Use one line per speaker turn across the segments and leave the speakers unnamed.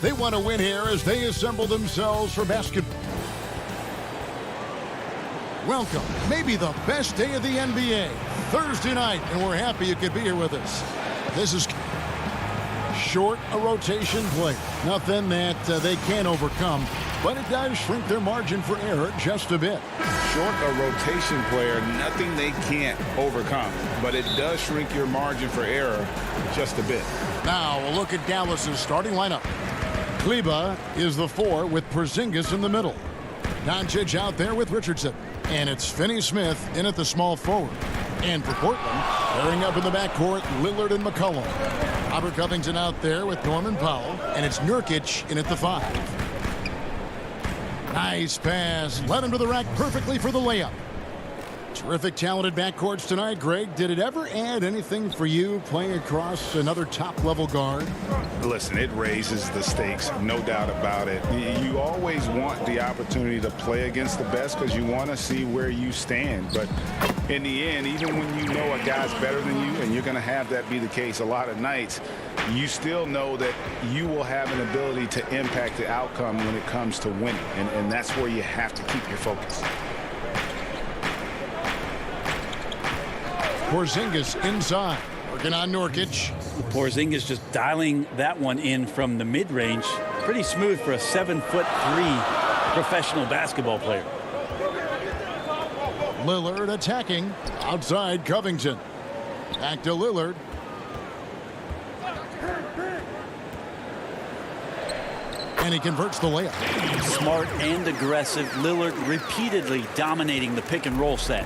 They want to win here as they assemble themselves for basketball. Welcome, maybe the best day of the NBA, Thursday night, and we're happy you could be here with us. This is short a rotation play. Nothing that they can't overcome, but it does shrink their margin for error just a bit.
Short a rotation player, nothing they can't overcome, but it does shrink your margin for error just a bit.
Now we'll look at Dallas's starting lineup. Kleba is the 4 with Porzingis in the middle. Doncic out there with Richardson. And it's Finney-Smith in at the small forward. And for Portland, pairing up in the backcourt, Lillard and McCollum. Robert Covington out there with Norman Powell. And it's Nurkic in at the 5. Nice pass. Led him to the rack perfectly for the layup. Terrific talented backcourts tonight, Greg. Did it ever add anything for you playing across another top-level guard?
Listen, it raises the stakes, no doubt about it. You always want the opportunity to play against the best because you want to see where you stand. But in the end, even when you know a guy's better than you, and you're going to have that be the case a lot of nights, you still know that you will have an ability to impact the outcome when it comes to winning. And that's where you have to keep your focus.
Porzingis inside, working on Nurkic.
Porzingis just dialing that one in from the mid-range. Pretty smooth for a 7'3" professional basketball player.
Lillard attacking outside Covington. Back to Lillard. And he converts the layup.
Smart and aggressive. Lillard repeatedly dominating the pick and roll set.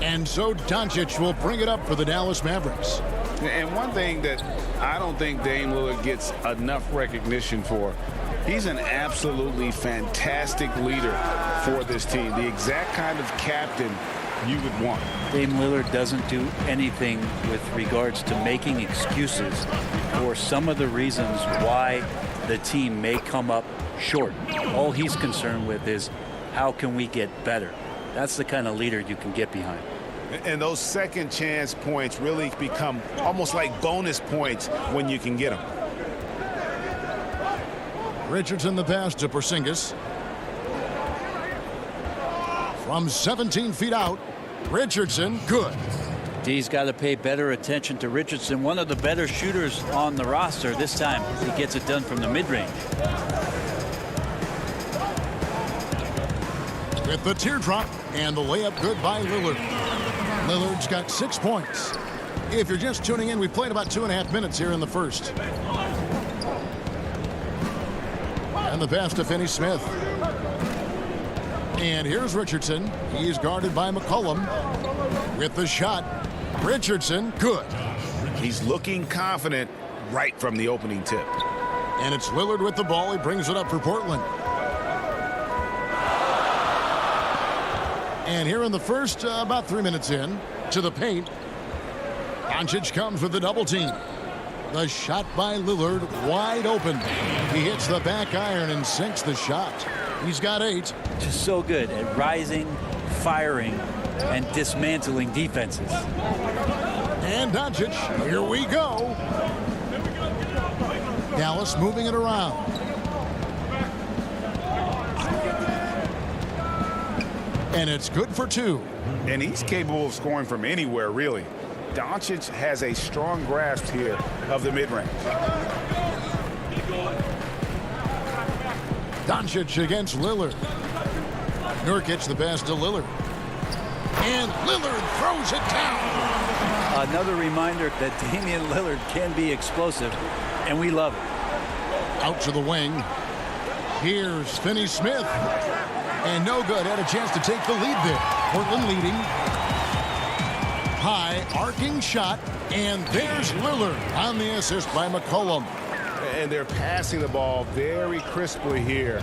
And so Doncic will bring it up for the Dallas Mavericks.
And one thing that I don't think Dame Lillard gets enough recognition for, he's an absolutely fantastic leader for this team. The exact kind of captain you would want.
Dame Lillard doesn't do anything with regards to making excuses for some of the reasons why the team may come up short. All he's concerned with is how can we get better? That's the kind of leader you can get behind.
And those second chance points really become almost like bonus points when you can get them.
Richardson the pass to Porzingis. From 17 feet out, Richardson, good.
D's got to pay better attention to Richardson, one of the better shooters on the roster. This time he gets it done from the mid-range.
With the teardrop and the layup good by Lillard. Lillard's got 6 points. If you're just tuning in, we played about 2.5 minutes here in the first. And the pass to Finney-Smith. And here's Richardson. He's guarded by McCollum. With the shot, Richardson, good.
He's looking confident right from the opening tip.
And it's Lillard with the ball. He brings it up for Portland. And here in the first, about 3 minutes in, to the paint. Doncic comes with the double team. The shot by Lillard, wide open. He hits the back iron and sinks the shot. He's got 8.
Just so good at rising, firing, and dismantling defenses.
And Doncic, here we go. Dallas moving it around. And it's good for 2.
And he's capable of scoring from anywhere, really. Doncic has a strong grasp here of the mid-range.
Doncic against Lillard. Nurkic the pass to Lillard. And Lillard throws it down.
Another reminder that Damian Lillard can be explosive, and we love it.
Out to the wing. Here's Finney-Smith. And no good. Had a chance to take the lead there. Portland leading. High arcing shot. And there's Lillard on the assist by McCollum.
And they're passing the ball very crisply here.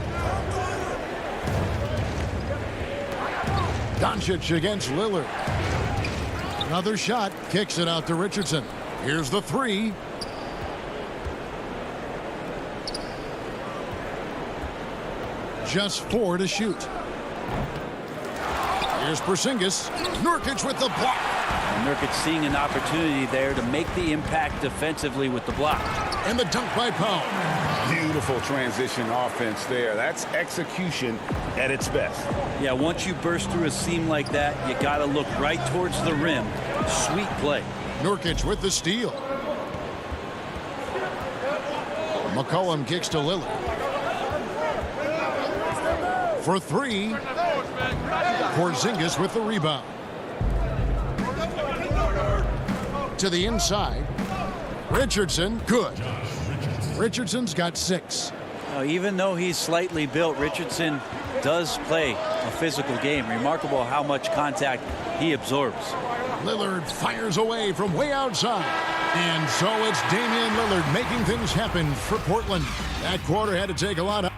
Doncic against Lillard. Another shot. Kicks it out to Richardson. Here's the 3. Just 4 to shoot. Here's Porzingis. Nurkic with the block.
And Nurkic seeing an opportunity there to make the impact defensively with the block.
And the dunk by Powell.
Beautiful transition offense there. That's execution at its best.
Yeah, once you burst through a seam like that, you got to look right towards the rim. Sweet play.
Nurkic with the steal. McCollum kicks to Lillard. For three. Porzingis with the rebound. To the inside. Richardson, good. Richardson's got 6.
Now, even though he's slightly built, Richardson does play a physical game. Remarkable how much contact he absorbs.
Lillard fires away from way outside. And so it's Damian Lillard making things happen for Portland. That quarter had to take a lot of...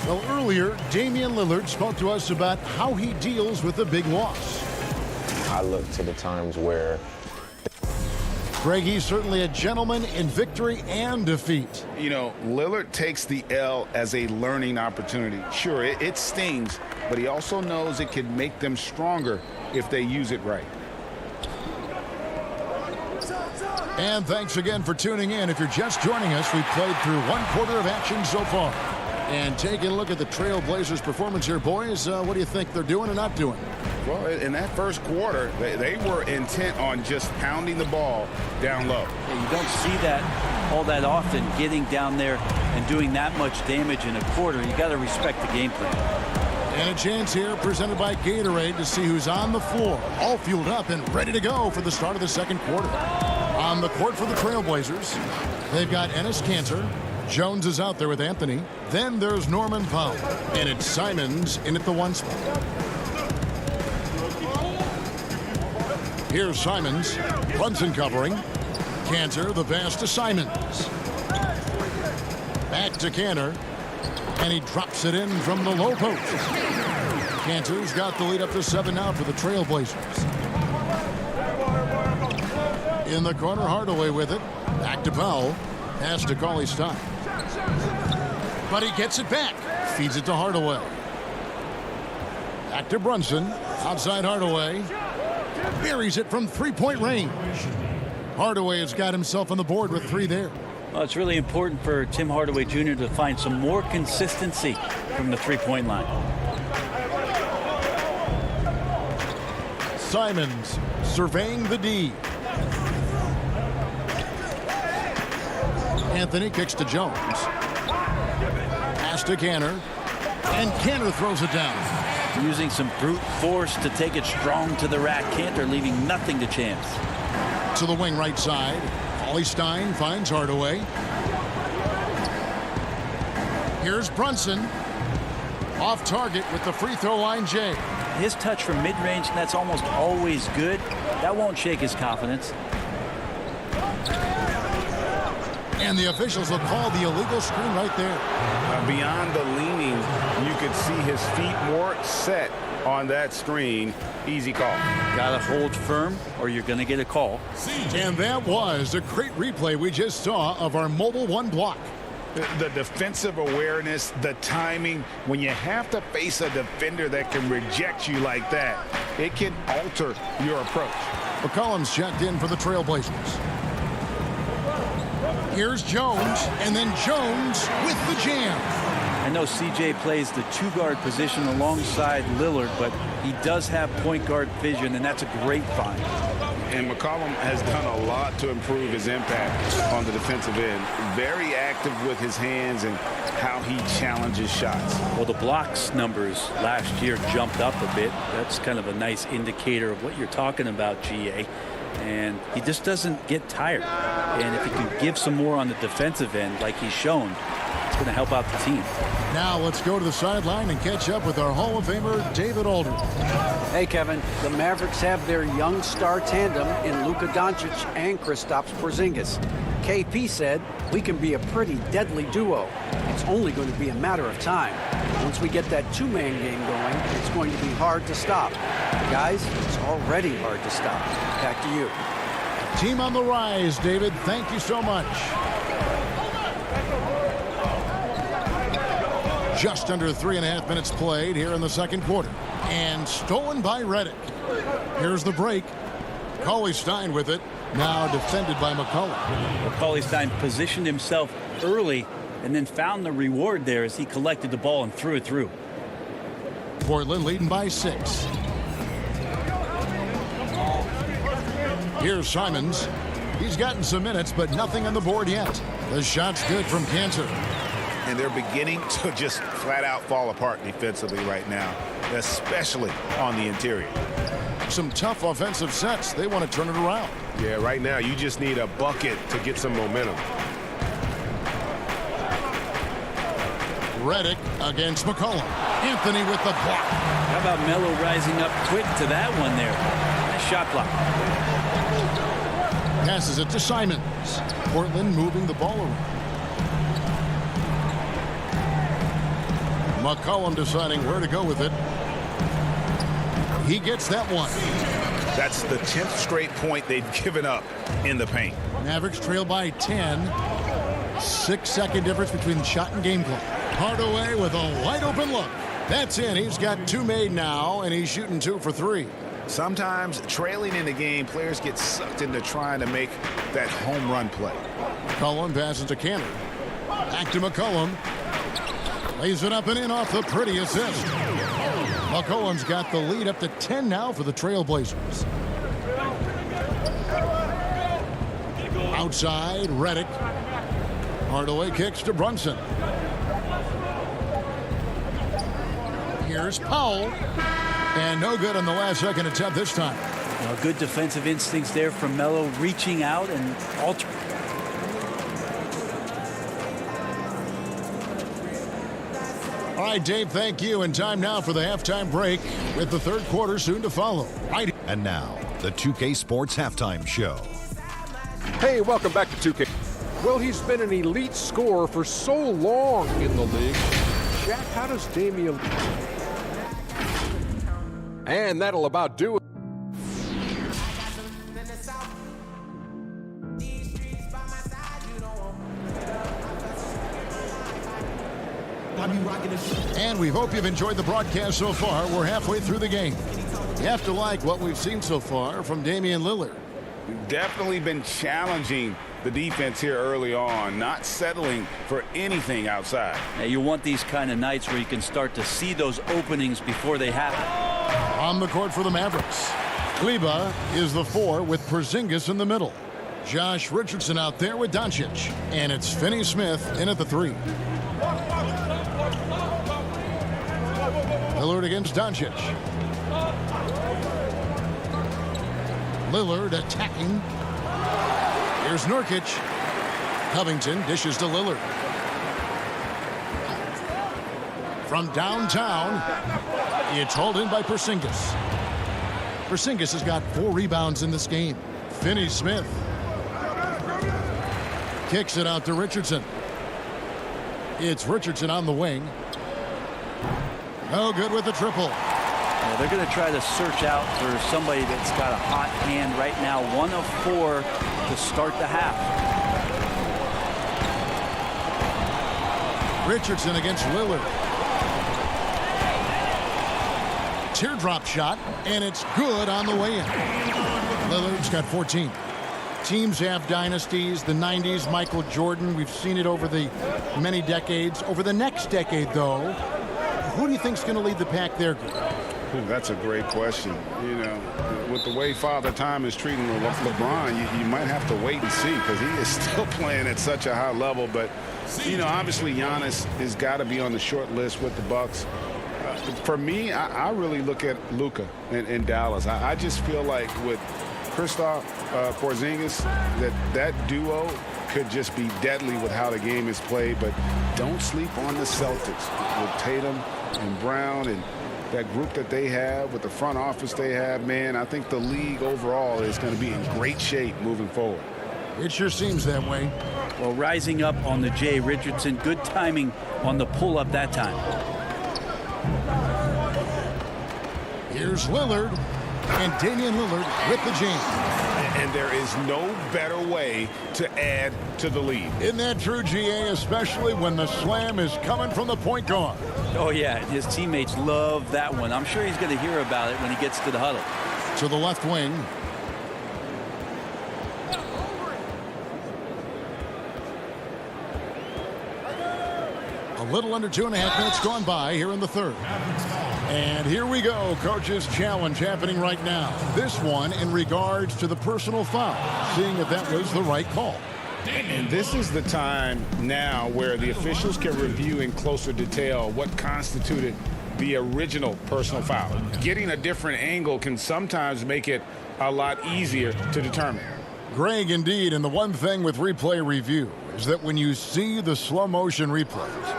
Well, earlier, Damian Lillard spoke to us about how he deals with a big loss.
I look to the times where...
Greg, he's certainly a gentleman in victory and defeat.
You know, Lillard takes the L as a learning opportunity. Sure, it stings, but he also knows it can make them stronger if they use it right.
And thanks again for tuning in. If you're just joining us, we've played through one quarter of action so far. And taking a look at the Trail Blazers' performance here, boys, what do you think they're doing or not doing?
Well, in that first quarter, they were intent on just pounding the ball down low.
Yeah, you don't see that all that often, getting down there and doing that much damage in a quarter. You got to respect the game plan.
And a chance here presented by Gatorade to see who's on the floor, all fueled up and ready to go for the start of the second quarter. On the court for the Trailblazers, they've got Enes Kanter. Jones is out there with Anthony. Then there's Norman Powell. And it's Simons in at the 1 spot. Here's Simons. Brunson covering. Kanter, the pass to Simons. Back to Kanter. And he drops it in from the low post. Kanter's got the lead up to 7 now for the Trailblazers. In the corner, Hardaway with it. Back to Powell. Pass to Cauley-Stein. But he gets it back. Feeds it to Hardaway. Back to Brunson. Outside Hardaway. Buries it from three-point range. Hardaway has got himself on the board with 3 there.
Well, it's really important for Tim Hardaway Jr. to find some more consistency from the three-point line.
Simons surveying the D. Anthony kicks to Jones. Pass to Kanter. And Kanter throws it down.
Using some brute force to take it strong to the rack. Kanter leaving nothing to chance.
To the wing right side. Cauley-Stein finds Hardaway. Here's Brunson. Off target with the free throw line, Jay.
His touch from mid-range, that's almost always good. That won't shake his confidence.
And the officials will call the illegal screen right there.
Beyond the leaning, you could see his feet more set on that screen. Easy call.
Got to hold firm or you're going to get a call.
And that was a great replay we just saw of our Mobile One block.
The defensive awareness, the timing, when you have to face a defender that can reject you like that, it can alter your approach.
McCollum's checked in for the Trailblazers. Here's Jones, and then Jones with the jam.
I know CJ plays the 2-guard position alongside Lillard, but he does have point guard vision, and that's a great find.
And McCollum has done a lot to improve his impact on the defensive end. Very active with his hands and how he challenges shots.
Well, the blocks numbers last year jumped up a bit. That's kind of a nice indicator of what you're talking about, GA. And he just doesn't get tired. And if he can give some more on the defensive end like he's shown, it's going to help out the team.
Now let's go to the sideline and catch up with our Hall of Famer, David Aldridge.
Hey, Kevin. The Mavericks have their young star tandem in Luka Doncic and Kristaps Porzingis. KP said, we can be a pretty deadly duo. It's only going to be a matter of time. Once we get that two-man game going, it's going to be hard to stop. Guys, it's already hard to stop. Back to you.
Team on the rise, David. Thank you so much. Just under 3.5 minutes played here in the second quarter. And stolen by Redick. Here's the break. Cauley-Stein with it. Now defended by McCollum.
Cauley-Stein positioned himself early and then found the reward there as he collected the ball and threw it through.
Portland leading by 6. Here's Simons. He's gotten some minutes, but nothing on the board yet. The shot's good from Cantor.
And they're beginning to just flat out fall apart defensively right now, especially on the interior.
Some tough offensive sets. They want to turn it around.
Yeah, right now you just need a bucket to get some momentum.
Redick against McCollum. Anthony with the block.
How about Melo rising up quick to that one there? Nice shot block.
Passes it to Simons. Portland moving the ball around. McCollum deciding where to go with it. He gets that one.
That's the 10th straight point they've given up in the paint.
Mavericks trail by 10. 6-second difference between shot and game clock. Hardaway with a wide open look. That's in. He's got 2 made now, and he's shooting 2 for 3.
Sometimes trailing in the game, players get sucked into trying to make that home run play.
McCollum passes to Cantor. Back to McCollum. Lays it up and in off the pretty assist. McCollum's got the lead up to 10 now for the Trailblazers. Outside, Redick. Hardaway kicks to Brunson. Here's Powell. And no good on the last second attempt this time.
Well, good defensive instincts there from Melo, reaching out and altering.
All right, Dave, thank you. And time now for the halftime break with the third quarter soon to follow. Right.
And now, the 2K Sports Halftime Show.
Hey, welcome back to 2K. Well, he's been an elite scorer for so long in the league. Jack, how does Damian... And that'll about do it.
And we hope you've enjoyed the broadcast so far. We're halfway through the game. You have to like what we've seen so far from Damian Lillard.
Definitely been challenging the defense here early on, not settling for anything outside.
Now, you want these kind of nights where you can start to see those openings before they happen.
On the court for the Mavericks, Kleber is the 4 with Porzingis in the middle. Josh Richardson out there with Doncic. And it's Finney Smith in at the 3. Lillard against Doncic. Lillard attacking. Here's Nurkic. Covington dishes to Lillard. From downtown, it's hauled in by Porzingis. Porzingis has got 4 rebounds in this game. Finney Smith kicks it out to Richardson. It's Richardson on the wing. No good with the triple.
Well, they're going to try to search out for somebody that's got a hot hand right now. 1 of 4 to start the half.
Richardson against Lillard. Teardrop shot, and it's good on the way in. Lillard's got 14. Teams have dynasties. The 90s, Michael Jordan. We've seen it over the many decades. Over the next decade, though, who do you think is going to lead the pack there?
That's a great question. You know, with the way Father Time is treating LeBron, you might have to wait and see because he is still playing at such a high level. But, you know, obviously Giannis has got to be on the short list with the Bucks. For me, I really look at Luka in Dallas. I just feel like with Kristaps Porzingis, that duo could just be deadly with how the game is played. But don't sleep on the Celtics with Tatum and Brown and that group that they have with the front office they have. Man, I think the league overall is going to be in great shape moving forward.
It sure seems that way.
Well, rising up on the Jay Richardson, good timing on the pull-up that time.
Here's Lillard, and Damian Lillard with the jam.
And there is no better way to add to the lead.
Isn't that true, GA, especially when the slam is coming from the point guard?
Oh, yeah, his teammates love that one. I'm sure he's going to hear about it when he gets to the huddle.
To the left wing. Little under 2.5 minutes gone by here in the third. And here we go. Coach's challenge happening right now. This one in regards to the personal foul, seeing if that was the right call.
And this is the time now where the officials can review in closer detail what constituted the original personal foul. Getting a different angle can sometimes make it a lot easier to determine.
Greg, indeed, and the one thing with replay review is that when you see the slow motion replays,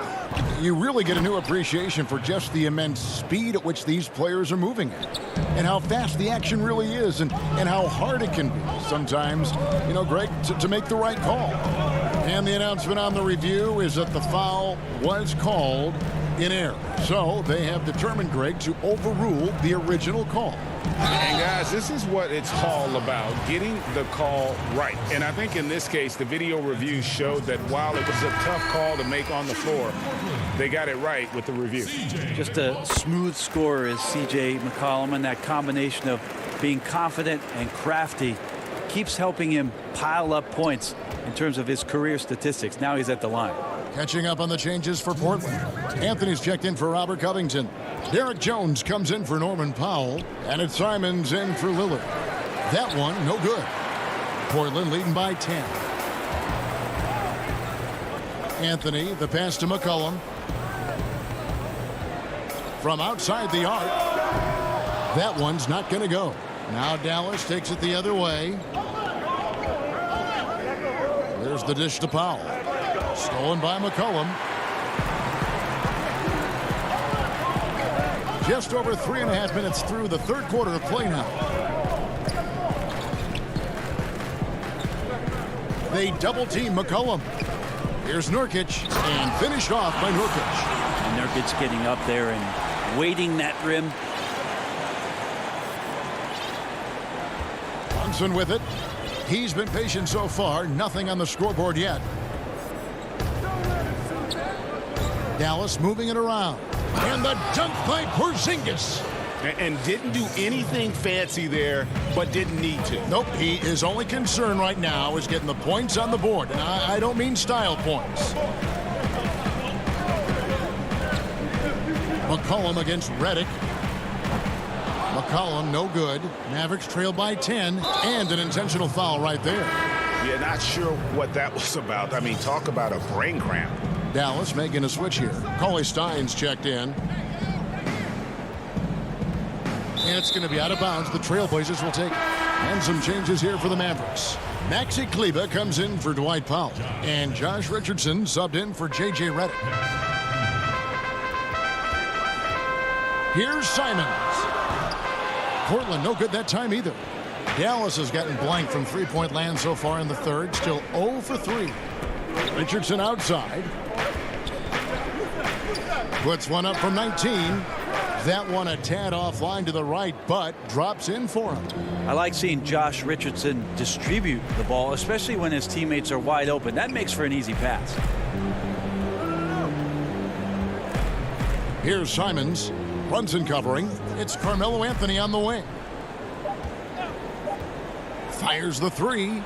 you really get a new appreciation for just the immense speed at which these players are moving at, and how fast the action really is, and how hard it can be sometimes, you know, Greg, to make the right call. And the announcement on the review is that the foul was called in error. So they have determined, Greg, to overrule the original call.
And guys, this is what it's all about, getting the call right. And I think in this case, the video review showed that while it was a tough call to make on the floor, they got it right with the review.
Just a smooth scorer is C.J. McCollum, and that combination of being confident and crafty keeps helping him pile up points in terms of his career statistics. Now he's at the line.
Catching up on the changes for Portland. Anthony's checked in for Robert Covington. Derek Jones comes in for Norman Powell. And it's Simons in for Lillard. That one, no good. Portland leading by 10. Anthony, the pass to McCollum. From outside the arc. That one's not going to go. Now Dallas takes it the other way. There's the dish to Powell. Stolen by McCollum. Just over 3.5 minutes through the third quarter of play now. They double team McCollum. Here's Nurkic, and finished off by Nurkic.
And Nurkic getting up there and waiting that rim.
Brunson with it. He's been patient so far. Nothing on the scoreboard yet. Dallas moving it around. And the dunk by Porzingis.
And didn't do anything fancy there, but didn't need to.
Nope, his only concern right now is getting the points on the board. And I don't mean style points. McCollum against Redick. McCollum, no good. Mavericks trail by 10, and an intentional foul right there.
Yeah, not sure what that was about. I mean, talk about a brain cramp.
Dallas making a switch here. Cauley Stein's checked in. And it's going to be out of bounds. The Trailblazers will take. And some changes here for the Mavericks. Maxi Kleber comes in for Dwight Powell. And Josh Richardson subbed in for J.J. Redick. Here's Simons. Portland no good that time either. Dallas has gotten blank from three-point land so far in the third. Still 0 for 3. Richardson outside. Puts one up from 19. That one a tad offline to the right, but drops in for him.
I like seeing Josh Richardson distribute the ball, especially when his teammates are wide open. That makes for an easy pass.
Here's Simons. Brunson covering. It's Carmelo Anthony on the wing. Fires the three.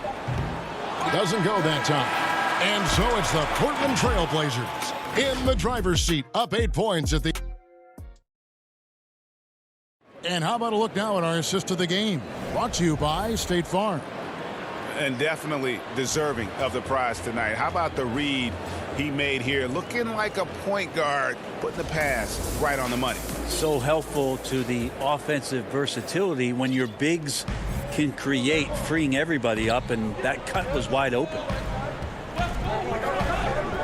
Doesn't go that time. And so it's the Portland Trailblazers in the driver's seat, up 8 points at the. And how about a look now at our assist of the game? Brought to you by State Farm.
And definitely deserving of the prize tonight. How about the read he made here? Looking like a point guard, putting the pass right on the money.
So helpful to the offensive versatility when your bigs can create, freeing everybody up, and that cut was wide open.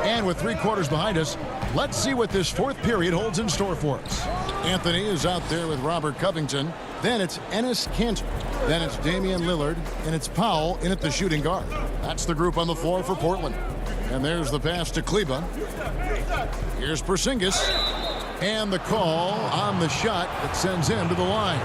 And with 3 quarters behind us, let's see what this fourth period holds in store for us. Anthony is out there with Robert Covington. Then it's Enes Kanter. Then it's Damian Lillard. And it's Powell in at the shooting guard. That's the group on the floor for Portland. And there's the pass to Kleber. Here's Porzingis. And the call on the shot that sends him to the line.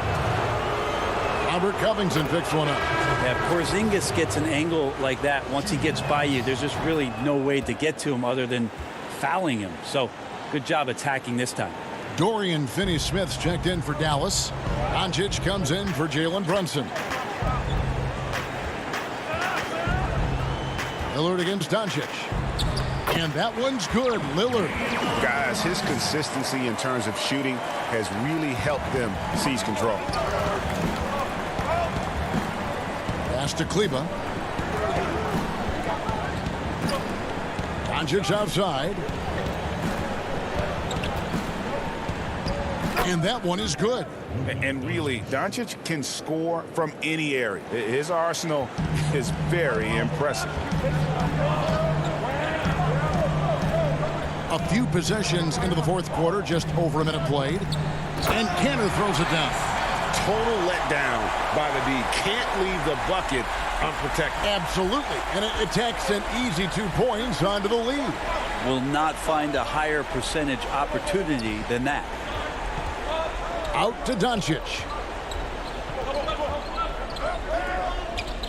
Robert Covington picks one up.
Yeah, Porzingis gets an angle like that. Once he gets by you, there's just really no way to get to him other than fouling him. So good job attacking this time.
Dorian Finney-Smith's checked in for Dallas. Doncic comes in for Jalen Brunson. Lillard against Doncic. And that one's good. Lillard.
Guys, his consistency in terms of shooting has really helped them seize control.
Pass to Kleba. Doncic outside. And that one is good.
And really, Doncic can score from any area. His arsenal is very impressive.
A few possessions into the fourth quarter, just over a minute played. And Canner throws it down.
Total letdown by the D. Can't leave the bucket unprotected.
Absolutely. And it takes an easy 2 points onto the lead.
Will not find a higher percentage opportunity than that.
Out to Doncic.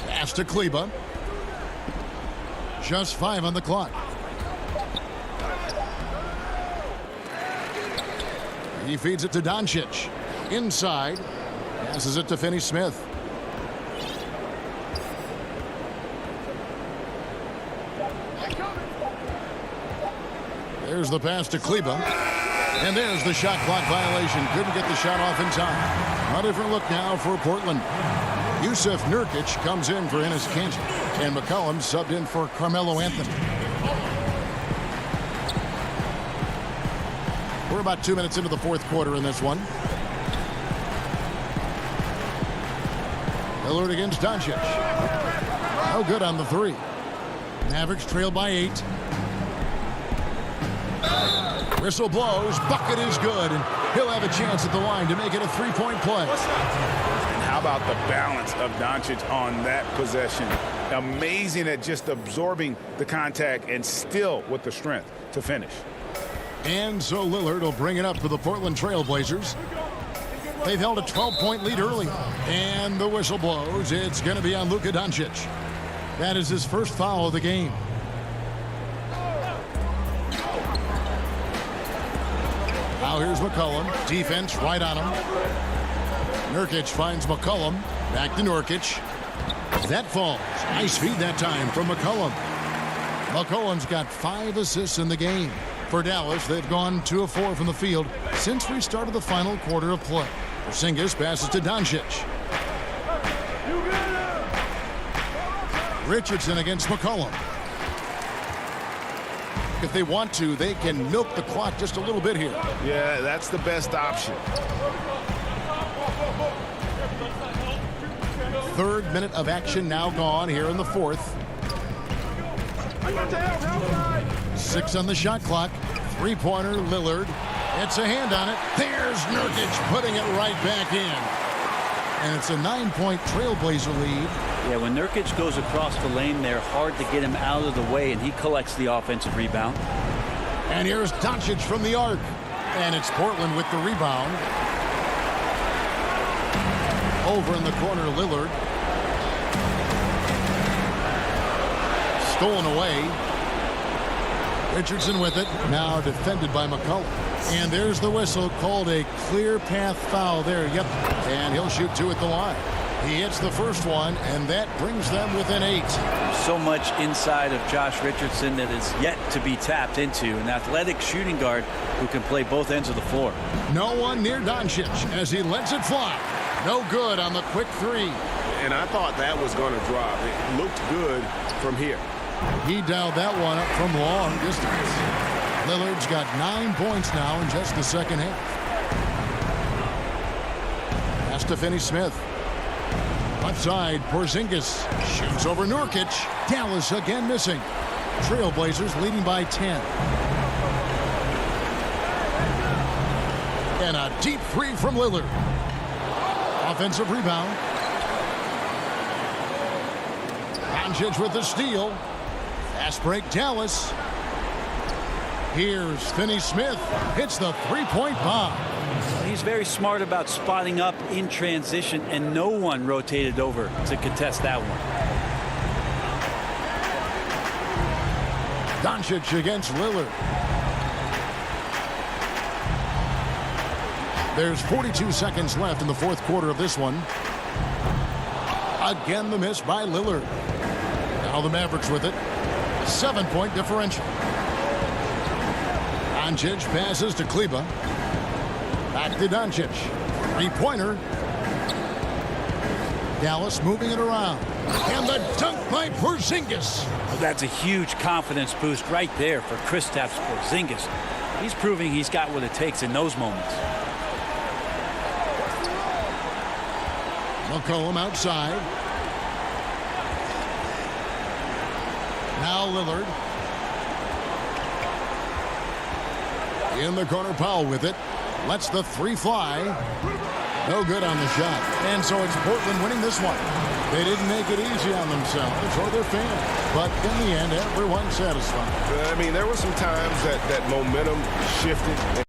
Pass to Kleba. Just 5 on the clock. He feeds it to Doncic. Inside. Passes it to Finney-Smith. There's the pass to Kleba. And there's the shot clock violation. Couldn't get the shot off in time. A different look now for Portland. Yusuf Nurkic comes in for Enes Kanter. And McCollum subbed in for Carmelo Anthony. We're about 2 minutes into the fourth quarter in this one. Lillard against Doncic. No good on the three. Mavericks trail by 8. Whistle blows. Bucket is good. And he'll have a chance at the line to make it a 3-point play.
And how about the balance of Doncic on that possession? Amazing at just absorbing the contact and still with the strength to finish.
And so Lillard will bring it up for the Portland Trail Blazers. They've held a 12-point lead early. And the whistle blows. It's going to be on Luka Doncic. That is his first foul of the game. Now here's McCollum. Defense right on him. Nurkic finds McCollum. Back to Nurkic. That falls. Nice feed that time from McCollum. McCollum's got 5 assists in the game. For Dallas, they've gone 2 of 4 from the field since we started the final quarter of play. Porzingis passes to Doncic. Richardson against McCollum. If they want to, they can milk the clock just a little bit here.
Yeah, that's the best option.
Third minute of action now gone here in the fourth. 6 on the shot clock. 3-pointer, Lillard. It's a hand on it. There's Nurkic putting it right back in. And it's a 9-point Trailblazer lead.
Yeah, when Nurkic goes across the lane, they're hard to get him out of the way, and he collects the offensive rebound.
And here's Doncic from the arc. And it's Portland with the rebound. Over in the corner, Lillard. Stolen away. Richardson with it. Now defended by McCollum. And there's the whistle, called a clear path foul there. Yep. And he'll shoot 2 at the line. He hits the first one, and that brings them within 8.
So much inside of Josh Richardson that is yet to be tapped into. An athletic shooting guard who can play both ends of the floor.
No one near Doncic as he lets it fly. No good on the quick 3.
And I thought that was going to drop. It looked good from here.
He dialed that one up from long distance. Lillard's got 9 points now in just the second half. Pass to Finney-Smith. Left side, Porzingis shoots over Nurkic. Dallas again missing. Trailblazers leading by 10. And a deep 3 from Lillard. Offensive rebound. Doncic with the steal. Fast break, Dallas. Here's Finney-Smith. Hits the 3-point bomb.
He's very smart about spotting up in transition, and no one rotated over to contest that one.
Doncic against Lillard. There's 42 seconds left in the fourth quarter of this one. Again, the miss by Lillard. Now the Mavericks with it. 7-point differential. Doncic passes to Kleber. Back to Doncic. Three-pointer. Dallas moving it around. And the dunk by Porzingis.
Well, that's a huge confidence boost right there for Kristaps Porzingis. He's proving he's got what it takes in those moments.
McCollum outside. Now Lillard. In the corner, Powell with it. Lets the three fly. No good on the shot. And so it's Portland winning this one. They didn't make it easy on themselves or their fans. But in the end, everyone's satisfied.
I mean, there were some times that momentum shifted.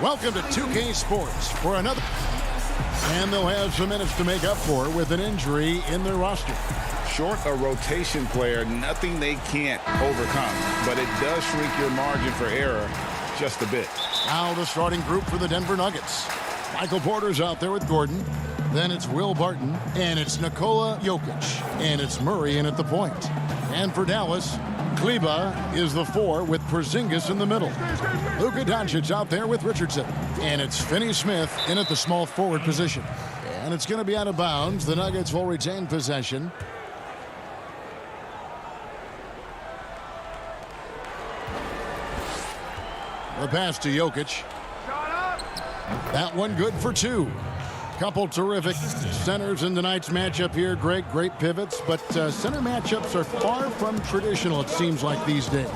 Welcome to 2K Sports for another. And they'll have some minutes to make up for with an injury in their roster.
Short a rotation player, nothing they can't overcome. But it does shrink your margin for error just a bit.
Now the starting group for the Denver Nuggets. Michael Porter's out there with Gordon. Then it's Will Barton. And it's Nikola Jokic. And it's Murray in at the point. And for Dallas, Kleber is the 4 with Porzingis in the middle. Luka Doncic out there with Richardson. And it's Finney Smith in at the small forward position. And it's going to be out of bounds. The Nuggets will retain possession. The pass to Jokic. That one good for 2. Couple terrific centers in tonight's matchup here, Greg. Great pivots, but center matchups are far from traditional, it seems like, these days.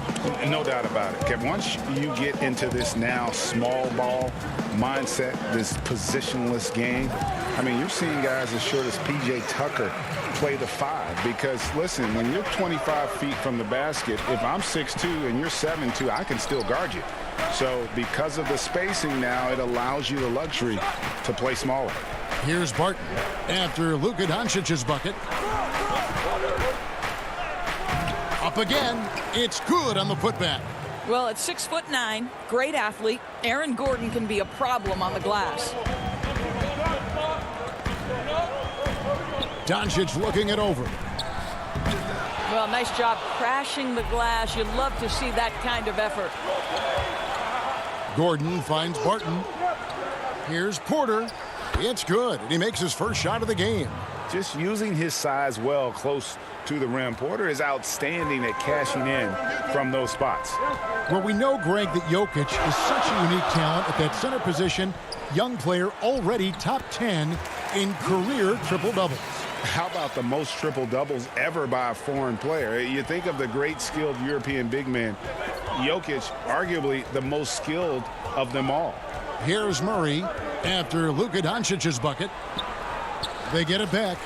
No doubt about it, Kev. Once you get into this now small ball mindset, this positionless game, I mean, you're seeing guys as short as P.J. Tucker play the 5 because, listen, when you're 25 feet from the basket, if I'm 6'2" and you're 7'2", I can still guard you. So because of the spacing now, it allows you the luxury to play smaller.
Here's Barton after Luka Doncic's bucket. Up again. It's good on the putback.
Well, at 6'9", great athlete, Aaron Gordon can be a problem on the glass.
Doncic looking it over.
Well, nice job crashing the glass. You'd love to see that kind of effort.
Gordon finds Barton. Here's Porter. It's good, and he makes his first shot of the game.
Just using his size well close to the rim. Porter is outstanding at cashing in from those spots.
Well, we know, Greg, that Jokic is such a unique talent at that center position. Young player, already top 10 in career triple-doubles.
How about the most triple-doubles ever by a foreign player? You think of the great skilled European big men. Jokic, arguably the most skilled of them all.
Here's Murray after Luka Doncic's bucket. They get it back.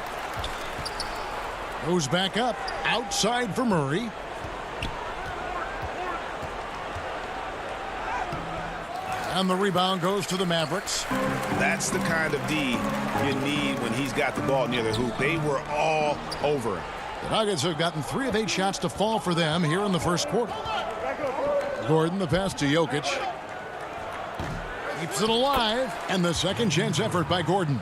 Goes back up. Outside for Murray. And the rebound goes to the Mavericks.
That's the kind of D you need when he's got the ball near the hoop. They were all over him.
The Nuggets have gotten 3 of 8 shots to fall for them here in the first quarter. Gordon, the pass to Jokic. Keeps it alive. And the second chance effort by Gordon.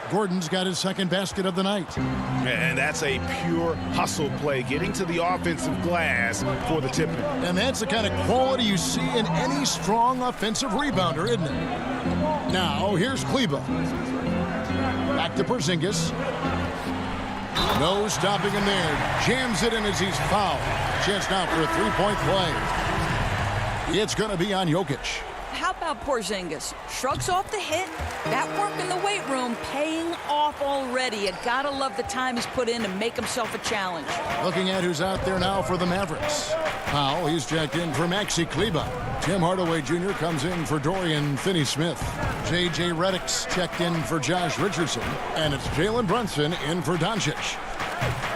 Gordon's got his second basket of the night.
And that's a pure hustle play, getting to the offensive glass for the tip-in.
And that's the kind of quality you see in any strong offensive rebounder, isn't it? Now, here's Kleber. Back to Porzingis. No stopping him there. Jams it in as he's fouled. Chance now for a three-point play. It's going to be on Jokic.
How about Porzingis? Shrugs off the hit. That work in the weight room paying off already. You gotta love the time he's put in to make himself a challenge.
Looking at who's out there now for the Mavericks. Powell, he's checked in for Maxi Kleber. Tim Hardaway Jr. comes in for Dorian Finney-Smith. J.J. Redick's checked in for Josh Richardson. And it's Jalen Brunson in for Doncic.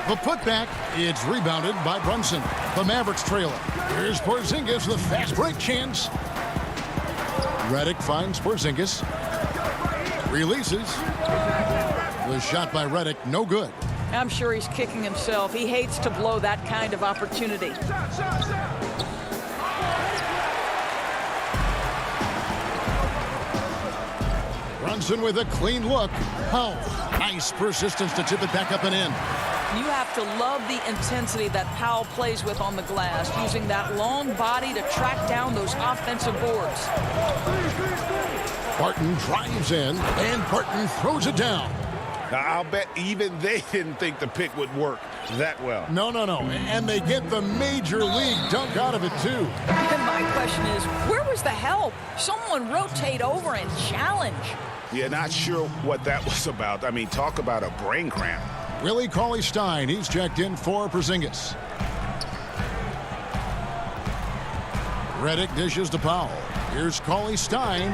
The putback, it's rebounded by Brunson. The Mavericks trail it. Here's Porzingis with a fast break chance. Redick finds Porzingis. Releases. The shot by Redick, no good.
I'm sure he's kicking himself. He hates to blow that kind of opportunity.
Brunson with a clean look. Powell, nice persistence to tip it back up and in.
You have to love the intensity that Powell plays with on the glass, using that long body to track down those offensive boards.
Barton drives in, and Barton throws it down.
Now, I'll bet even they didn't think the pick would work that well.
No. And they get the major league dunk out of it, too.
And my question is, where was the help? Someone rotate over and challenge.
Yeah, not sure what that was about. I mean, talk about a brain cramp.
Willie Cauley-Stein, he's checked in for Porzingis. Redick dishes to Powell. Here's Cauley-Stein,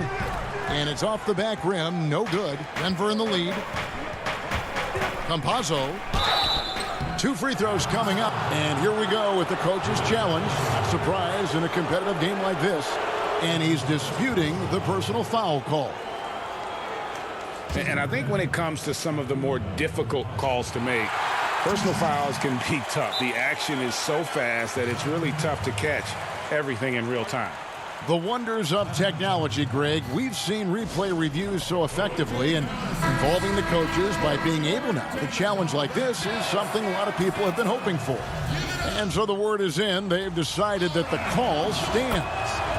and it's off the back rim, no good. Denver in the lead. Campazzo. 2 free throws coming up, and here we go with the coach's challenge. Surprise in a competitive game like this, and he's disputing the personal foul call.
And I think when it comes to some of the more difficult calls to make, personal fouls can be tough. The action is so fast that it's really tough to catch everything in real time.
The wonders of technology, Greg. We've seen replay reviews so effectively, and involving the coaches by being able now to challenge like this is something a lot of people have been hoping for. And so the word is in. They've decided that the call stands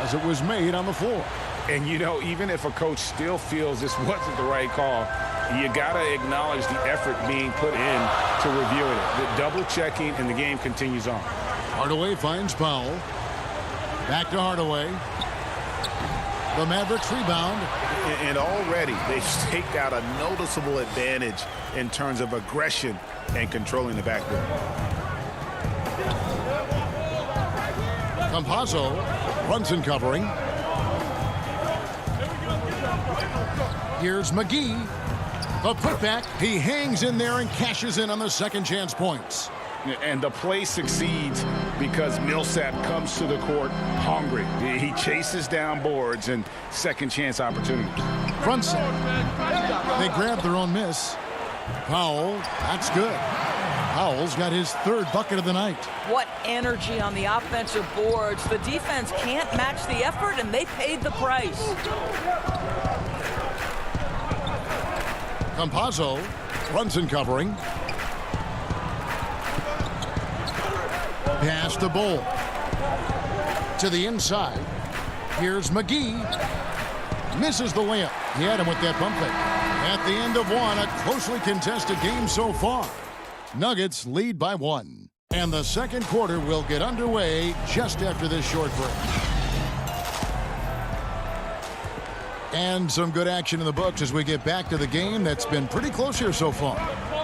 as it was made on the floor.
And, you know, even if a coach still feels this wasn't the right call, you got to acknowledge the effort being put in to reviewing it. The double checking, and the game continues on.
Hardaway finds Powell. Back to Hardaway. The Mavericks rebound.
And already they've staked out a noticeable advantage in terms of aggression and controlling the backboard.
Campazzo, Brunson covering. Here's McGee. The putback. He hangs in there and cashes in on the second chance points.
And the play succeeds because Millsap comes to the court hungry. He chases down boards and second chance opportunities.
Brunson. They grab their own miss. Powell, that's good. Powell's got his 3rd bucket of the night.
What energy on the offensive boards. The defense can't match the effort, and they paid the price. Campazzo,
Brunson covering. Pass to Bull. To the inside. Here's McGee. Misses the layup. He had him with that bump fake. At the end of one, a closely contested game so far. Nuggets lead by 1. And the second quarter will get underway just after this short break. And some good action in the books as we get back to the game that's been pretty close here so far.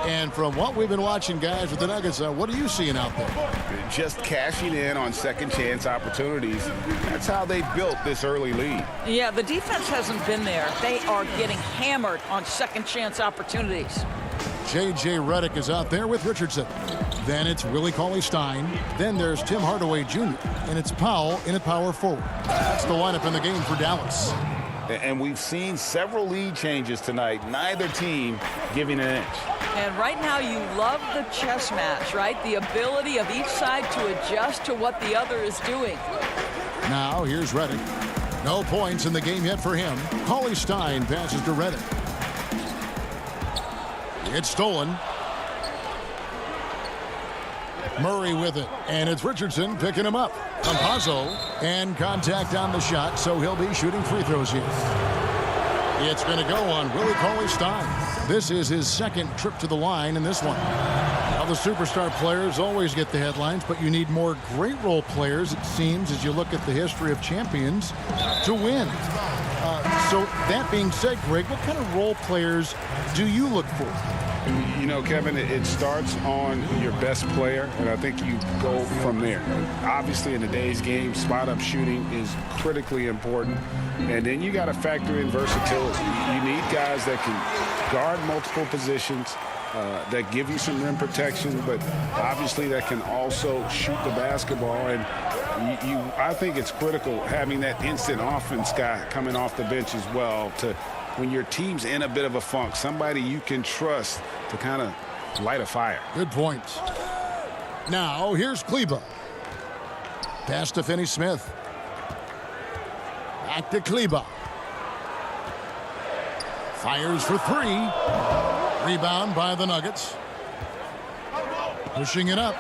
And from what we've been watching, guys, with the Nuggets, what are you seeing out there?
Just cashing in on second chance opportunities. That's how they built this early lead.
Yeah, the defense hasn't been there. They are getting hammered on second chance opportunities.
J.J. Redick is out there with Richardson. Then it's Willie Cauley-Stein. Then there's Tim Hardaway Jr. And it's Powell in at power forward. That's the lineup in the game for Dallas.
And we've seen several lead changes tonight. Neither team giving an inch.
And right now you love the chess match, right? The ability of each side to adjust to what the other is doing.
Now here's Redick. No points in the game yet for him. Cauley-Stein passes to Redick. It's stolen. Murray with it, and it's Richardson picking him up. Campazzo, and contact on the shot, so he'll be shooting free throws here. It's going to go on Willie Cauley-Stein. This is his second trip to the line in this one. Now, the superstar players always get the headlines, but you need more great role players, it seems, as you look at the history of champions, to win. So that being said, Greg, what kind of role players do you look for?
You know, Kevin, it starts on your best player, and I think you go from there. Obviously, in today's game, spot-up shooting is critically important, and then you got to factor in versatility. You need guys that can guard multiple positions, that give you some rim protection, but obviously that can also shoot the basketball. And I think it's critical having that instant offense guy coming off the bench as well to when your team's in a bit of a funk, somebody you can trust to kind of light a fire.
Good point. Now, here's Kleber. Pass to Finney-Smith. Back to Kleber. Fires for 3. Rebound by the Nuggets. Pushing it up.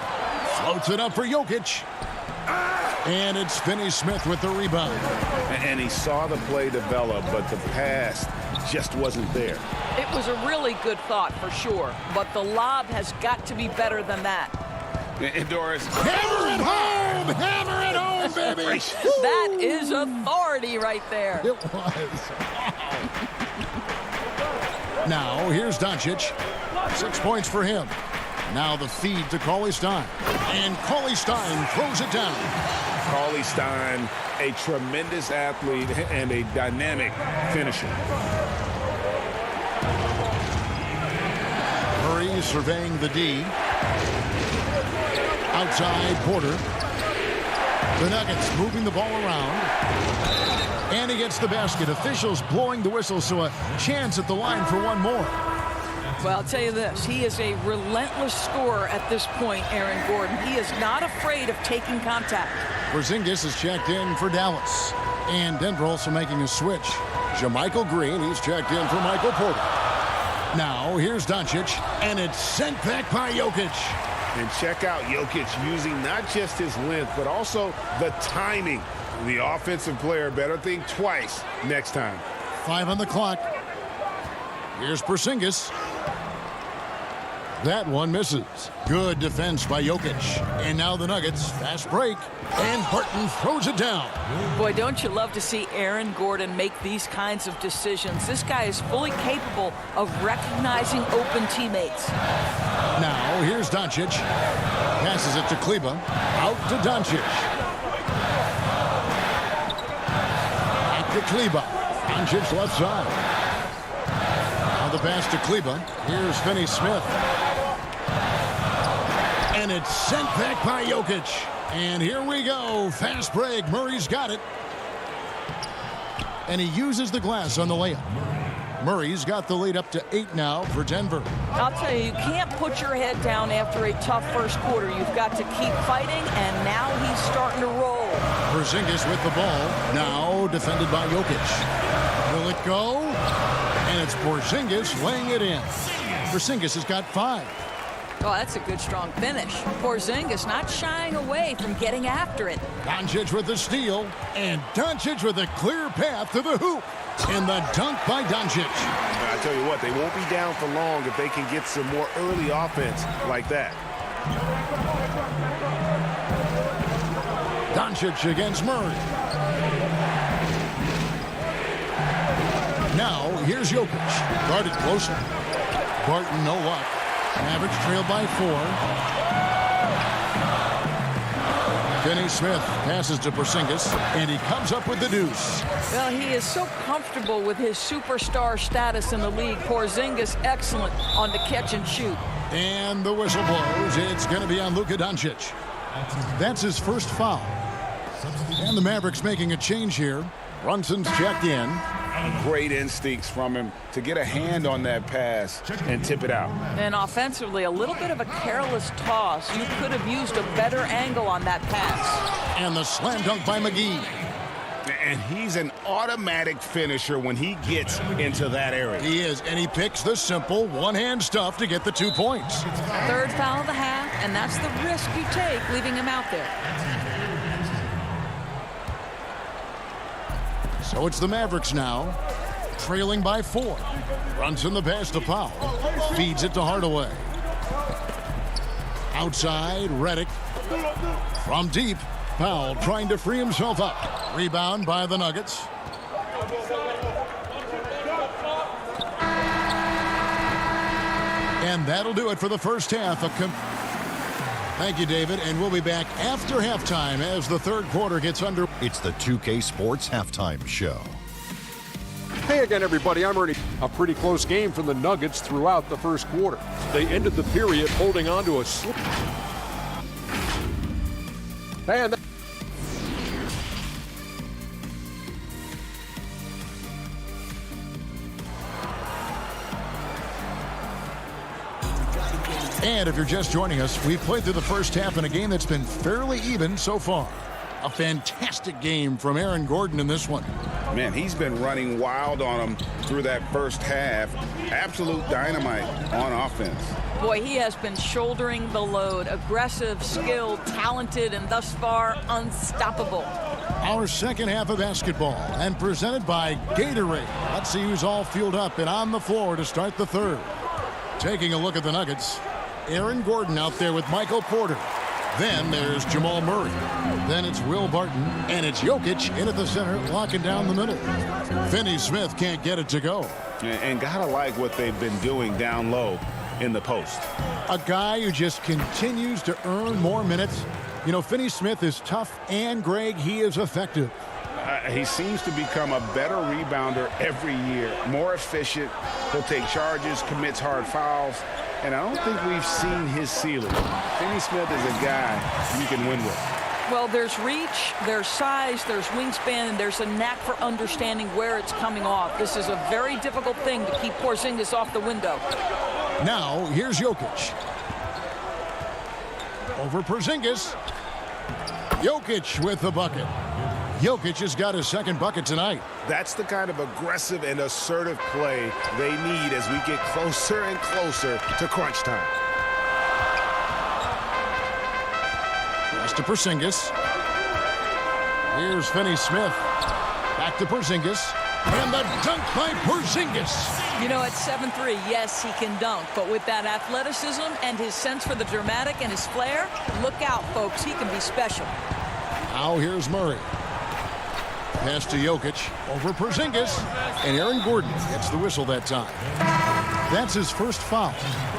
Floats it up for Jokic. And it's Finney-Smith with the rebound.
And he saw the play develop, but the pass just wasn't there.
It was a really good thought for sure, but the lob has got to be better than that.
And Doris,
hammer it home! Hammer it home, baby!
That is authority right there.
It was. Now, here's Doncic. 6 points for him. Now the feed to Cauley-Stein. And Cauley-Stein throws it down.
Cauley-Stein, a tremendous athlete and a dynamic finisher.
Murray surveying the D. Outside Porter. The Nuggets moving the ball around. And he gets the basket. Officials blowing the whistle, so a chance at the line for one more.
Well, I'll tell you this. He is a relentless scorer at this point, Aaron Gordon. He is not afraid of taking contact.
Porzingis is checked in for Dallas. And Denver also making a switch. JaMychal Green, he's checked in for Michael Porter. Now, here's Doncic, and it's sent back by Jokic.
And check out Jokic using not just his length, but also the timing. The offensive player better think twice next time.
5 on the clock. Here's Porzingis. That one misses. Good defense by Jokic. And now the Nuggets. Fast break. And Barton throws it down.
Boy, don't you love to see Aaron Gordon make these kinds of decisions. This guy is fully capable of recognizing open teammates.
Now, here's Doncic. Passes it to Kleber. Out to Doncic. Back to Kleber. Doncic left side. Now the pass to Kleber. Here's Finney-Smith. And it's sent back by Jokic. And here we go. Fast break. Murray's got it. And he uses the glass on the layup. Murray's got the lead up to 8 now for Denver.
I'll tell you, you can't put your head down after a tough first quarter. You've got to keep fighting, and now he's starting to roll.
Porzingis with the ball. Now defended by Jokic. Will it go? And it's Porzingis laying it in. Porzingis has got 5.
Oh, that's a good, strong finish. Porzingis not shying away from getting after it.
Doncic with the steal, and Doncic with a clear path to the hoop. And the dunk by Doncic.
I tell you what, they won't be down for long if they can get some more early offense like that.
Doncic against Murray. Now, here's Jokic. Guarded closely. Barton, no luck. Mavericks trailed by 4. Finney Smith passes to Porzingis, and he comes up with the deuce.
Well, he is so comfortable with his superstar status in the league. Porzingis excellent on the catch and shoot.
And the whistle blows. It's going to be on Luka Doncic. That's his first foul. And the Mavericks making a change here. Brunson's checked in.
Great instincts from him to get a hand on that pass and tip it out.
And offensively, a little bit of a careless toss. You could have used a better angle on that pass.
And the slam dunk by McGee.
And he's an automatic finisher when he gets into that area.
He is, and he picks the simple one-hand stuff to get the 2 points.
Third foul of the half, and that's the risk you take leaving him out there.
So it's the Mavericks now, trailing by 4. Brunson the pass to Powell. Feeds it to Hardaway. Outside, Redick. From deep, Powell trying to free himself up. Rebound by the Nuggets. And that'll do it for the first half. Thank you, David, and we'll be back after halftime as the third quarter gets under.
It's the 2K Sports Halftime Show.
Hey again, everybody. I'm Ernie. A pretty close game from the Nuggets throughout the first quarter. They ended the period holding on to a slip. And
And if you're just joining us, we've played through the first half in a game that's been fairly even so far. A fantastic game from Aaron Gordon in this one.
Man, he's been running wild on him through that first half. Absolute dynamite on offense.
Boy, he has been shouldering the load. Aggressive, skilled, talented, and thus far unstoppable.
Our second half of basketball, and presented by Gatorade. Let's see who's all fueled up and on the floor to start the third. Taking a look at the Nuggets. Aaron Gordon out there with Michael Porter. Then there's Jamal Murray. Then it's Will Barton. And it's Jokic in at the center, locking down the middle. Finney Smith can't get it to go.
And gotta like what they've been doing down low in the post.
A guy who just continues to earn more minutes. You know, Finney Smith is tough, and Greg, he is effective.
He seems to become a better rebounder every year. More efficient. He'll take charges, commits hard fouls. And I don't think we've seen his ceiling. Finney Smith is a guy you can win with.
Well, there's reach, there's size, there's wingspan, and there's a knack for understanding where it's coming off. This is a very difficult thing to keep Porzingis off the window.
Now, here's Jokic. Over Porzingis. Jokic with the bucket. Jokic has got his second bucket tonight.
That's the kind of aggressive and assertive play they need as we get closer and closer to crunch time.
Pass to Porzingis. Here's Finney Smith. Back to Porzingis. And the dunk by Porzingis.
You know, at 7'3", yes, he can dunk. But with that athleticism and his sense for the dramatic and his flair, look out, folks. He can be special.
Now here's Murray. Pass to Jokic, over Porzingis, and Aaron Gordon gets the whistle that time. That's his first foul.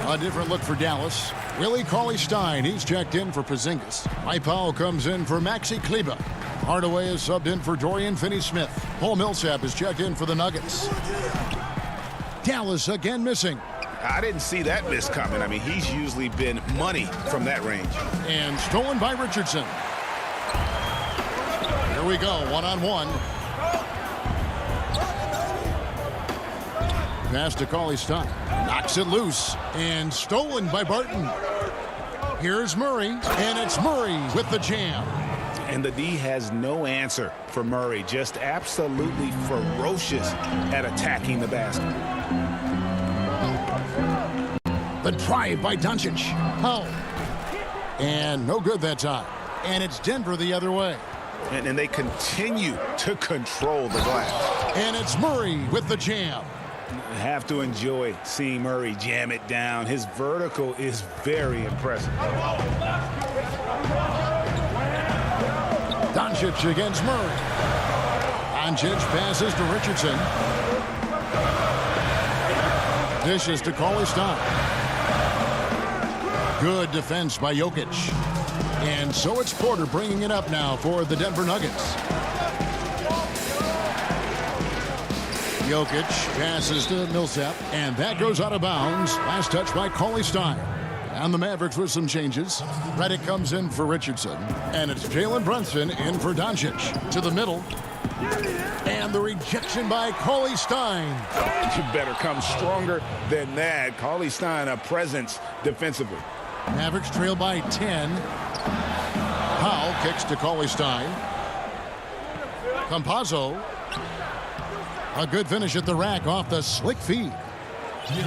A different look for Dallas. Willie Cauley-Stein, he's checked in for Porzingis. Mike Powell comes in for Maxi Kleber. Hardaway is subbed in for Dorian Finney-Smith. Paul Millsap is checked in for the Nuggets. Dallas again missing.
I didn't see that miss coming. I mean, he's usually been money from that range.
And stolen by Richardson. Here we go, one-on-one. Pass to Cauley-Stein. Knocks it loose. And stolen by Barton. Here's Murray. And it's Murray with the jam.
And the D has no answer for Murray. Just absolutely ferocious at attacking the basket.
The drive by Doncic. Powell. And no good that time. And it's Denver the other way.
And they continue to control the glass.
And it's Murray with the jam.
Have to enjoy seeing Murray jam it down. His vertical is very impressive.
Doncic against Murray. Doncic passes to Richardson. Dishes to Cauley-Stein. Good defense by Jokic. And so it's Porter bringing it up now for the Denver Nuggets. Jokic passes to Millsap, and that goes out of bounds. Last touch by Cauley-Stein. And the Mavericks with some changes. Redick comes in for Richardson, and it's Jalen Brunson in for Doncic. To the middle. And the rejection by Cauley-Stein.
You better come stronger than that. Cauley-Stein, a presence defensively.
Mavericks trail by 10. Powell kicks to Cauley-Stein. Campazzo. A good finish at the rack off the slick feed.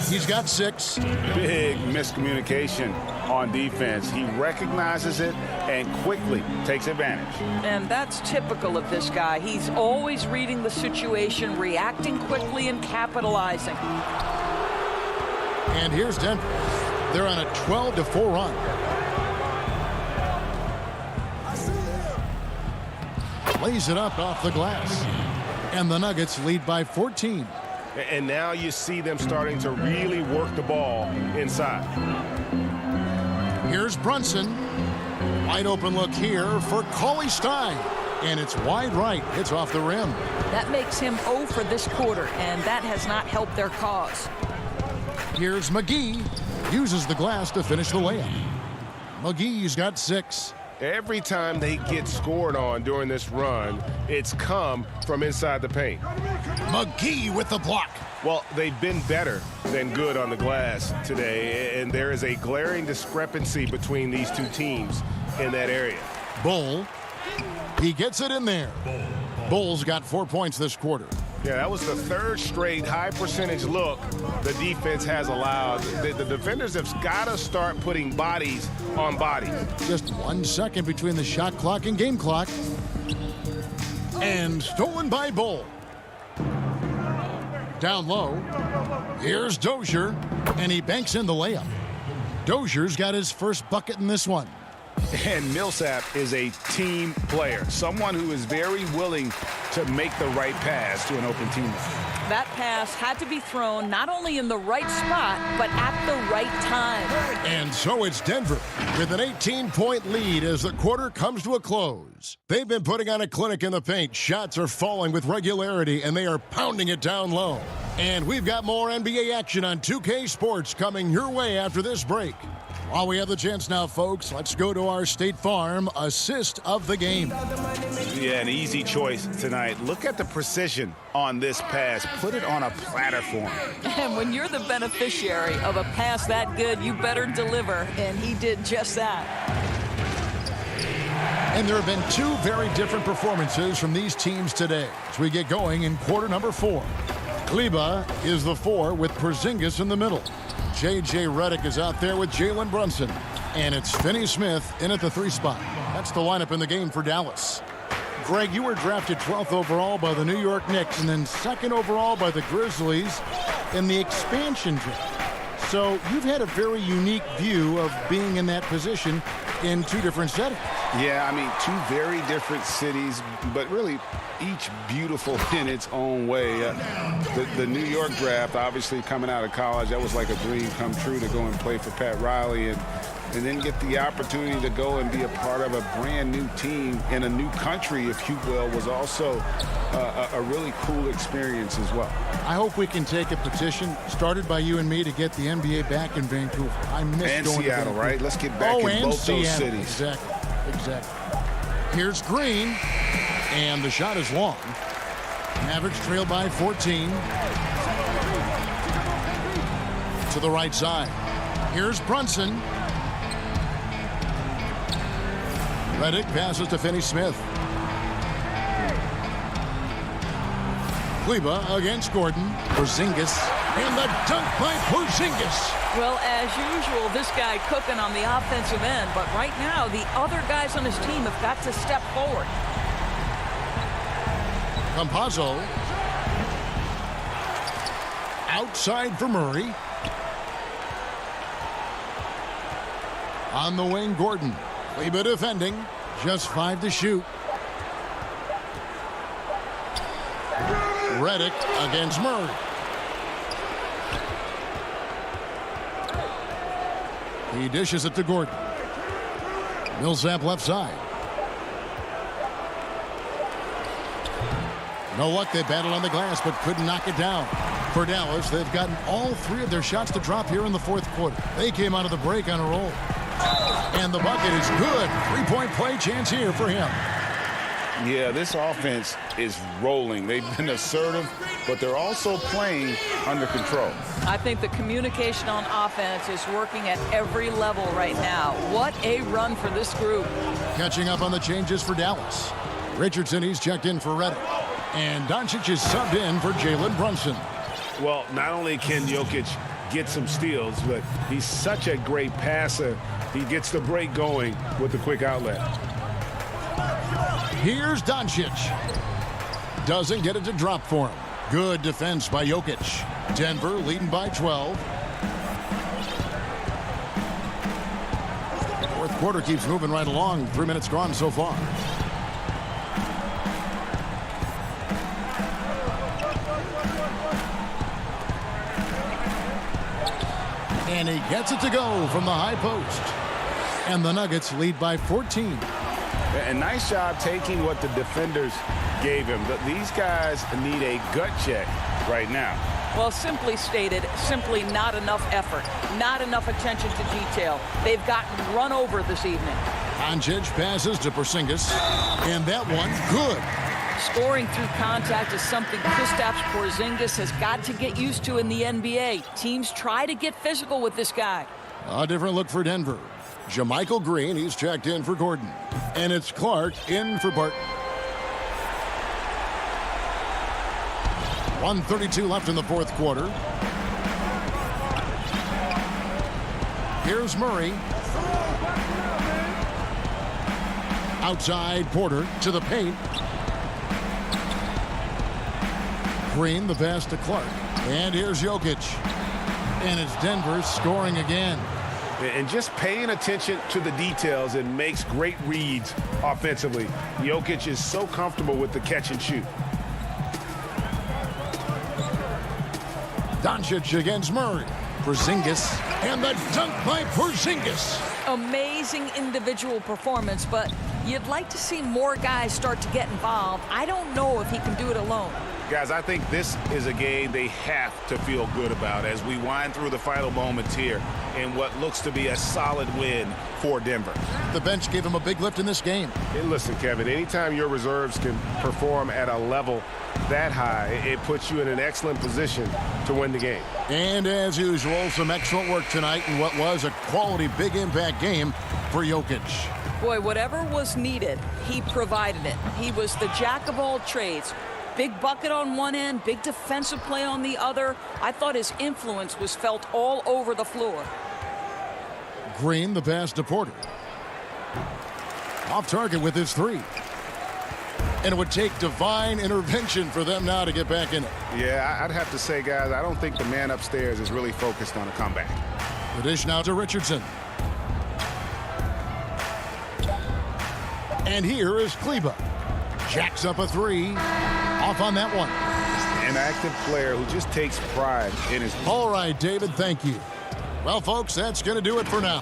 He's got 6.
Big miscommunication on defense. He recognizes it and quickly takes advantage.
And that's typical of this guy. He's always reading the situation, reacting quickly, and capitalizing.
And here's Denver. They're on a 12-4 run. Lays it up off the glass. And the Nuggets lead by 14.
And now you see them starting to really work the ball inside.
Here's Brunson. Wide open look here for Cauley-Stein. And it's wide right. It's off the rim.
That makes him 0 for this quarter, and that has not helped their cause.
Here's McGee. Uses the glass to finish the layup. McGee's got 6.
Every time they get scored on during this run, it's come from inside the paint.
McGee with the block.
Well, they've been better than good on the glass today, and there is a glaring discrepancy between these two teams in that area.
Bull. He gets it in there. Bull's got 4 points this quarter.
Yeah, that was the 3rd straight high percentage look the defense has allowed. The defenders have got to start putting bodies on bodies.
Just 1 second between the shot clock and game clock. And stolen by Bull. Down low. Here's Dozier. And he banks in the layup. Dozier's got his first bucket in this one.
And Millsap is a team player, someone who is very willing to make the right pass to an open teammate.
That pass had to be thrown not only in the right spot, but at the right time.
And so it's Denver with an 18-point lead as the quarter comes to a close. They've been putting on a clinic in the paint. Shots are falling with regularity, and they are pounding it down low. And we've got more NBA action on 2K Sports coming your way after this break. While we have the chance now, folks, let's go to our State Farm assist of the game.
Yeah, an easy choice tonight. Look at the precision on this pass. Put it on a platter for him.
And when you're the beneficiary of a pass that good, you better deliver. And he did just that.
And there have been 2 very different performances from these teams today as we get going in quarter number 4. Kleba is the 4 with Porzingis in the middle. J.J. Redick is out there with Jalen Brunson. And it's Finney Smith in at the 3 spot. That's the lineup in the game for Dallas. Greg, you were drafted 12th overall by the New York Knicks and then 2nd overall by the Grizzlies in the expansion draft. So you've had a very unique view of being in that position in 2 different settings.
Yeah, I mean, 2 very different cities, but really each beautiful in its own way. The New York draft, obviously coming out of college, that was like a dream come true to go and play for Pat Riley and then get the opportunity to go and be a part of a brand new team in a new country, if you will, was also a really cool experience as well.
I hope we can take a petition started by you and me to get the NBA back in Vancouver. I miss
and
going
Seattle,
to
right? Let's get back in both
Seattle.
those cities.
Exactly. Here's Green, and the shot is long. Mavericks trail by 14. To the right side. Here's Brunson. Redick passes to Finney Smith. Kleba against Gordon. Porzingis And the dunk by Porzingis.
Well, as usual, this guy cooking on the offensive end, but right now the other guys on his team have got to step forward.
Campazzo. Outside for Murray. On the wing, Gordon. Kleba defending. Just 5 to shoot. Redick against Murray. He dishes it to Gordon. Millsap left side. No luck, they battled on the glass but couldn't knock it down. For Dallas, they've gotten all 3 of their shots to drop here in the 4th quarter. They came out of the break on a roll. And the bucket is good. 3-point play chance here for him.
Yeah, this offense is rolling. They've been assertive, but they're also playing under control.
I think the communication on offense is working at every level right now. What a run for this group.
Catching up on the changes for Dallas. Richardson, he's checked in for Redick. And Doncic is subbed in for Jalen Brunson.
Well, not only can Jokic get some steals, but he's such a great passer. He gets the break going with the quick outlet.
Here's Doncic. Doesn't get it to drop for him. Good defense by Jokic. Denver leading by 12. 4th quarter keeps moving right along. 3 minutes gone so far. And he gets it to go from the high post. And the Nuggets lead by 14.
And nice job taking what the defenders gave him. These guys need a gut check right now.
Well, simply stated, simply not enough effort, not enough attention to detail. They've gotten run over this evening.
Doncic passes to Porzingis, and that one good.
Scoring through contact is something Kristaps Porzingis has got to get used to in the NBA. Teams try to get physical with this guy.
A different look for Denver. JaMychal Green, he's checked in for Gordon. And it's Clark in for Barton. 1:32 left in the 4th quarter. Here's Murray. Outside Porter to the paint. Green, the pass to Clark. And here's Jokic. And it's Denver scoring again.
And just paying attention to the details and makes great reads offensively. Jokic is so comfortable with the catch and shoot.
Doncic against Murray. Porzingis. And the dunk by Porzingis.
Amazing individual performance, but you'd like to see more guys start to get involved. I don't know if he can do it alone.
Guys, I think this is a game they have to feel good about as we wind through the final moments here in what looks to be a solid win for Denver.
The bench gave him a big lift in this game.
Hey, listen, Kevin, anytime your reserves can perform at a level that high, it puts you in an excellent position to win the game.
And as usual, some excellent work tonight in what was a quality big impact game for Jokic.
Boy, whatever was needed, he provided it. He was the jack of all trades. Big bucket on one end, big defensive play on the other. I thought his influence was felt all over the floor.
Green, the pass to Porter. Off target with his 3. And it would take divine intervention for them now to get back in it.
Yeah, I'd have to say, guys, I don't think the man upstairs is really focused on a comeback.
The dish now to Richardson. And here is Kleba. Jacks up a 3. Off on that one.
An active player who just takes pride in his...
All right, David, thank you. Well, folks, that's going to do it for now.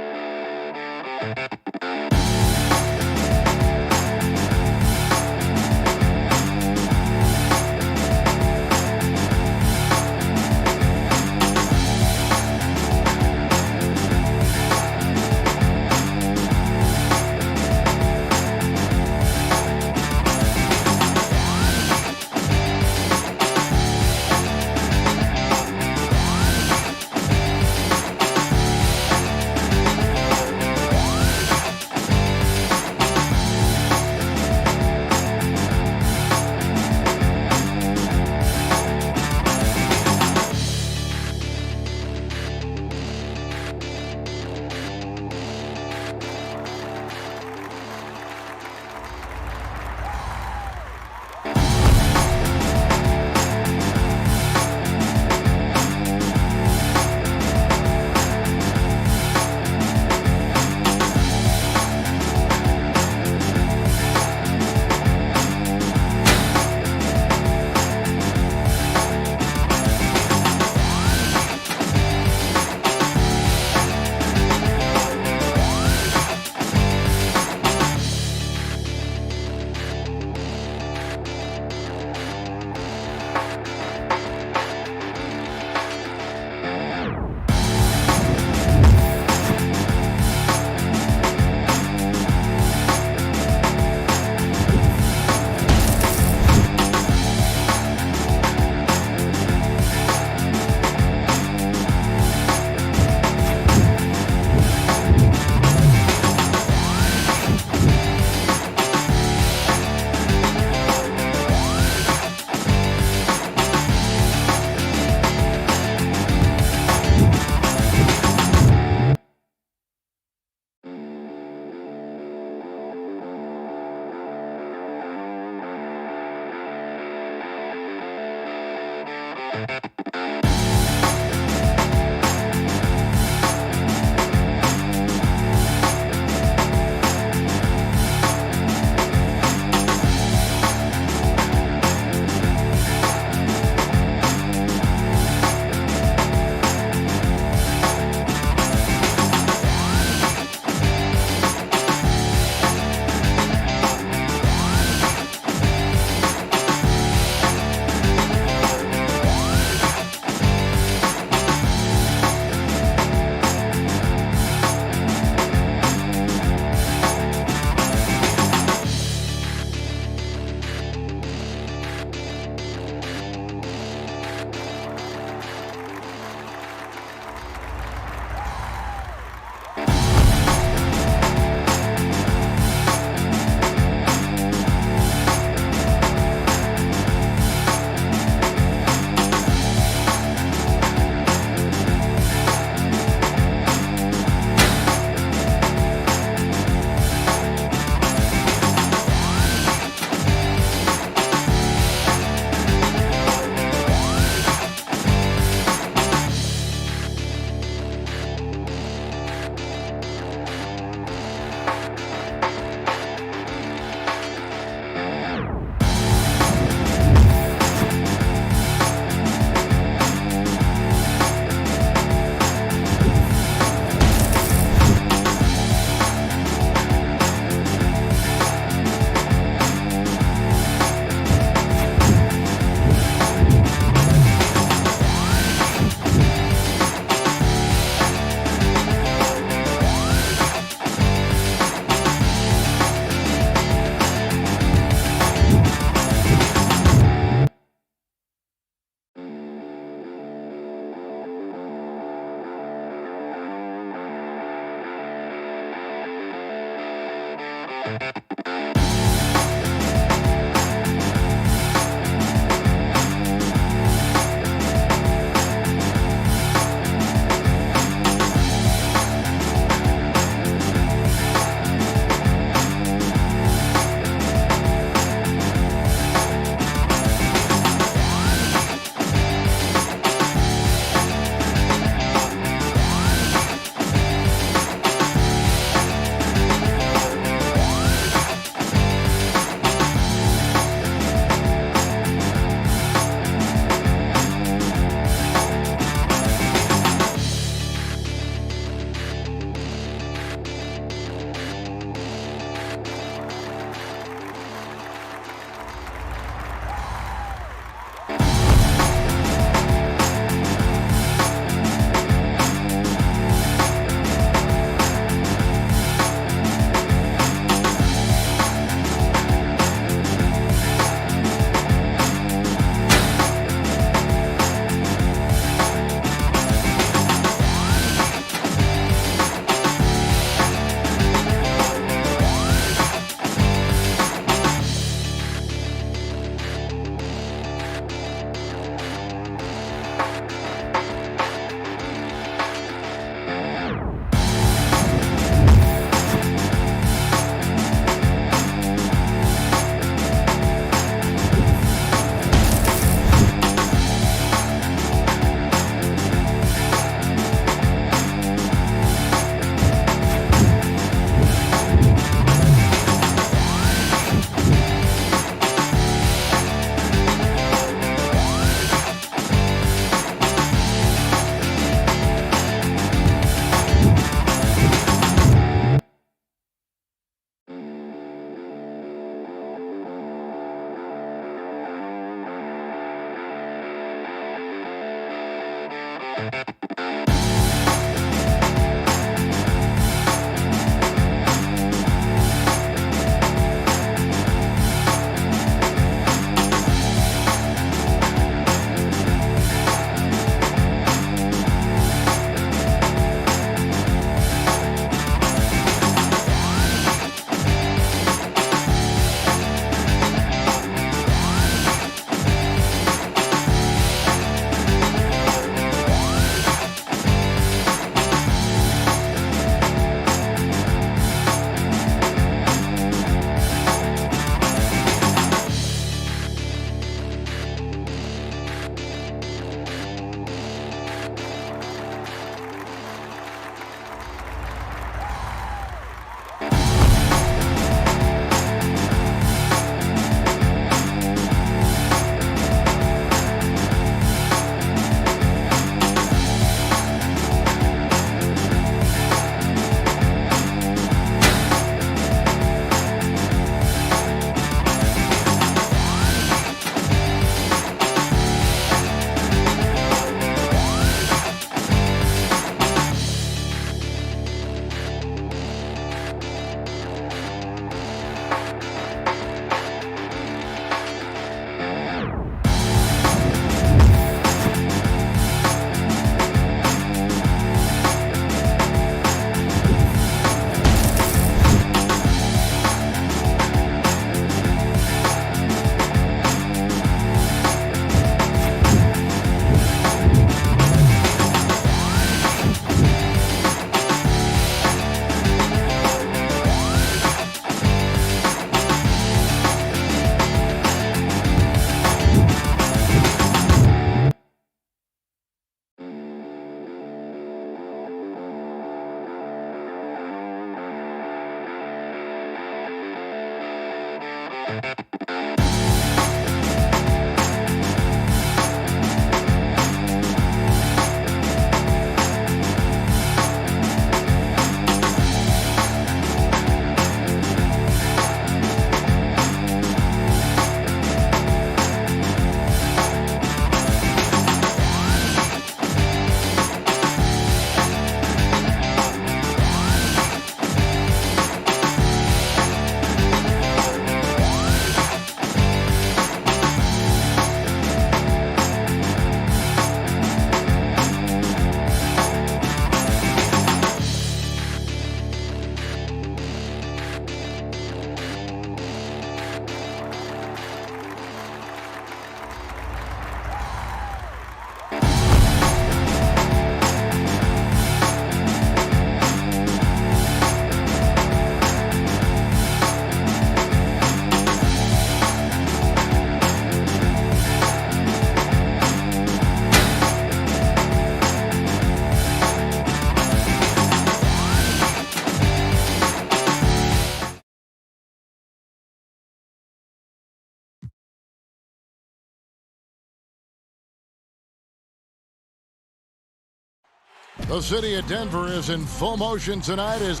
The city of Denver is in full motion tonight as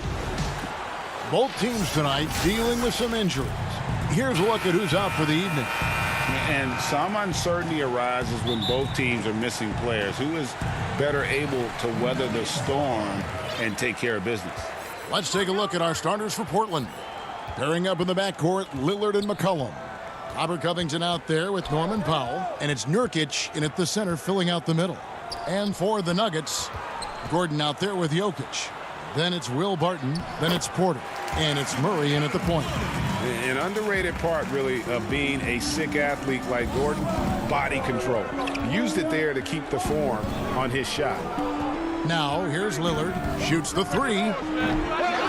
both teams tonight dealing with some injuries. Here's a look at who's out for the evening.
And some uncertainty arises when both teams are missing players. Who is better able to weather the storm and take care of business?
Let's take a look at our starters for Portland. Pairing up in the backcourt, Lillard and McCollum. Robert Covington out there with Norman Powell. And it's Nurkic in at the center filling out the middle. And for the Nuggets, Gordon out there with Jokic. Then it's Will Barton. Then it's Porter. And it's Murray in at the point.
An underrated part, really, of being a sick athlete like Gordon, body control. Used it there to keep the form on his shot.
Now, here's Lillard. Shoots the three.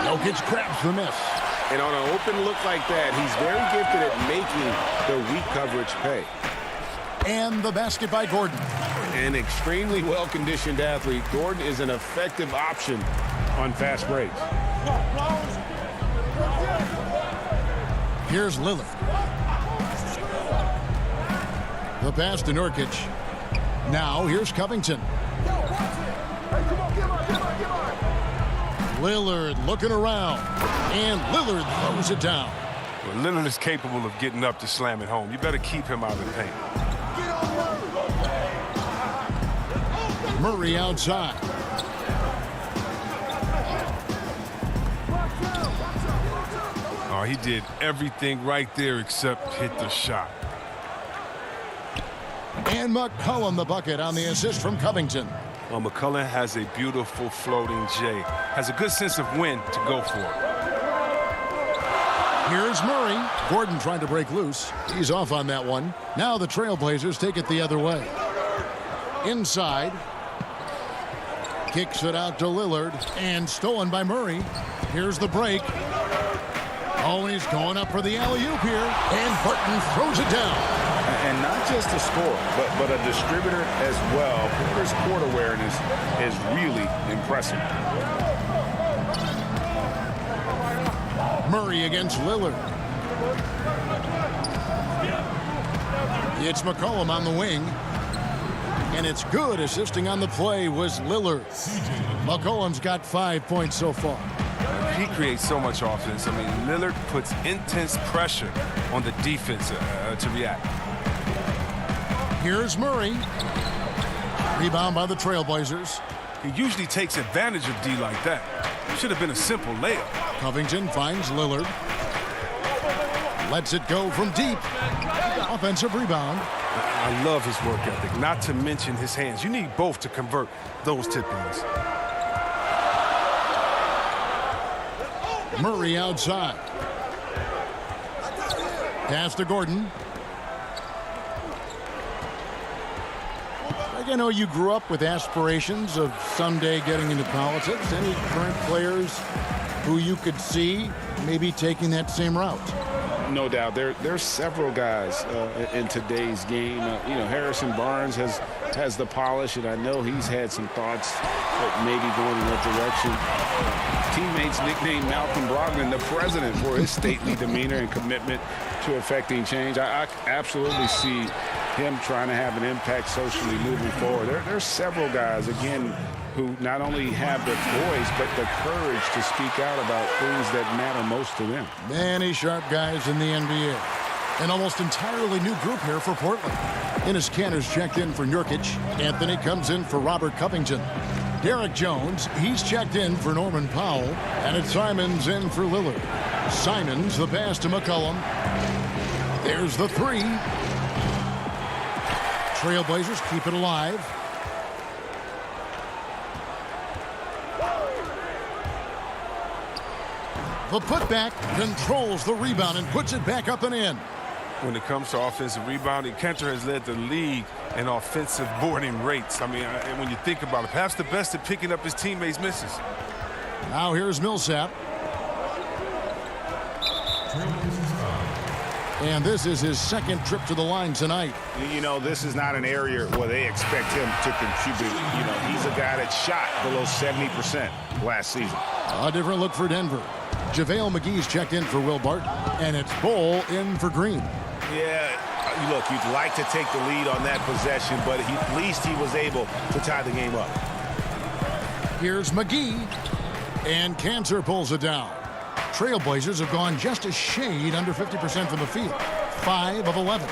Jokic grabs the miss.
And on an open look like that, he's very gifted at making the weak coverage pay.
And the basket by Gordon.
An extremely well-conditioned athlete, Gordon is an effective option on fast breaks.
Here's Lillard. The pass to Nurkic. Now here's Covington. Lillard looking around. And Lillard throws it down.
Well, Lillard is capable of getting up to slam it home. You better keep him out of the paint.
Murray outside.
Oh, he did everything right there except hit the shot.
And McCollum the bucket on the assist from Covington.
Well, McCullough has a beautiful floating J. Has a good sense of when to go for it.
Here's Murray. Gordon trying to break loose. He's off on that one. Now the Trailblazers take it the other way. Inside. Kicks it out to Lillard. And stolen by Murray. Here's the break. Oh, and he's going up for the alley-oop here. And Barton throws it down.
And not just a scorer, but a distributor as well. Porter's court awareness is really impressive.
Murray against Lillard. It's McCollum on the wing. And it's good. Assisting on the play was Lillard. McCollum's got 5 points so far.
He creates so much offense. I mean, Lillard puts intense pressure on the defense to react.
Here's Murray. Rebound by the Trailblazers.
He usually takes advantage of D like that. Should have been a simple layup.
Covington finds Lillard. Lets it go from deep. Offensive rebound.
I love his work ethic, not to mention his hands. You need both to convert those tip-ins.
Murray outside. Pass to Gordon. I know you grew up with aspirations of someday getting into politics. Any current players who you could see maybe taking that same route?
No doubt. There's several guys in today's game. Harrison Barnes has the polish, and I know he's had some thoughts that maybe going in that direction. Teammates nicknamed Malcolm Brogdon the president for his stately demeanor and commitment to affecting change. I absolutely see him trying to have an impact socially moving forward. There's several guys, again, who not only have the voice, but the courage to speak out about things that matter most to them.
Many sharp guys in the NBA. An almost entirely new group here for Portland. Enes Kanter's checked in for Nurkic. Anthony comes in for Robert Covington. Derek Jones, he's checked in for Norman Powell. And it's Simons in for Lillard. Simons, the pass to McCollum. There's the three. Trailblazers keep it alive. The putback controls the rebound and puts it back up and in.
When it comes to offensive rebounding, Kanter has led the league in offensive boarding rates. I mean, when you think about it, perhaps the best at picking up his teammates' misses.
Now here's Millsap. And this is his second trip to the line tonight.
This is not an area where they expect him to contribute. He's a guy that shot below 70% last season.
A different look for Denver. JaVale McGee's checked in for Will Barton. And it's Bull in for Green.
Yeah, look, you'd like to take the lead on that possession, but at least he was able to tie the game up.
Here's McGee. And Cantor pulls it down. Trailblazers have gone just a shade under 50% from the field. 5 of 11.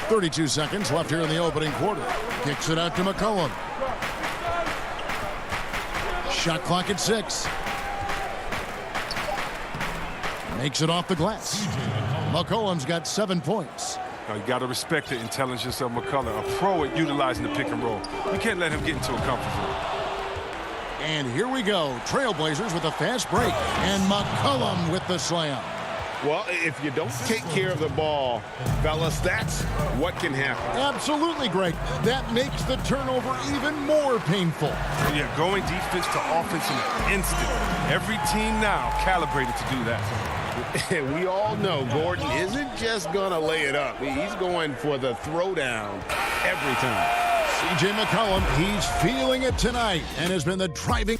32 seconds left here in the opening quarter. Kicks it out to McCollum. Shot clock at 6. Makes it off the glass. McCollum's got 7 points.
You got to respect the intelligence of McCullough, a pro at utilizing the pick and roll. You can't let him get into a comfort zone.
And here we go. Trailblazers with a fast break. And McCollum with the slam.
Well, if you don't take care of the ball, fellas, that's what can happen.
Absolutely, Greg. That makes the turnover even more painful.
Yeah, going defense to offense in an instant. Every team now calibrated to do that.
We all know Gordon isn't just going to lay it up. He's going for the throwdown every time.
C.J. McCollum, he's feeling it tonight and has been the driving.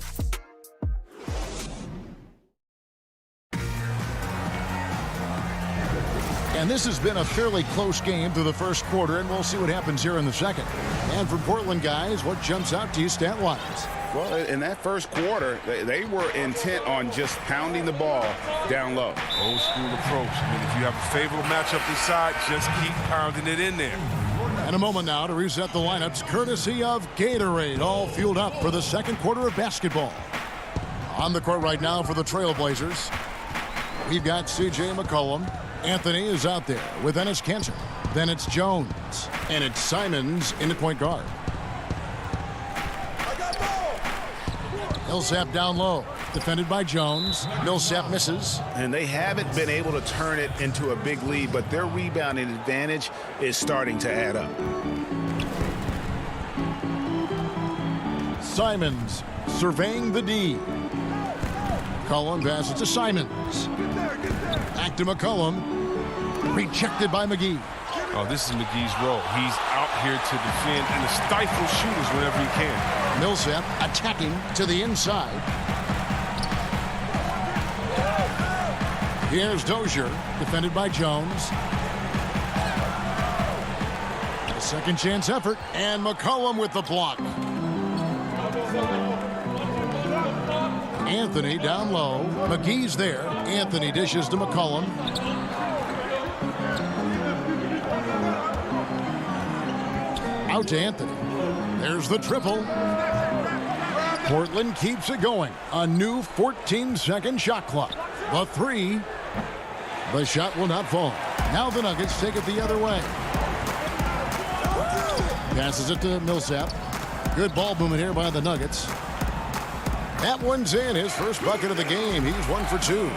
And this has been a fairly close game through the first quarter, and we'll see what happens here in the second. And for Portland guys, what jumps out to you stat-wise?
Well, in that first quarter, they were intent on just pounding the ball down low.
Old school approach. I mean, if you have a favorable matchup inside, just keep pounding it in there.
And a moment now to reset the lineups, courtesy of Gatorade, all fueled up for the second quarter of basketball. On the court right now for the Trailblazers, we've got C.J. McCollum. Anthony is out there with Enes Kanter. Then it's Jones. And it's Simons in the point guard. Millsap down low. Defended by Jones. Millsap misses.
And they haven't been able to turn it into a big lead, but their rebounding advantage is starting to add up.
Simons surveying the D. McCollum passes to Simons. Back to McCollum. Rejected by McGee.
Oh, this is McGee's role. He's out here to defend and to stifle shooters whenever he can.
Millsap attacking to the inside. Here's Dozier, defended by Jones. A second chance effort, and McCollum with the block. Anthony down low. McGee's there. Anthony dishes to McCollum. Out to Anthony. There's the triple. Portland keeps it going. A new 14-second shot clock. The three. The shot will not fall. Now the Nuggets take it the other way. Passes it to Millsap. Good ball movement here by the Nuggets. That one's in. His first bucket of the game. He's 1 for 2.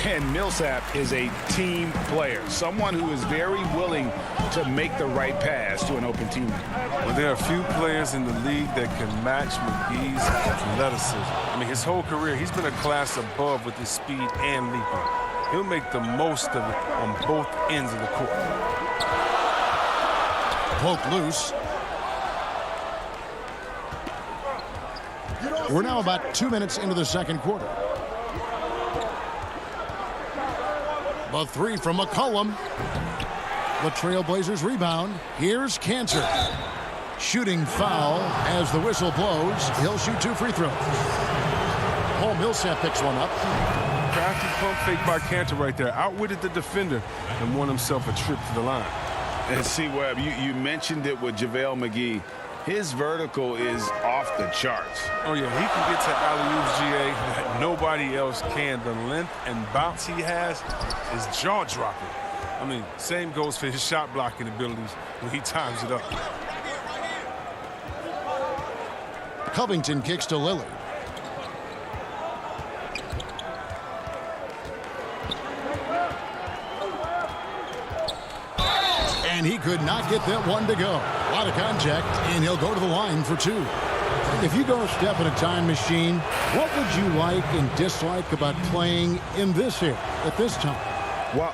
And Millsap is a team player, someone who is very willing to make the right pass to an open team.
Well, there are a few players in the league that can match McGee's athleticism. I mean, his whole career, he's been a class above with his speed and leaping. He'll make the most of it on both ends of the court.
Poke loose. We're now about 2 minutes into the second quarter. The three from McCollum. The Trailblazers rebound. Here's Kanter. Shooting foul as the whistle blows. He'll shoot 2 free throws. Paul Millsap picks one up.
Crafty pump fake by Kanter right there. Outwitted the defender and won himself a trip to the line.
And see, Webb, you mentioned it with JaVale McGee. His vertical is off the charts.
Oh, yeah, he can get to alley-oops, GA, that nobody else can. The length and bounce he has is jaw-dropping. I mean, same goes for his shot-blocking abilities when he times it up.
Covington kicks to Lillard. And he could not get that one to go. A lot of contact, and he'll go to the line for 2. If you go a step in a time machine, what would you like and dislike about playing in this era at this time?
Well,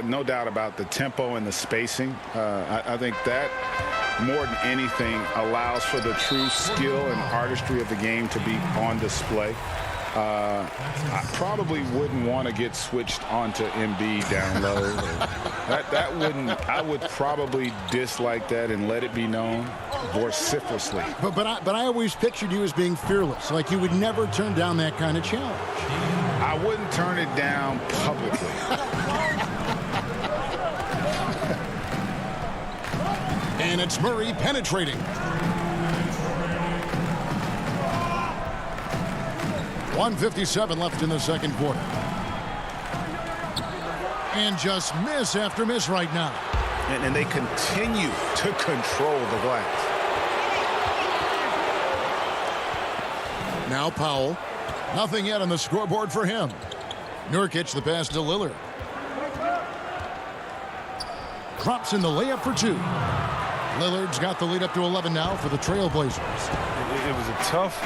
no doubt about the tempo and the spacing. I think that more than anything allows for the true skill and artistry of the game to be on display. I probably wouldn't want to get switched onto Embiid down low. That wouldn't. I would probably dislike that and let it be known vociferously.
But I always pictured you as being fearless, like you would never turn down that kind of challenge.
I wouldn't turn it down publicly.
And it's Murray penetrating. 1:57 left in the second quarter. And just miss after miss right now.
And they continue to control the glass.
Now Powell. Nothing yet on the scoreboard for him. Nurkic the pass to Lillard. Drops in the layup for two. Lillard's got the lead up to 11 now for the Trailblazers.
It was a tough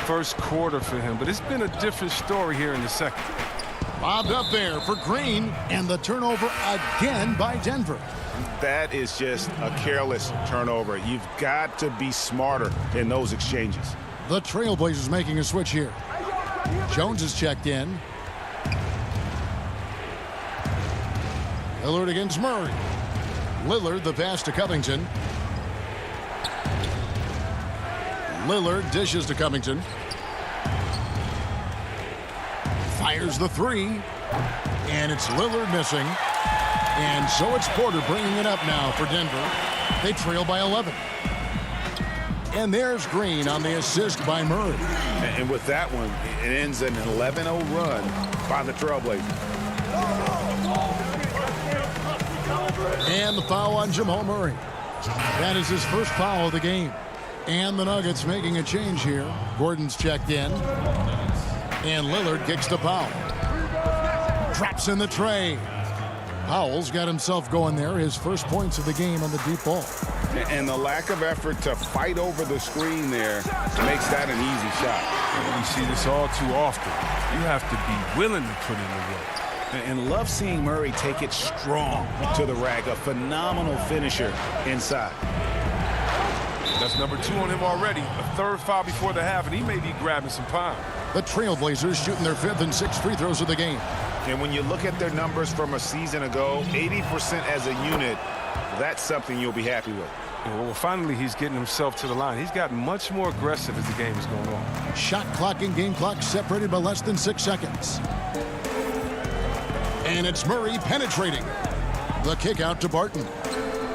first quarter for him, but it's been a different story here in the second.
Bobbed up there for Green, and the turnover again by Denver.
That is just a careless turnover. You've got to be smarter in those exchanges.
The Trailblazers making a switch here. Jones is checked in. Lillard against Murray. Lillard the pass to Covington. Lillard dishes to Covington. Fires the three. And it's Lillard missing. And so it's Porter bringing it up now for Denver. They trail by 11. And there's Green on the assist by Murray.
And with that one, it ends in an 11-0 run by the Trailblazers.
And the foul on Jamal Murray. That is his first foul of the game. And the Nuggets making a change here. Gordon's checked in. And Lillard kicks to Powell. Drops in the tray. Powell's got himself going there. His first points of the game on the deep ball.
And the lack of effort to fight over the screen there makes that an easy shot.
We see this all too often. You have to be willing to put in the work.
And love seeing Murray take it strong to the rack. A phenomenal finisher inside.
That's number 2 on him already. A third foul before the half, and he may be grabbing some pound.
The Trailblazers shooting their 5th and 6th free throws of the game.
And when you look at their numbers from a season ago, 80% as a unit, that's something you'll be happy with.
Well, finally, he's getting himself to the line. He's gotten much more aggressive as the game is going on.
Shot clock and game clock separated by less than 6 seconds. And it's Murray penetrating. The kick out to Barton.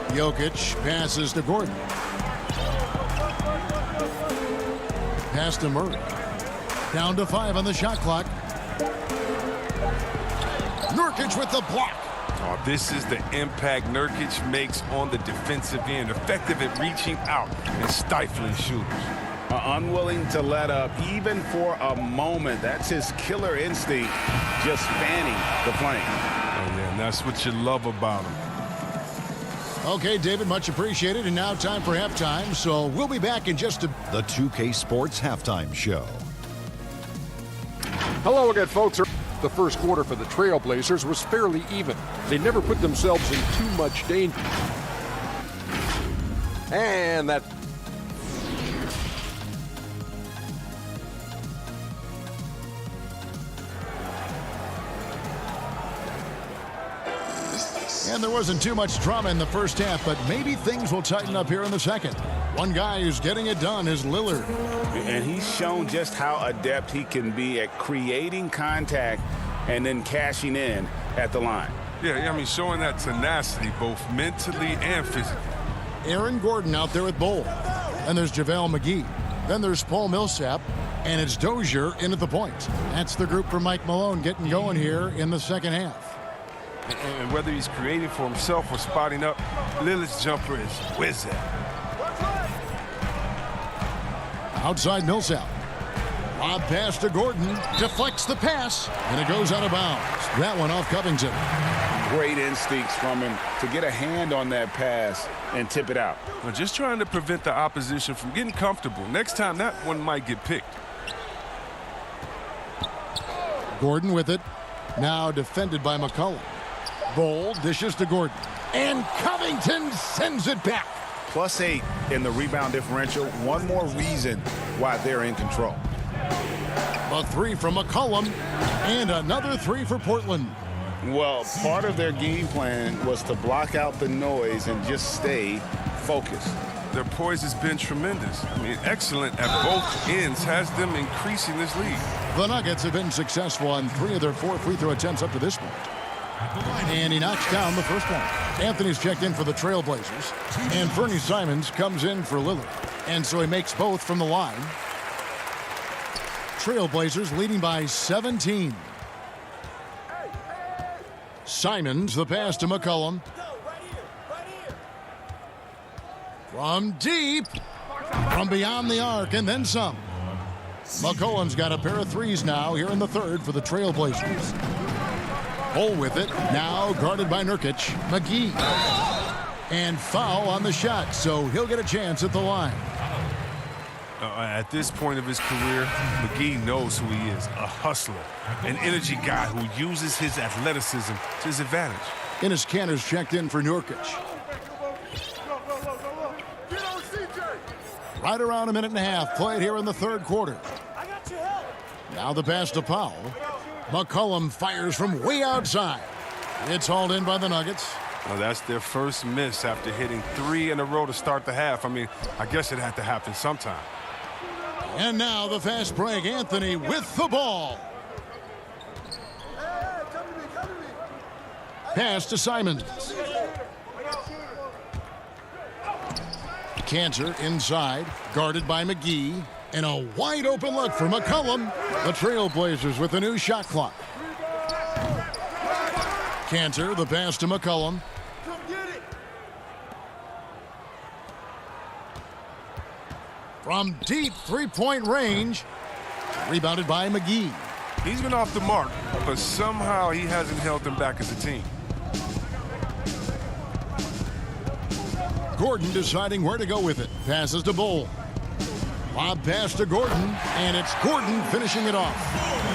Jokic passes to Gordon. Pass to Murray. Down to 5 on the shot clock. Nurkic with the block.
Oh, this is the impact Nurkic makes on the defensive end. Effective at reaching out and stifling shooters.
Unwilling to let up even for a moment. That's his killer instinct, just fanning the flank.
Oh, yeah, and that's what you love about him.
Okay, David, much appreciated. And now time for halftime. So we'll be back in just a...
The 2K Sports Halftime Show.
Hello again, folks. The first quarter for the Trailblazers was fairly even. They never put themselves in too much danger. And that...
And there wasn't too much drama in the first half, but maybe things will tighten up here in the second. One guy who's getting it done is Lillard.
And he's shown just how adept he can be at creating contact and then cashing in at the line.
Yeah, I mean, showing that tenacity both mentally and physically.
Aaron Gordon out there with Bowl. And there's JaVale McGee. Then there's Paul Millsap. And it's Dozier in at the point. That's the group for Mike Malone getting going here in the second half.
And whether he's creating for himself or spotting up, Lillard's jumper is whizzing.
Outside Millsap. Lob pass to Gordon. Deflects the pass. And it goes out of bounds. That one off Covington.
Great instincts from him to get a hand on that pass and tip it out.
Well, just trying to prevent the opposition from getting comfortable. Next time, that one might get picked.
Gordon with it. Now defended by McCollum. Bowl dishes to Gordon. And Covington sends it back.
+8 in the rebound differential. One more reason why they're in control.
A three from McCollum, and another three for Portland.
Well, part of their game plan was to block out the noise and just stay focused.
Their poise has been tremendous. I mean, excellent at both ends, has them increasing this lead.
The Nuggets have been successful on 3 of their 4 free throw attempts up to this point. And he knocks down the first one. Anthony's checked in for the Trailblazers, and Fernie Simons comes in for Lillard. And so he makes both from the line. Trailblazers leading by 17. Simons, the pass to McCollum. From deep, from beyond the arc, and then some. McCollum's got a pair of threes now here in the third for the Trailblazers. Hole with it, now guarded by Nurkic. McGee. And foul on the shot, so he'll get a chance at the line.
At this point of his career, McGee knows who he is, a hustler, an energy guy who uses his athleticism to his advantage.
Enes Kanter's checked in for Nurkic. Right around a minute and a half played here in the third quarter. Now the pass to Powell. McCollum fires from way outside. It's hauled in by the Nuggets.
Well, that's their first miss after hitting 3 in a row to start the half. I mean, I guess it had to happen sometime.
And now the fast break. Anthony with the ball. Pass to Simons. Kanter inside, guarded by McGee. And a wide open look for McCollum. The Trailblazers with a new shot clock. Kanter, the pass to McCollum. From deep three-point range. Rebounded by McGee.
He's been off the mark, but somehow he hasn't held them back as a team.
Gordon deciding where to go with it. Passes to Bull. Lob pass to Gordon, and it's Gordon finishing it off.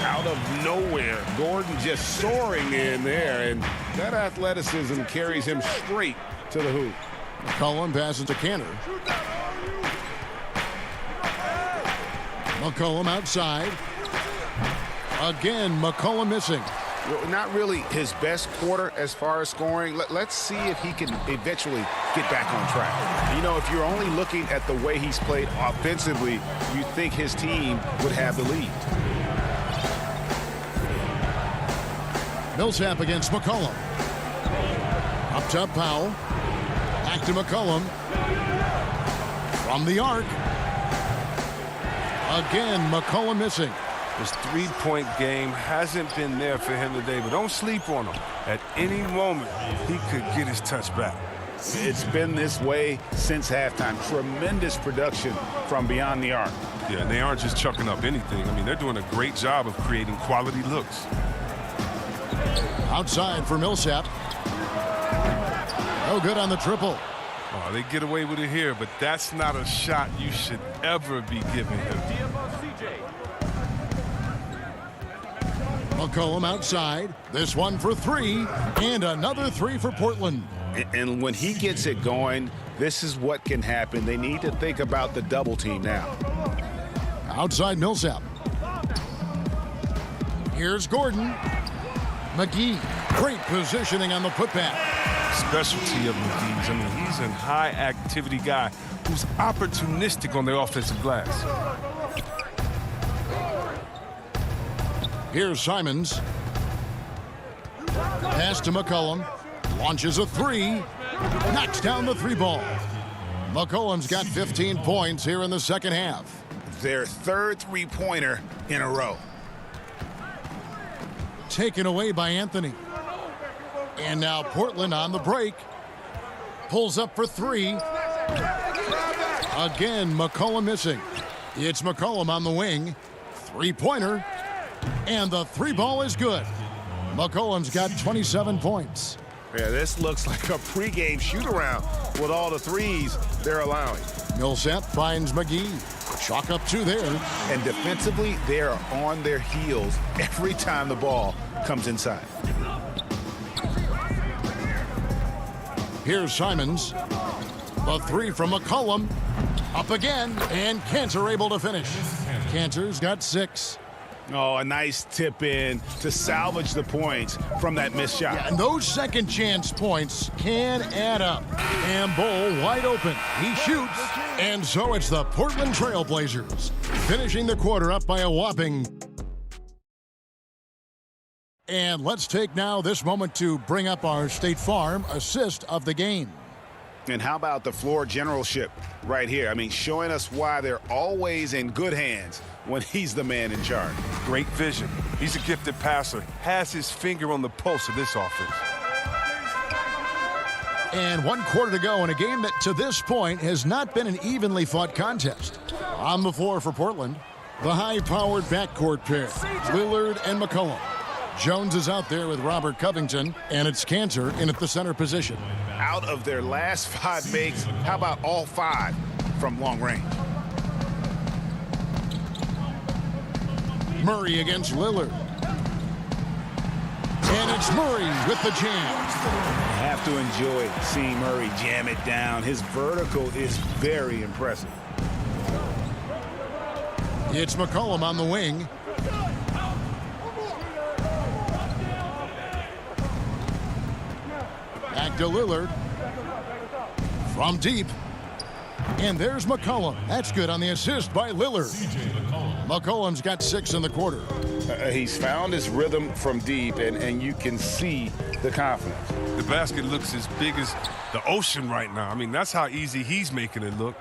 Out of nowhere, Gordon just soaring in there, and that athleticism carries him straight to the hoop.
McCollum passes to Kanter. McCollum outside. Again, McCollum missing.
Not really his best quarter as far as scoring. Let's see if he can eventually get back on track. You know, if you're only looking at the way he's played offensively, you think his team would have the lead.
Millsap against McCollum. Up top, Powell. Back to McCollum. From the arc. Again, McCollum missing.
His three-point game hasn't been there for him today, but don't sleep on him. At any moment, he could get his touch back.
It's been this way since halftime. Tremendous production from beyond the arc.
Yeah, and they aren't just chucking up anything. I mean, they're doing a great job of creating quality looks.
Outside for Millsap. No good on the triple.
Oh, they get away with it here, but that's not a shot you should ever be giving him.
McCollum outside. This one for 3, and another 3 for Portland.
And when he gets it going, this is what can happen. They need to think about the double team now.
Outside Millsap. Here's Gordon. McGee. Great positioning on the putback.
Specialty of McGee's. I mean, he's a high-activity guy who's opportunistic on the offensive glass.
Here's Simons. Pass to McCollum. Launches a 3. Knocks down the 3 ball. McCollum's got 15 points here in the second half.
Their third three-pointer in a row.
Taken away by Anthony. And now Portland on the break. Pulls up for 3. Again, McCollum missing. It's McCollum on the wing. 3-pointer. And the 3 ball is good. McCollum's got 27 points.
Yeah, this looks like a pregame shoot-around with all the threes they're allowing.
Millsap finds McGee. Chalk up 2 there.
And defensively, they are on their heels every time the ball comes inside.
Here's Simons. The 3 from McCollum. Up again, and Kanter able to finish. Kanter's got 6.
Oh, a nice tip in to salvage the points from that missed shot.
Yeah, and those second chance points can add up. And Bull wide open. He shoots. And so it's the Portland Trail Blazers finishing the quarter up by a whopping. And let's take now this moment to bring up our State Farm assist of the game.
And how about the floor generalship right here? I mean, showing us why they're always in good hands when he's the man in charge.
Great vision. He's a gifted passer. Has his finger on the pulse of this offense.
And 1 quarter to go in a game that to this point has not been an evenly fought contest. On the floor for Portland, the high-powered backcourt pair, Lillard and McCollum. Jones is out there with Robert Covington, and it's Cantor in at the center position.
Out of their last 5 makes, how about all 5 from long range?
Murray against Lillard. And it's Murray with the jam.
You have to enjoy seeing Murray jam it down. His vertical is very impressive.
It's McCollum on the wing. Back to Lillard. From deep. And there's McCollum. That's good on the assist by Lillard. McCollum's got 6 in the quarter.
He's found his rhythm from deep, and you can see the confidence.
The basket looks as big as the ocean right now. I mean, that's how easy he's making it look.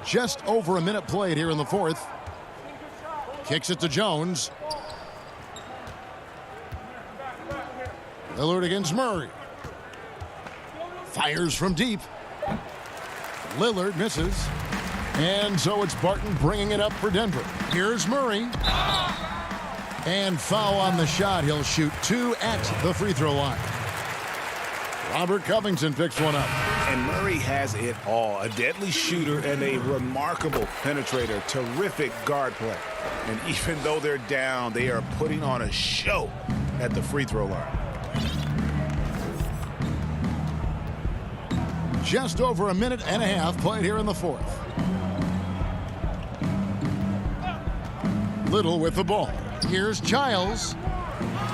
Just over a minute played here in the fourth. Kicks it to Jones. Lillard against Murray. Fires from deep. Lillard misses. And so it's Barton bringing it up for Denver. Here's Murray. And foul on the shot. He'll shoot 2 at the free throw line. Robert Covington picks one up.
And Murray has it all. A deadly shooter and a remarkable penetrator. Terrific guard play. And even though they're down, they are putting on a show at the free throw line.
Just over a minute and a half played here in the fourth. Little with the ball. Here's Childs.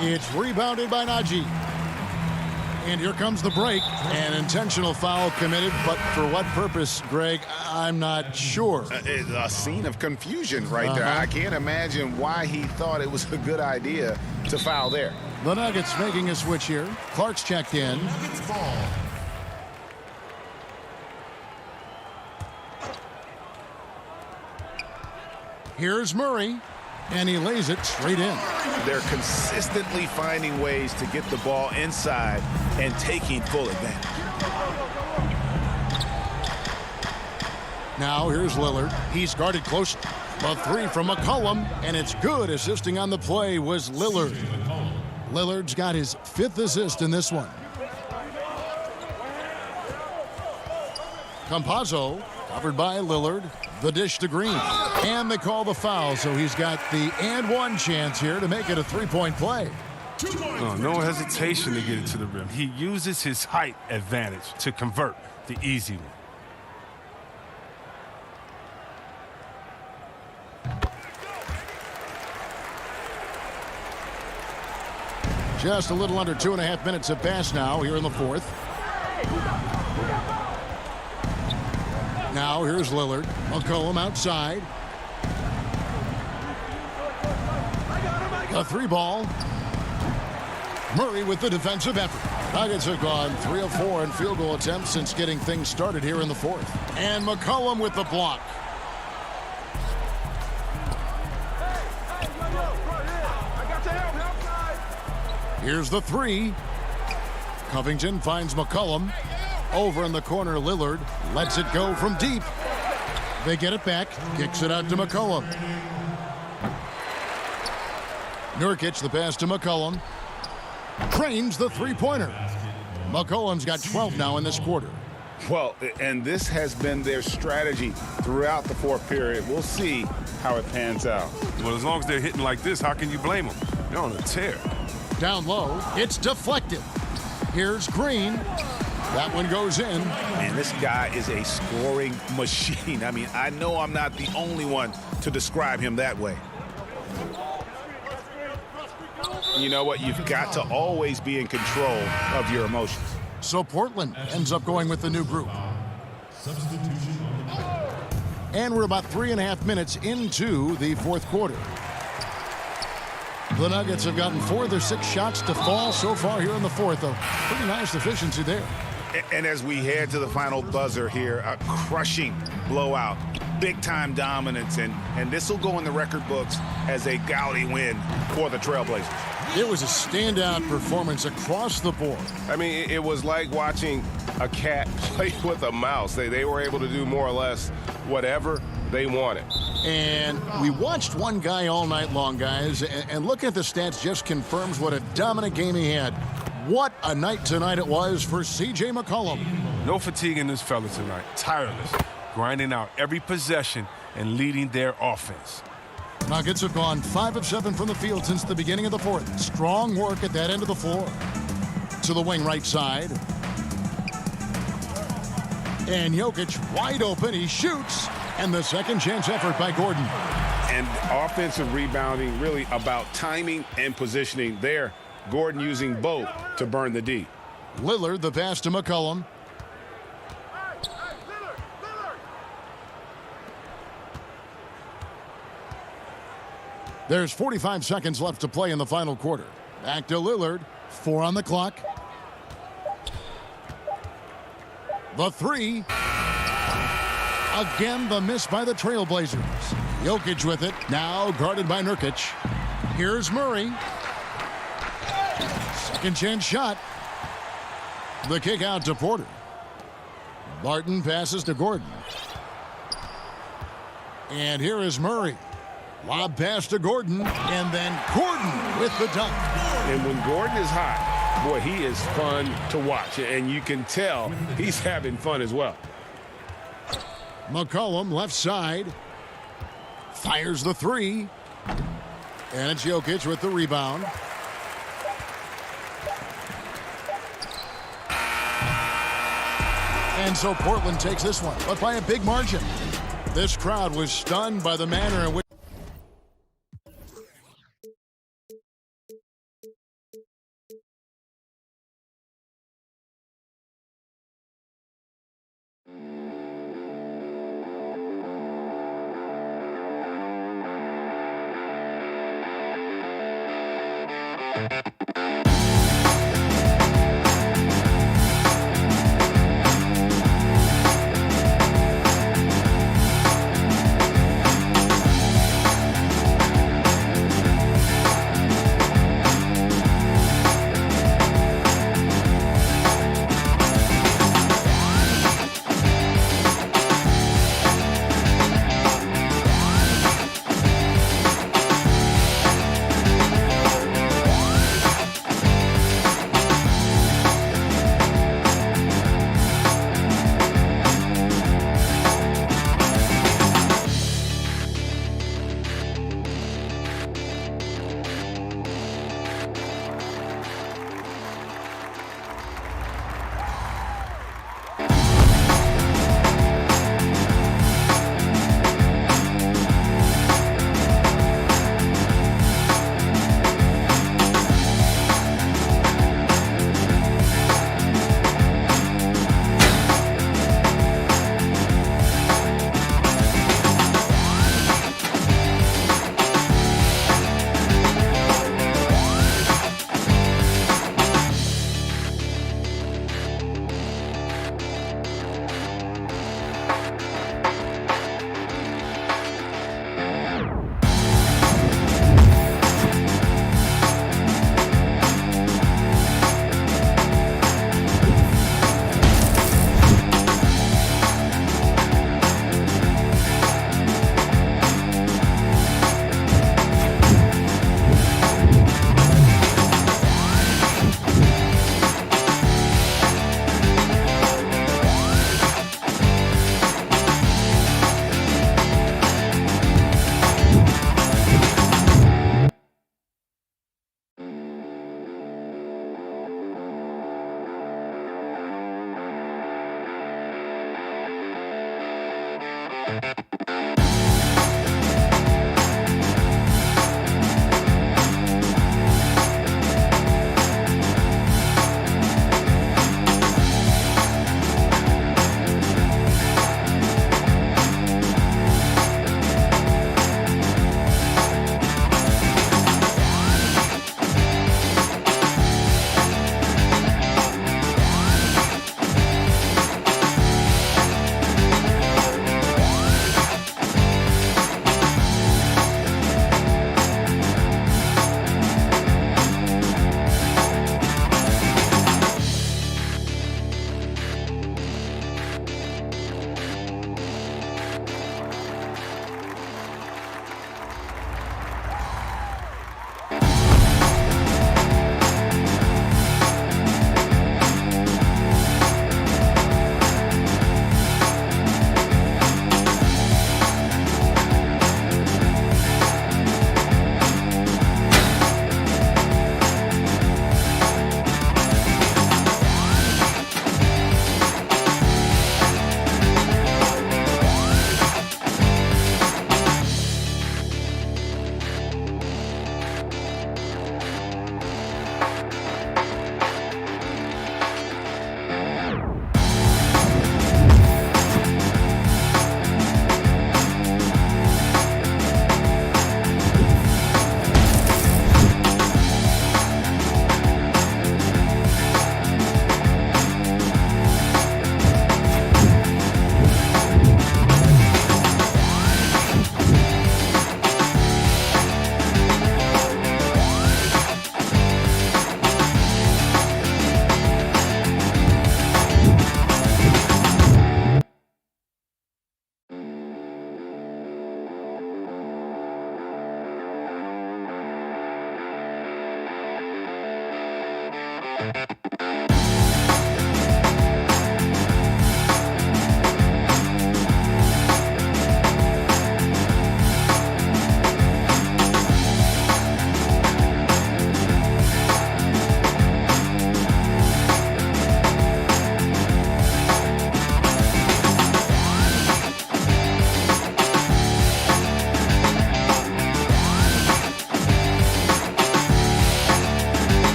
It's rebounded by Najee. And here comes the break. An intentional foul committed, but for what purpose, Greg, I'm not sure.
A scene of confusion right there. I can't imagine why he thought it was a good idea to foul there.
The Nuggets making a switch here. Clark's checked in. Here's Murray, and he lays it straight in.
They're consistently finding ways to get the ball inside and taking full advantage.
Now here's Lillard. He's guarded closely. A 3 from McCollum, and it's good. Assisting on the play was Lillard. Lillard's got his 5th assist in this one. Campazzo, covered by Lillard. The dish to Green. And they call the foul, so he's got the and one chance here to make it a 3-point play.
No hesitation to get it to the rim. He uses his height advantage to convert the easy one.
Just a little under 2.5 minutes have passed now here in the fourth. Now here's Lillard. McCollum outside. A 3-ball. Murray with the defensive effort. Nuggets have gone 3 of 4 in field goal attempts since getting things started here in the fourth. And McCollum with the block. Here's the 3. Covington finds McCollum. Over in the corner, Lillard lets it go from deep. They get it back, kicks it out to McCollum. Nurkic, the pass to McCollum. Trains the 3-pointer. McCollum's got 12 now in this quarter.
Well, and this has been their strategy throughout the fourth period. We'll see how it pans out.
Well, as long as they're hitting like this, how can you blame them? They're on a tear.
Down low, it's deflected. Here's Green. That one goes in.
And this guy is a scoring machine. I mean, I know I'm not the only one to describe him that way. You know what? You've got to always be in control of your emotions.
So Portland ends up going with the new group. And we're about 3.5 minutes into the fourth quarter. The Nuggets have gotten 4 of their 6 shots to fall so far here in the fourth. A pretty nice efficiency there.
And as we head to the final buzzer here, a crushing blowout, big-time dominance, and this will go in the record books as a gaudy win for the Trailblazers.
It was a standout performance across the board.
I mean, it was like watching a cat play with a mouse. They were able to do more or less whatever they wanted.
And we watched one guy all night long, guys, and looking at the stats just confirms what a dominant game he had. What a night tonight it was for C.J. McCollum.
No fatigue in this fella tonight. Tireless, grinding out every possession and leading their offense.
Nuggets have gone 5 of 7 from the field since the beginning of the fourth. Strong work at that end of the floor. To the wing right side. And Jokic wide open. He shoots. And the second chance effort by Gordon.
And offensive rebounding really about timing and positioning there. Gordon using both to burn the D.
Lillard the pass to McCollum. There's 45 seconds left to play in the final quarter. Back to Lillard. 4 on the clock. The 3. Again, the miss by the Trailblazers. Jokic with it. Now guarded by Nurkic. Here's Murray. Second chance shot. The kick out to Porter. Barton passes to Gordon. And here is Murray. Lob pass to Gordon. And then Gordon with the dunk.
And when Gordon is hot, boy, he is fun to watch. And you can tell he's having fun as well.
McCollum left side. Fires the 3. And it's Jokic with the rebound. And so Portland takes this one, but by a big margin. This crowd was stunned by the manner in which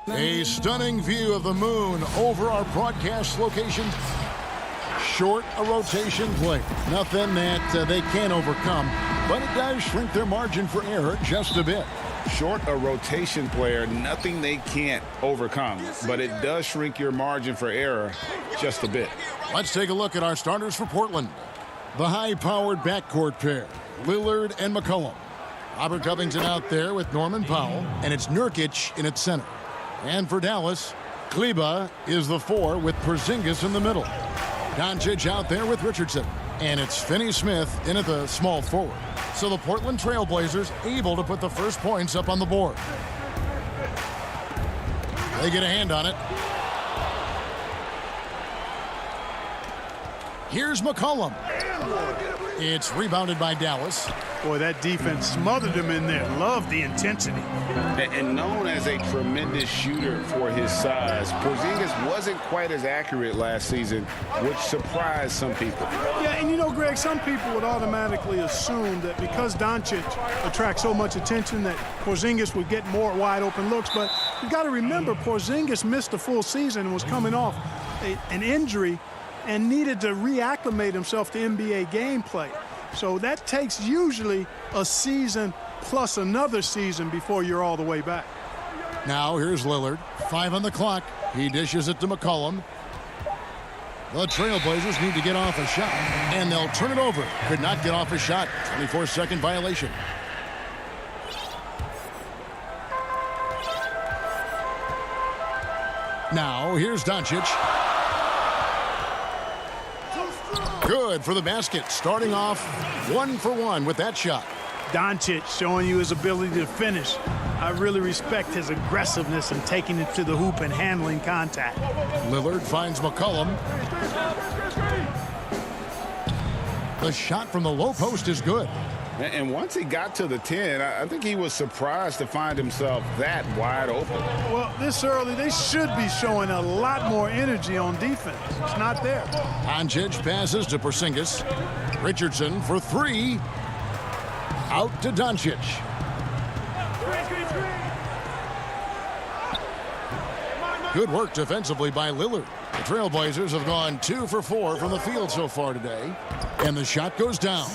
A stunning view of the moon over our broadcast location. Short a rotation play. Nothing that they can't overcome, but it does shrink their margin for error just a bit.
Short a rotation player, nothing they can't overcome, but it does shrink your margin for error just a bit.
Let's take a look at our starters for Portland. The high-powered backcourt pair, Lillard and McCollum. Robert Covington out there with Norman Powell, and it's Nurkic in its center. And for Dallas, Kleber is the 4 with Porzingis in the middle. Doncic out there with Richardson. And it's Finney Smith in at the small forward. So the Portland Trail Blazers able to put the first points up on the board. They get a hand on it. Here's McCollum. It's rebounded by Dallas.
Boy, that defense smothered him in there. Love the intensity.
And known as a tremendous shooter for his size, Porzingis wasn't quite as accurate last season, which surprised some people.
Yeah, and you know, Greg, some people would automatically assume that because Doncic attracts so much attention that Porzingis would get more wide open looks. But you got to remember, Porzingis missed a full season and was coming off an injury and needed to reacclimate himself to NBA gameplay. So that takes usually a season plus another season before you're all the way back.
Now here's Lillard. 5 on the clock. He dishes it to McCollum. The Trailblazers need to get off a shot, and they'll turn it over. Could not get off a shot. 24-second violation. Now here's Doncic. Good for the basket. Starting off 1 for 1 with that shot.
Doncic showing you his ability to finish. I really respect his aggressiveness in taking it to the hoop and handling contact.
Lillard finds McCollum. The shot from the low post is good.
And once he got to the 10, I think he was surprised to find himself that wide open.
Well, this early, they should be showing a lot more energy on defense. It's not there.
Doncic passes to Porzingis. Richardson for 3. Out to Doncic. Good work defensively by Lillard. The Trailblazers have gone 2 for 4 from the field so far today. And the shot goes down.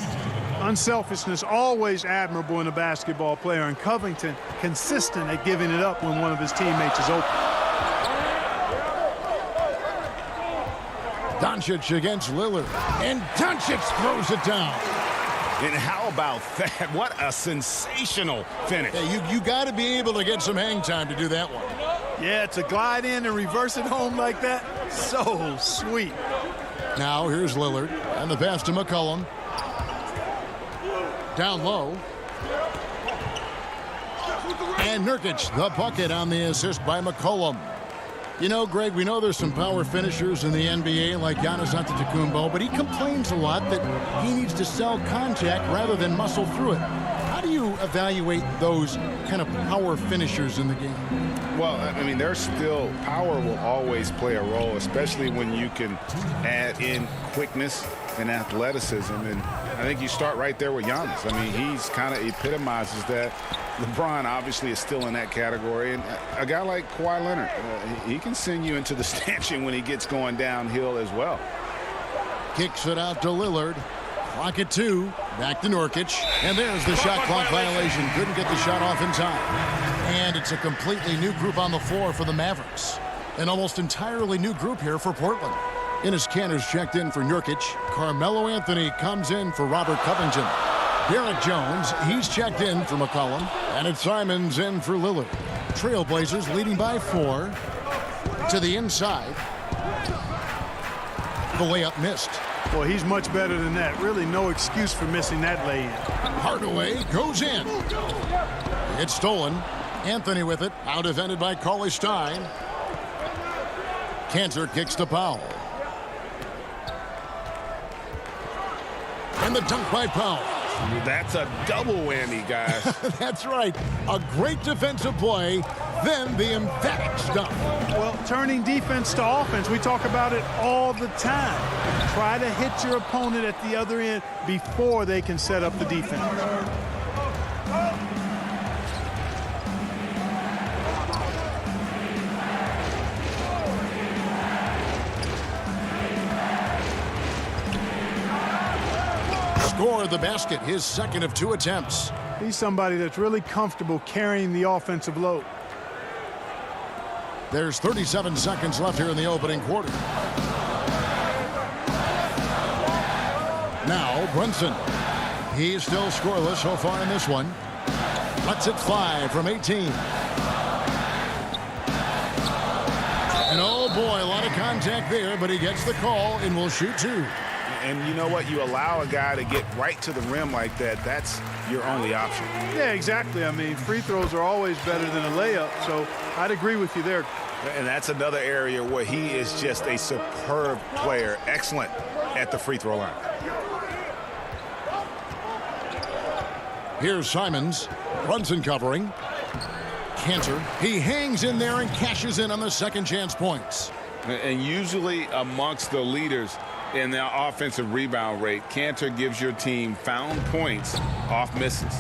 Unselfishness always admirable in a basketball player, and Covington consistent at giving it up when one of his teammates is open.
Doncic against Lillard, and Doncic throws it down.
And how about that? What a sensational finish.
Yeah, you got to be able to get some hang time to do that one.
Yeah, to glide in and reverse it home like that, so sweet.
Now here's Lillard, and the pass to McCollum. Down low. And Nurkic, the bucket on the assist by McCollum. You know, Greg, we know there's some power finishers in the NBA like Giannis Antetokounmpo, but he complains a lot that he needs to sell contact rather than muscle through it. How do you evaluate those kind of power finishers in the game?
Well, I mean, there's still power will always play a role, especially when you can add in quickness and athleticism. And I think you start right there with Giannis. I mean, he's kind of epitomizes that. LeBron obviously is still in that category. And a guy like Kawhi Leonard, he can send you into the stanchion when he gets going downhill as well.
Kicks it out to Lillard. Clock at 2. Back to Nurkic. And there's the shot clock violation. Couldn't get the shot off in time. And it's a completely new group on the floor for the Mavericks. An almost entirely new group here for Portland. Enes Kanter's checked in for Nurkic. Carmelo Anthony comes in for Robert Covington. Derek Jones, he's checked in for McCollum. And it's Simons in for Lillard. Trailblazers leading by 4. To the inside. The layup missed.
Boy, he's much better than that. Really no excuse for missing that lay-in.
Hardaway goes in. It's stolen. Anthony with it. Out defended by Cauley Stein. Cantor kicks to Powell. And the dunk by Powell.
That's a double whammy, guys.
That's right. A great defensive play, then the emphatic stuff.
Well, turning defense to offense, we talk about it all the time. Try to hit your opponent at the other end before they can set up the defense.
Scored the basket, his second of 2 attempts.
He's somebody that's really comfortable carrying the offensive load.
There's 37 seconds left here in the opening quarter. Now Brunson. He's still scoreless so far in this one. Lets it fly from 18. And oh boy, a lot of contact there, but he gets the call and will shoot 2.
And you know what? You allow a guy to get right to the rim like that, that's your only option.
Yeah, exactly. I mean, free throws are always better than a layup, so I'd agree with you there.
And that's another area where he is just a superb player. Excellent at the free throw line.
Here's Simons. Brunson covering. Cantor. He hangs in there and cashes in on the second chance points.
And usually amongst the leaders in the offensive rebound rate, Cantor gives your team found points off misses.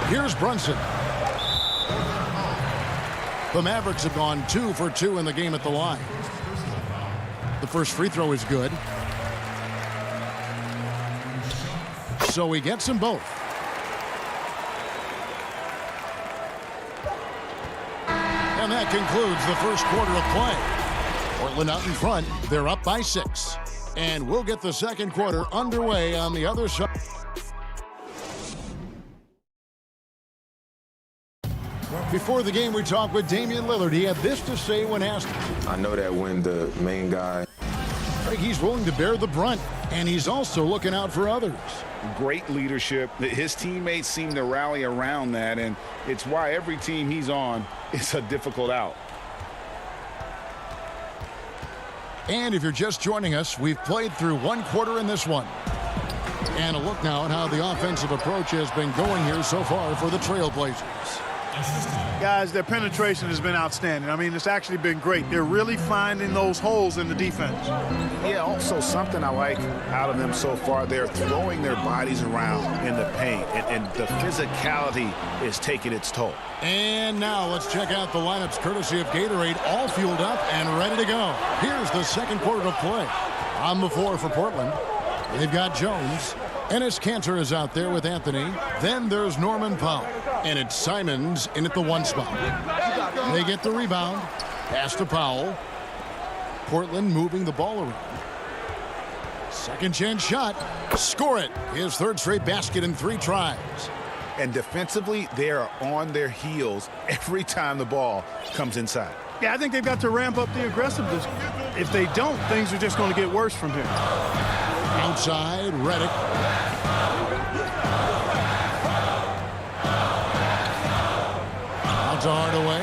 Here's Brunson. The Mavericks have gone 2 for 2 in the game at the line. The first free throw is good. So he gets them both. And that concludes the first quarter of play. Portland out in front. They're up by 6. And we'll get the second quarter underway on the other side. Before the game, we talked with Damian Lillard. He had this to say when asked.
I know that when the main guy,
He's willing to bear the brunt, and he's also looking out for others.
Great leadership. His teammates seem to rally around that, and it's why every team he's on is a difficult out.
And if you're just joining us, we've played through 1 quarter in this one. And a look now at how the offensive approach has been going here so far for the Trailblazers.
Guys, their penetration has been outstanding. I mean, it's actually been great. They're really finding those holes in the defense.
Yeah, also something I like out of them so far, they're throwing their bodies around in the paint, and the physicality is taking its toll.
And now let's check out the lineups courtesy of Gatorade, all fueled up and ready to go. Here's the second quarter of play. On the floor for Portland, they've got Jones. Enes Kanter is out there with Anthony. Then there's Norman Powell. And it's Simons in at the 1 spot. They get the rebound. Pass to Powell. Portland moving the ball around. Second chance shot. Score it. His third straight basket in 3 tries.
And defensively, they are on their heels every time the ball comes inside.
Yeah, I think they've got to ramp up the aggressiveness. If they don't, things are just going to get worse from here.
Outside, Redick. Out to Hardaway.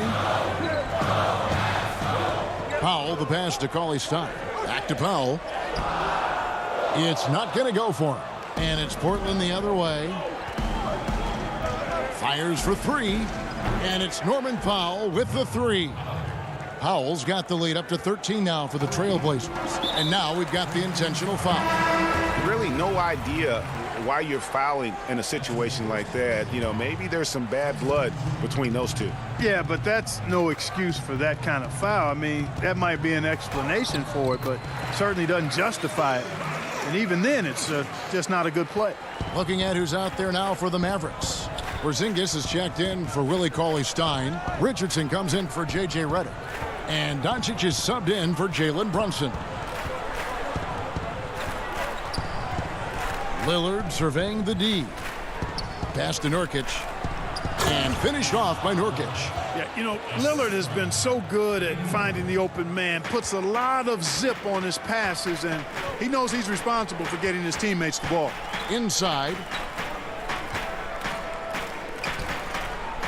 Powell, the pass to Cauley Stein. Back to Powell. It's not going to go for him. And it's Portland the other way. Fires for 3. And it's Norman Powell with the 3. Powell's got the lead up to 13 now for the Trailblazers. And now we've got the intentional foul.
Really no idea why you're fouling in a situation like that. You know, maybe there's some bad blood between those two.
Yeah, but that's no excuse for that kind of foul. I mean, that might be an explanation for it, but certainly doesn't justify it. And even then, it's just not a good play.
Looking at who's out there now for the Mavericks. Porzingis is checked in for Willie Cauley-Stein. Richardson comes in for J.J. Redick. And Doncic is subbed in for Jalen Brunson. Lillard surveying the D. Pass to Nurkic. And finished off by Nurkic.
Yeah, you know, Lillard has been so good at finding the open man, puts a lot of zip on his passes, and he knows he's responsible for getting his teammates the ball.
Inside.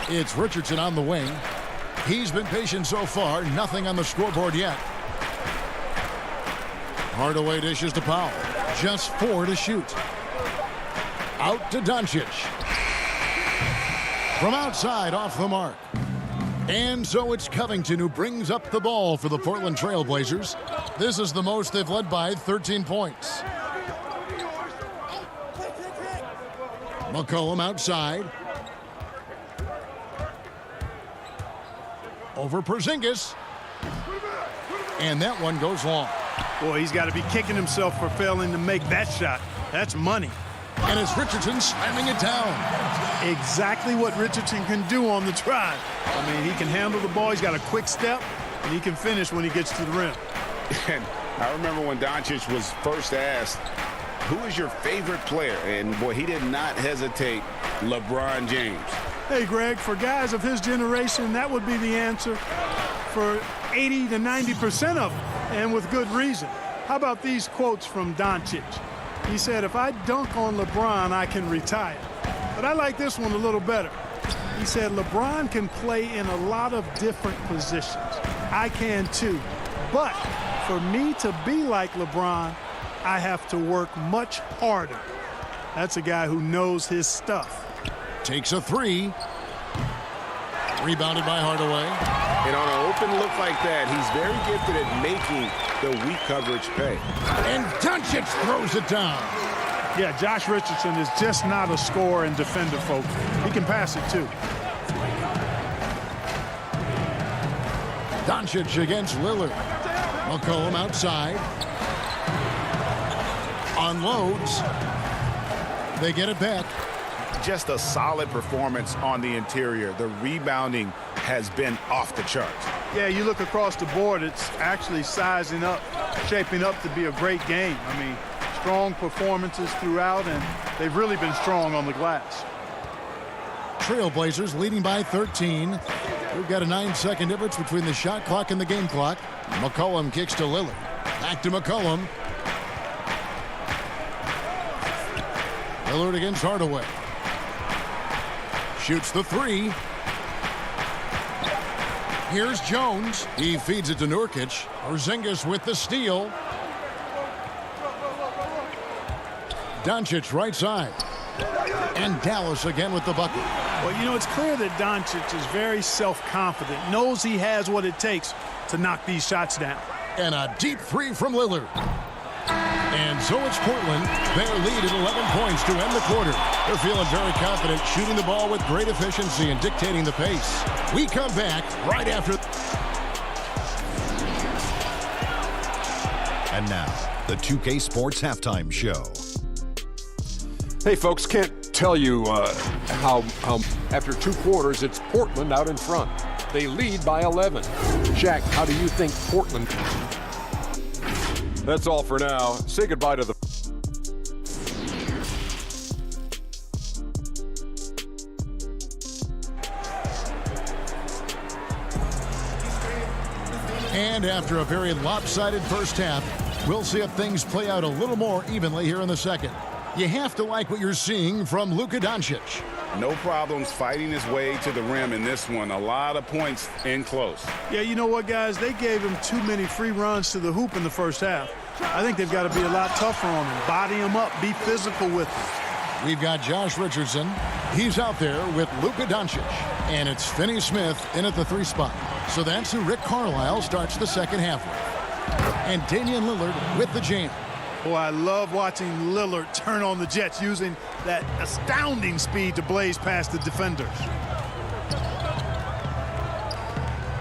It's Richardson on the wing. He's been patient so far. Nothing on the scoreboard yet. Hardaway dishes to Powell. Just 4 to shoot. Out to Doncic. From outside, off the mark. And so it's Covington who brings up the ball for the Portland Trail Blazers. This is the most they've led by 13 points. McCollum outside. Over Porzingis. And that one goes long.
Boy, he's got to be kicking himself for failing to make that shot. That's money.
And it's Richardson slamming it down.
Exactly what Richardson can do on the drive. I mean, he can handle the ball. He's got a quick step, and he can finish when he gets to the rim.
And I remember when Doncic was first asked, who is your favorite player? And, boy, he did not hesitate. LeBron James.
Hey, Greg, for guys of his generation, that would be the answer for 80 to 90% of them, and with good reason. How about these quotes from Doncic? He said, if I dunk on LeBron, I can retire. But I like this one a little better. He said, LeBron can play in a lot of different positions. I can too. But for me to be like LeBron, I have to work much harder. That's a guy who knows his stuff.
Takes a 3. Rebounded by Hardaway.
And on an open look like that, he's very gifted at making the weak coverage pay.
And Doncic throws it down.
Yeah, Josh Richardson is just not a scorer and defender, folks. He can pass it, too.
Doncic against Lillard. McCollum outside. Unloads. They get it back.
Just a solid performance on the interior. The rebounding has been off the charts.
Yeah, you look across the board, it's actually sizing up, shaping up to be a great game. I mean, strong performances throughout, and they've really been strong on the glass.
Trailblazers leading by 13. We've got a 9-second difference between the shot clock and the game clock. McCollum kicks to Lillard. Back to McCollum. Lillard against Hardaway. Shoots the 3. Here's Jones. He feeds it to Nurkic. Porzingis with the steal. Doncic right side. And Dallas again with the bucket.
Well, you know, it's clear that Doncic is very self-confident, knows he has what it takes to knock these shots down.
And a deep 3 from Lillard. And so it's Portland. Their lead at 11 points to end the quarter. They're feeling very confident, shooting the ball with great efficiency and dictating the pace. We come back right after.
And now, the 2K Sports Halftime Show.
Hey, folks, can't tell you how after 2 quarters, it's Portland out in front. They lead by 11. Shaq, how do you think Portland... That's all for now. Say goodbye to the...
And after a very lopsided first half, we'll see if things play out a little more evenly here in the second. You have to like what you're seeing from Luka Doncic.
No problems fighting his way to the rim in this one. A lot of points in close.
Yeah, you know what, guys? They gave him too many free runs to the hoop in the first half. I think they've got to be a lot tougher on him. Body him up. Be physical with him.
We've got Josh Richardson. He's out there with Luka Doncic. And it's Finney Smith in at the 3 spot. So that's who Rick Carlisle starts the second half with. And Damian Lillard with the jam.
Boy, I love watching Lillard turn on the Jets using that astounding speed to blaze past the defenders.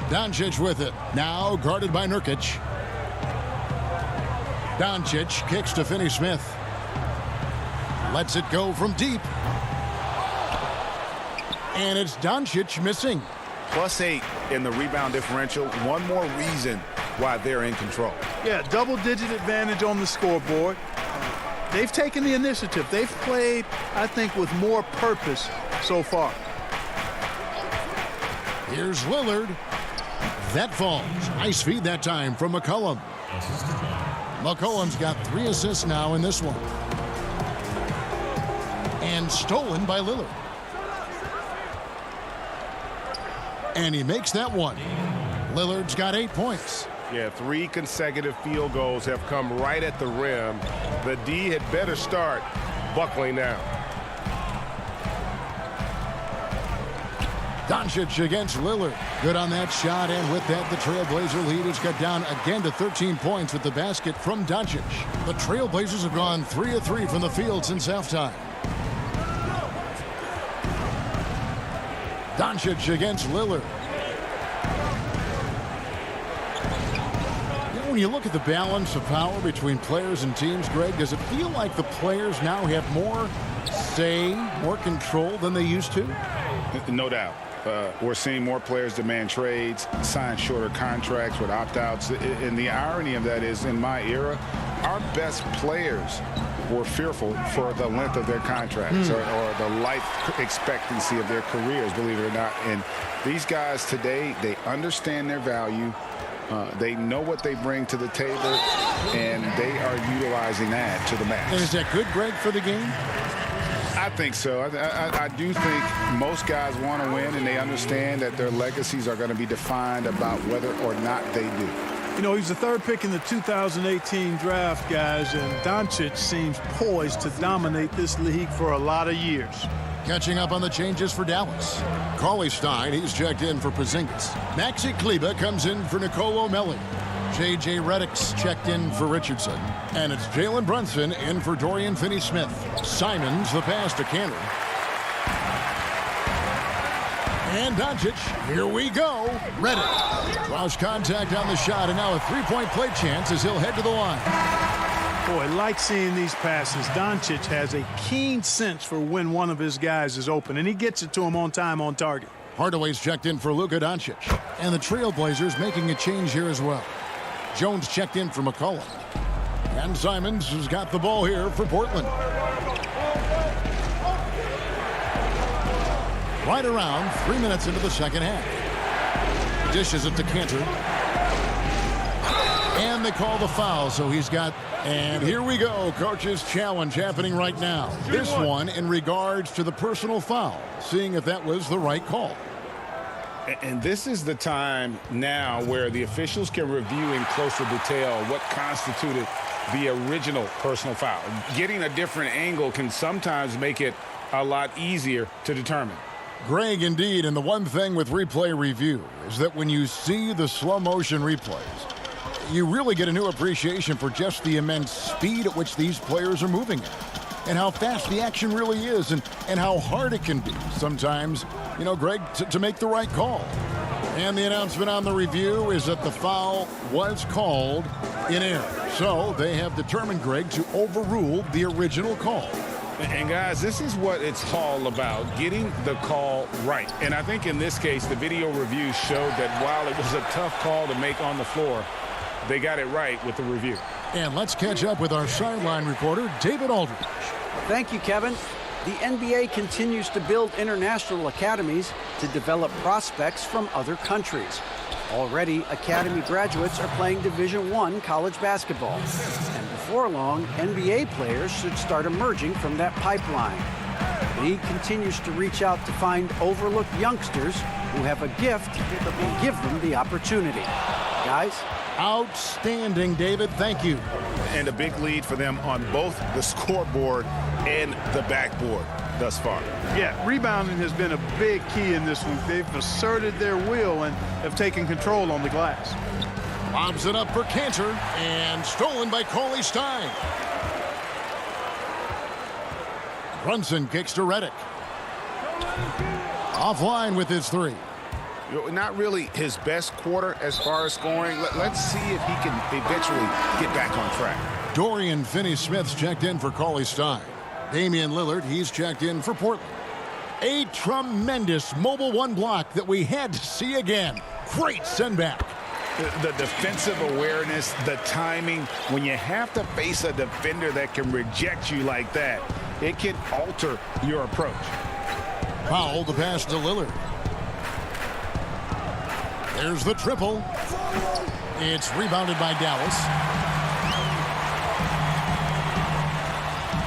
Doncic with it. Now guarded by Nurkic. Doncic kicks to Finney Smith. Lets it go from deep. And it's Doncic missing.
+8 in the rebound differential. One more reason why they're in control.
Yeah, double-digit advantage on the scoreboard. They've taken the initiative. They've played, I think, with more purpose so far.
Here's Lillard. That falls. Nice feed that time from McCollum. McCollum's got 3 assists now in this one. And stolen by Lillard. And he makes that one. Lillard's got 8 points.
Yeah, 3 consecutive field goals have come right at the rim. The D had better start buckling now.
Doncic against Lillard. Good on that shot, and with that, the Trailblazer lead is cut down again to 13 points with the basket from Doncic. The Trailblazers have gone 3 of 3 from the field since halftime. Doncic against Lillard. When you look at the balance of power between players and teams, Greg, does it feel like the players now have more say, more control than they used to?
No doubt. We're seeing more players demand trades, sign shorter contracts with opt-outs. And the irony of that is, in my era, our best players were fearful for the length of their contracts or the life expectancy of their careers, believe it or not. And these guys today, they understand their value. They know what they bring to the table, and they are utilizing that to the max.
And is that good, Greg, for the game?
I think so. I do think most guys want to win, and they understand that their legacies are going to be defined about whether or not they do.
You know, he's the 3rd pick in the 2018 draft, guys, and Doncic seems poised to dominate this league for a lot of years.
Catching up on the changes for Dallas. Cauley Stein, he's checked in for Porzingis. Maxi Kleber comes in for Nicolo Melli. J.J. Redick's checked in for Richardson. And it's Jalen Brunson in for Dorian Finney-Smith. Simons the pass to Cantor. And Doncic, here we go. Redick draws contact on the shot, and now a 3-point play chance as he'll head to the line.
Boy, I like seeing these passes. Doncic has a keen sense for when one of his guys is open, and he gets it to him on time, on target.
Hardaway's checked in for Luka Doncic. And the Trailblazers making a change here as well. Jones checked in for McCollum. And Simons has got the ball here for Portland. Right around 3 minutes into the second half. Dishes it to Cantor. And they call the foul, so he's got... And here we go, coach's challenge happening right now. This one in regards to the personal foul, seeing if that was the right call.
And this is the time now where the officials can review in closer detail what constituted the original personal foul. Getting a different angle can sometimes make it a lot easier to determine.
Greg, indeed, and the one thing with replay review is that when you see the slow motion replays, you really get a new appreciation for just the immense speed at which these players are moving at, and how fast the action really is, and how hard it can be sometimes, you know, Greg, to make the right call. And the announcement on the review is that the foul was called in error. So they have determined, Greg, to overrule the original call.
And guys, this is what it's all about, getting the call right. And I think in this case, the video review showed that while it was a tough call to make on the floor, they got it right with the review.
And let's catch up with our sideline reporter, David Aldridge.
Thank you, Kevin. The NBA continues to build international academies to develop prospects from other countries. Already, academy graduates are playing Division I college basketball. And before long, NBA players should start emerging from that pipeline. The league continues to reach out to find overlooked youngsters who have a gift and give them the opportunity. Guys?
Outstanding, David. Thank you.
And a big lead for them on both the scoreboard and the backboard thus far.
Yeah, rebounding has been a big key in this week. They've asserted their will and have taken control on the glass.
Lobs it up for Cantor, and stolen by Cauley Stein. Brunson kicks to Redick. Offline with his three.
Not really his best quarter as far as scoring. Let's see if he can eventually get back on track.
Dorian Finney-Smith's checked in for Cauley Stein. Damian Lillard, he's checked in for Portland. A tremendous mobile one block that we had to see again. Great send back.
The defensive awareness, the timing, when you have to face a defender that can reject you like that, it can alter your approach.
Foul, the pass to Lillard. There's the triple. It's rebounded by Dallas.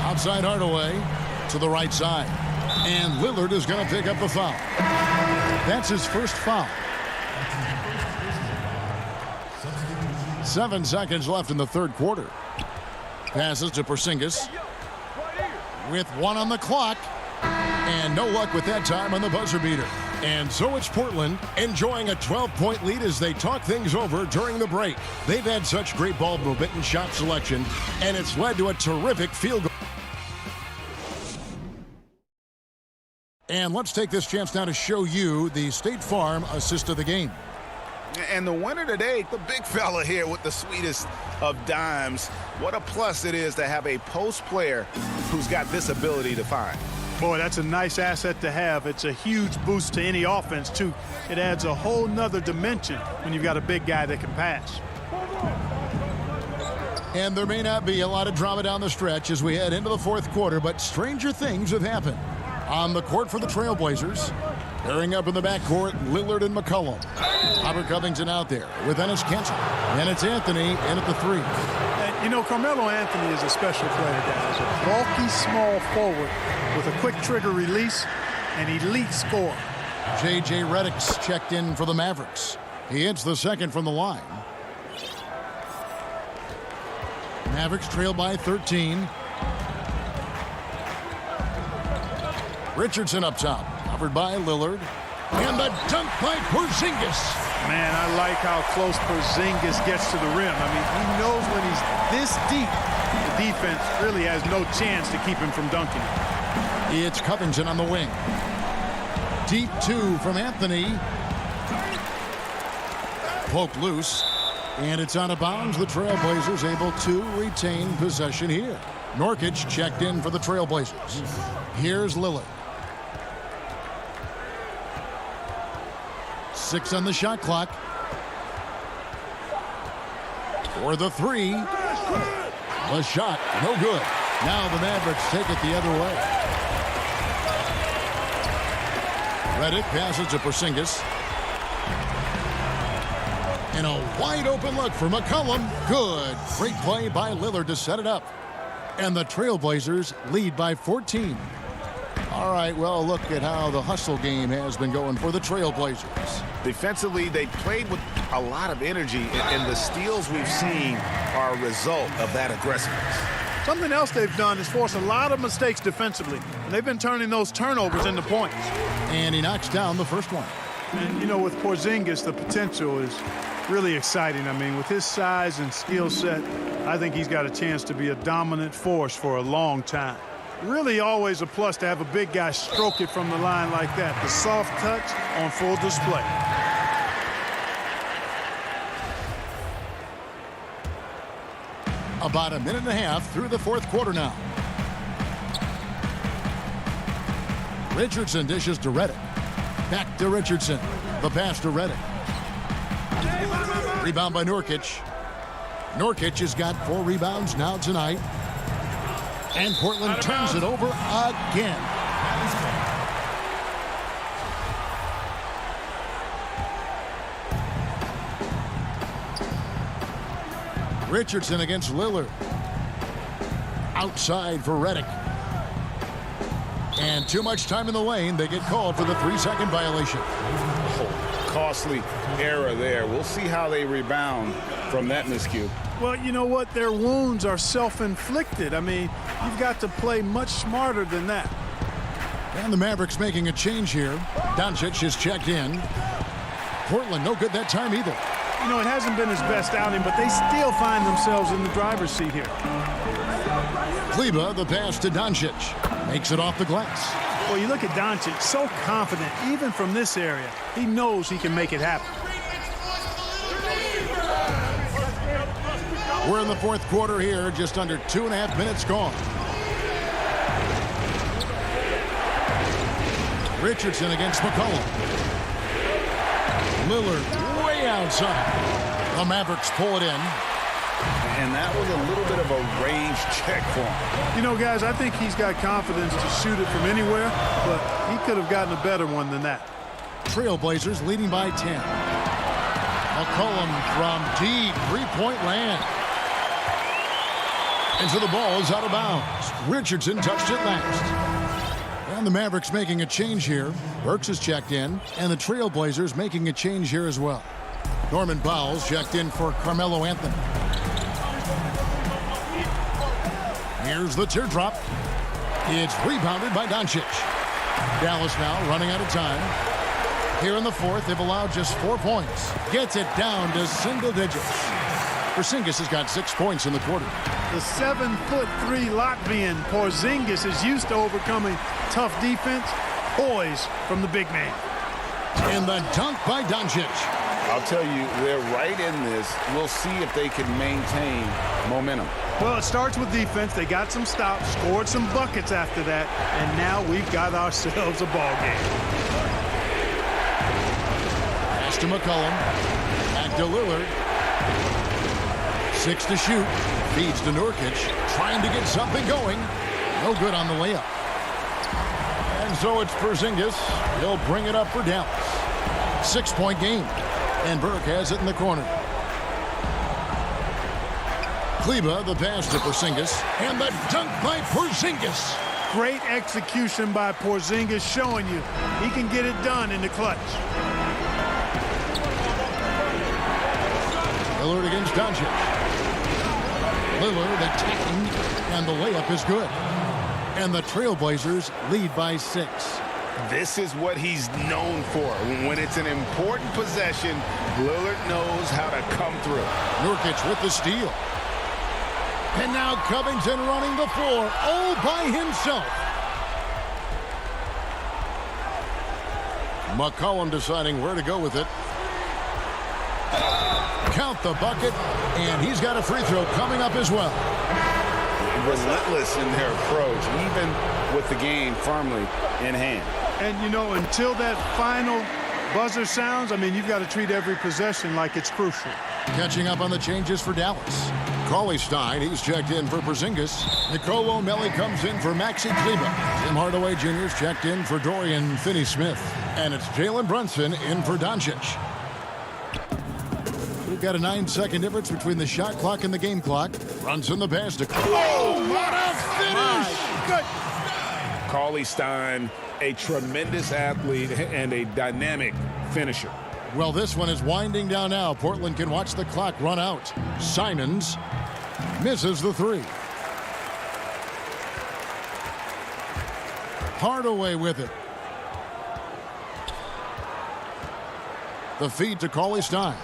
Outside Hardaway to the right side. And Lillard is going to pick up the foul. That's his first foul. 7 seconds left in the third quarter. Passes to Porzingis. With 1 on the clock. And no luck with that time on the buzzer beater. And so it's Portland enjoying a 12-point lead as they talk things over during the break. They've had such great ball movement and shot selection, and it's led to a terrific field goal. And let's take this chance now to show you the State Farm assist of the game.
And the winner today, the big fella here with the sweetest of dimes. What a plus it is to have a post player who's got this ability to find.
Boy, that's a nice asset to have. It's a huge boost to any offense, too. It adds a whole nother dimension when you've got a big guy that can pass.
And there may not be a lot of drama down the stretch as we head into the fourth quarter, but stranger things have happened. On the court for the Trailblazers, pairing up in the backcourt, Lillard and McCollum. Robert Covington out there with Enes Kanter. And it's Anthony in at the 3.
And, you know, Carmelo Anthony is a special player, guys. A bulky, small forward with a quick trigger release, an elite scorer.
J.J. Redick's checked in for the Mavericks. He hits the second from the line. Mavericks trail by 13. Richardson up top, covered by Lillard. And the dunk by Porzingis.
Man, I like how close Porzingis gets to the rim. I mean, he knows when he's this deep, the defense really has no chance to keep him from dunking.
It's Covington on the wing. Deep 2 from Anthony. Poked loose. And it's out of bounds. The Trailblazers able to retain possession here. Nurkic checked in for the Trailblazers. Here's Lillard. 6 on the shot clock. For the 3. The shot, no good. Now the Mavericks take it the other way. Redick passes to Porzingis. And a wide open look for McCollum. Good. Great play by Lillard to set it up. And the Trailblazers lead by 14. All right, well, look at how the hustle game has been going for the Trailblazers.
Defensively, they played with a lot of energy, and the steals we've seen are a result of that aggressiveness.
Something else they've done is force a lot of mistakes defensively, and they've been turning those turnovers into points.
And he knocks down the first one.
And, you know, with Porzingis, the potential is really exciting. I mean, with his size and skill set, I think he's got a chance to be a dominant force for a long time. Really always a plus to have a big guy stroke it from the line like that. The soft touch on full display.
About a minute and a half through the fourth quarter now. Richardson dishes to Redick. Back to Richardson. The pass to Redick. Rebound by Nurkic. Nurkic has got 4 rebounds now tonight. And Portland turns it over again. Richardson against Lillard. Outside for Redick. And too much time in the lane. They get called for the 3-second violation.
Oh, costly error there. We'll see how they rebound from that miscue.
Well, you know what? Their wounds are self-inflicted. I mean, you've got to play much smarter than that.
And the Mavericks making a change here. Doncic is checked in. Portland no good that time either.
You know, it hasn't been his best outing, but they still find themselves in the driver's seat here.
Kleber, the pass to Doncic. Makes it off the glass.
Well, you look at Doncic, so confident, even from this area. He knows he can make it happen.
We're in the fourth quarter here, just under 2.5 minutes gone. Richardson against McCollum. Lillard way outside. The Mavericks pull it in.
And that was a little bit of a range check for him.
You know, guys, I think he's got confidence to shoot it from anywhere, but he could have gotten a better one than that.
Trailblazers leading by 10. McCollum from deep, three-point land. And so the ball is out of bounds. Richardson touched it last. And the Mavericks making a change here. Burks has checked in, and the Trailblazers making a change here as well. Norman Powell's checked in for Carmelo Anthony. Here's the teardrop. It's rebounded by Doncic. Dallas now running out of time. Here in the fourth, they've allowed just 4 points. Gets it down to single digits. Porzingis has got 6 points in the quarter.
The 7'3" Latvian Porzingis is used to overcoming tough defense. Poise from the big man.
And the dunk by Doncic.
I'll tell you, they're right in this. We'll see if they can maintain momentum.
Well, it starts with defense. They got some stops, scored some buckets after that, and now we've got ourselves a ball game.
Pass to McCollum. Back to Lillard. 6 to shoot. Feeds to Nurkic. Trying to get something going. No good on the layup. And so it's Porzingis. He'll bring it up for Dallas. 6-point game. And Burke has it in the corner. Kleba, the pass to Porzingis. And the dunk by Porzingis.
Great execution by Porzingis, showing you he can get it done in the clutch.
Lillard against Doncic. Lillard attacking, and the layup is good. And the Trailblazers lead by 6.
This is what he's known for. When it's an important possession, Lillard knows how to come through.
Nurkic with the steal. And now Covington running the floor all by himself. McCollum deciding where to go with it. Count the bucket, and he's got a free throw coming up as well.
Relentless in their approach, even with the game firmly in hand.
And, you know, until that final buzzer sounds, I mean, you've got to treat every possession like it's crucial.
Catching up on the changes for Dallas. Cauley-Stein, he's checked in for Porzingis. Nicolo Melli comes in for Maxi Kleba. Tim Hardaway Jr.'s checked in for Dorian Finney-Smith. And it's Jalen Brunson in for Doncic. We've got a 9-second difference between the shot clock and the game clock. Brunson the pass to... Oh, what a finish!
Cauley-Stein, a tremendous athlete and a dynamic finisher.
Well, this one is winding down now. Portland can watch the clock run out. Simons misses the 3. Hardaway with it. The feed to Cauley-Stein.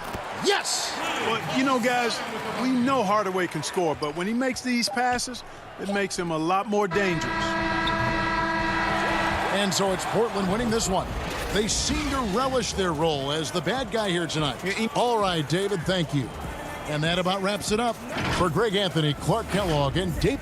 Yes!
Well, you know, guys, we know Hardaway can score, but when he makes these passes, it makes him a lot more dangerous.
And so it's Portland winning this one. They seem to relish their role as the bad guy here tonight. All right, David, thank you. And that about wraps it up. For Greg Anthony, Clark Kellogg, and Dave.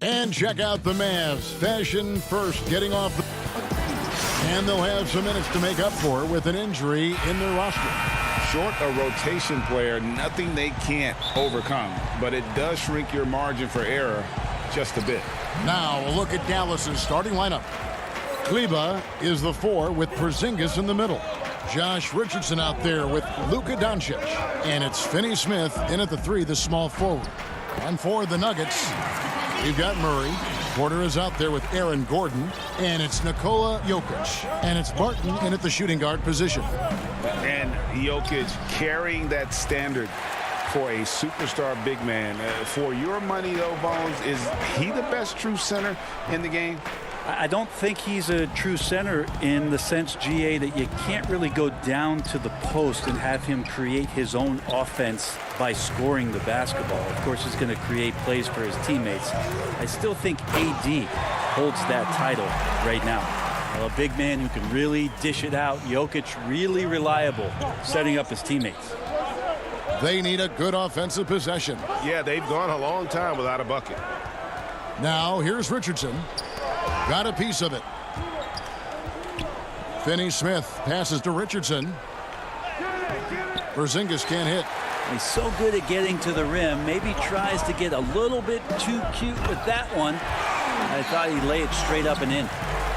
And check out the Mavs. Fashion first, getting off the... And they'll have some minutes to make up for with an injury in their roster.
Short a rotation player, nothing they can't overcome. But it does shrink your margin for error just a bit.
Now a look at Dallas's starting lineup. Kleba is the 4 with Porzingis in the middle. Josh Richardson out there with Luka Doncic. And it's Finney Smith in at the 3, the small forward. And for the Nuggets, we've got Murray. Porter is out there with Aaron Gordon. And it's Nikola Jokic. And it's Barton in at the shooting guard position.
And Jokic carrying that standard for a superstar big man. For your money, though, Bones, is he the best true center in the game?
I don't think he's a true center in the sense, GA, that you can't really go down to the post and have him create his own offense by scoring the basketball. Of course, he's going to create plays for his teammates. I still think AD holds that title right now. A big man who can really dish it out. Jokic really reliable setting up his teammates.
They need a good offensive possession.
Yeah, they've gone a long time without a bucket.
Now here's Richardson. Got a piece of it. Finney Smith passes to Richardson. Porzingis can't hit.
He's so good at getting to the rim. Maybe tries to get a little bit too cute with that one. I thought he'd lay it straight up and in.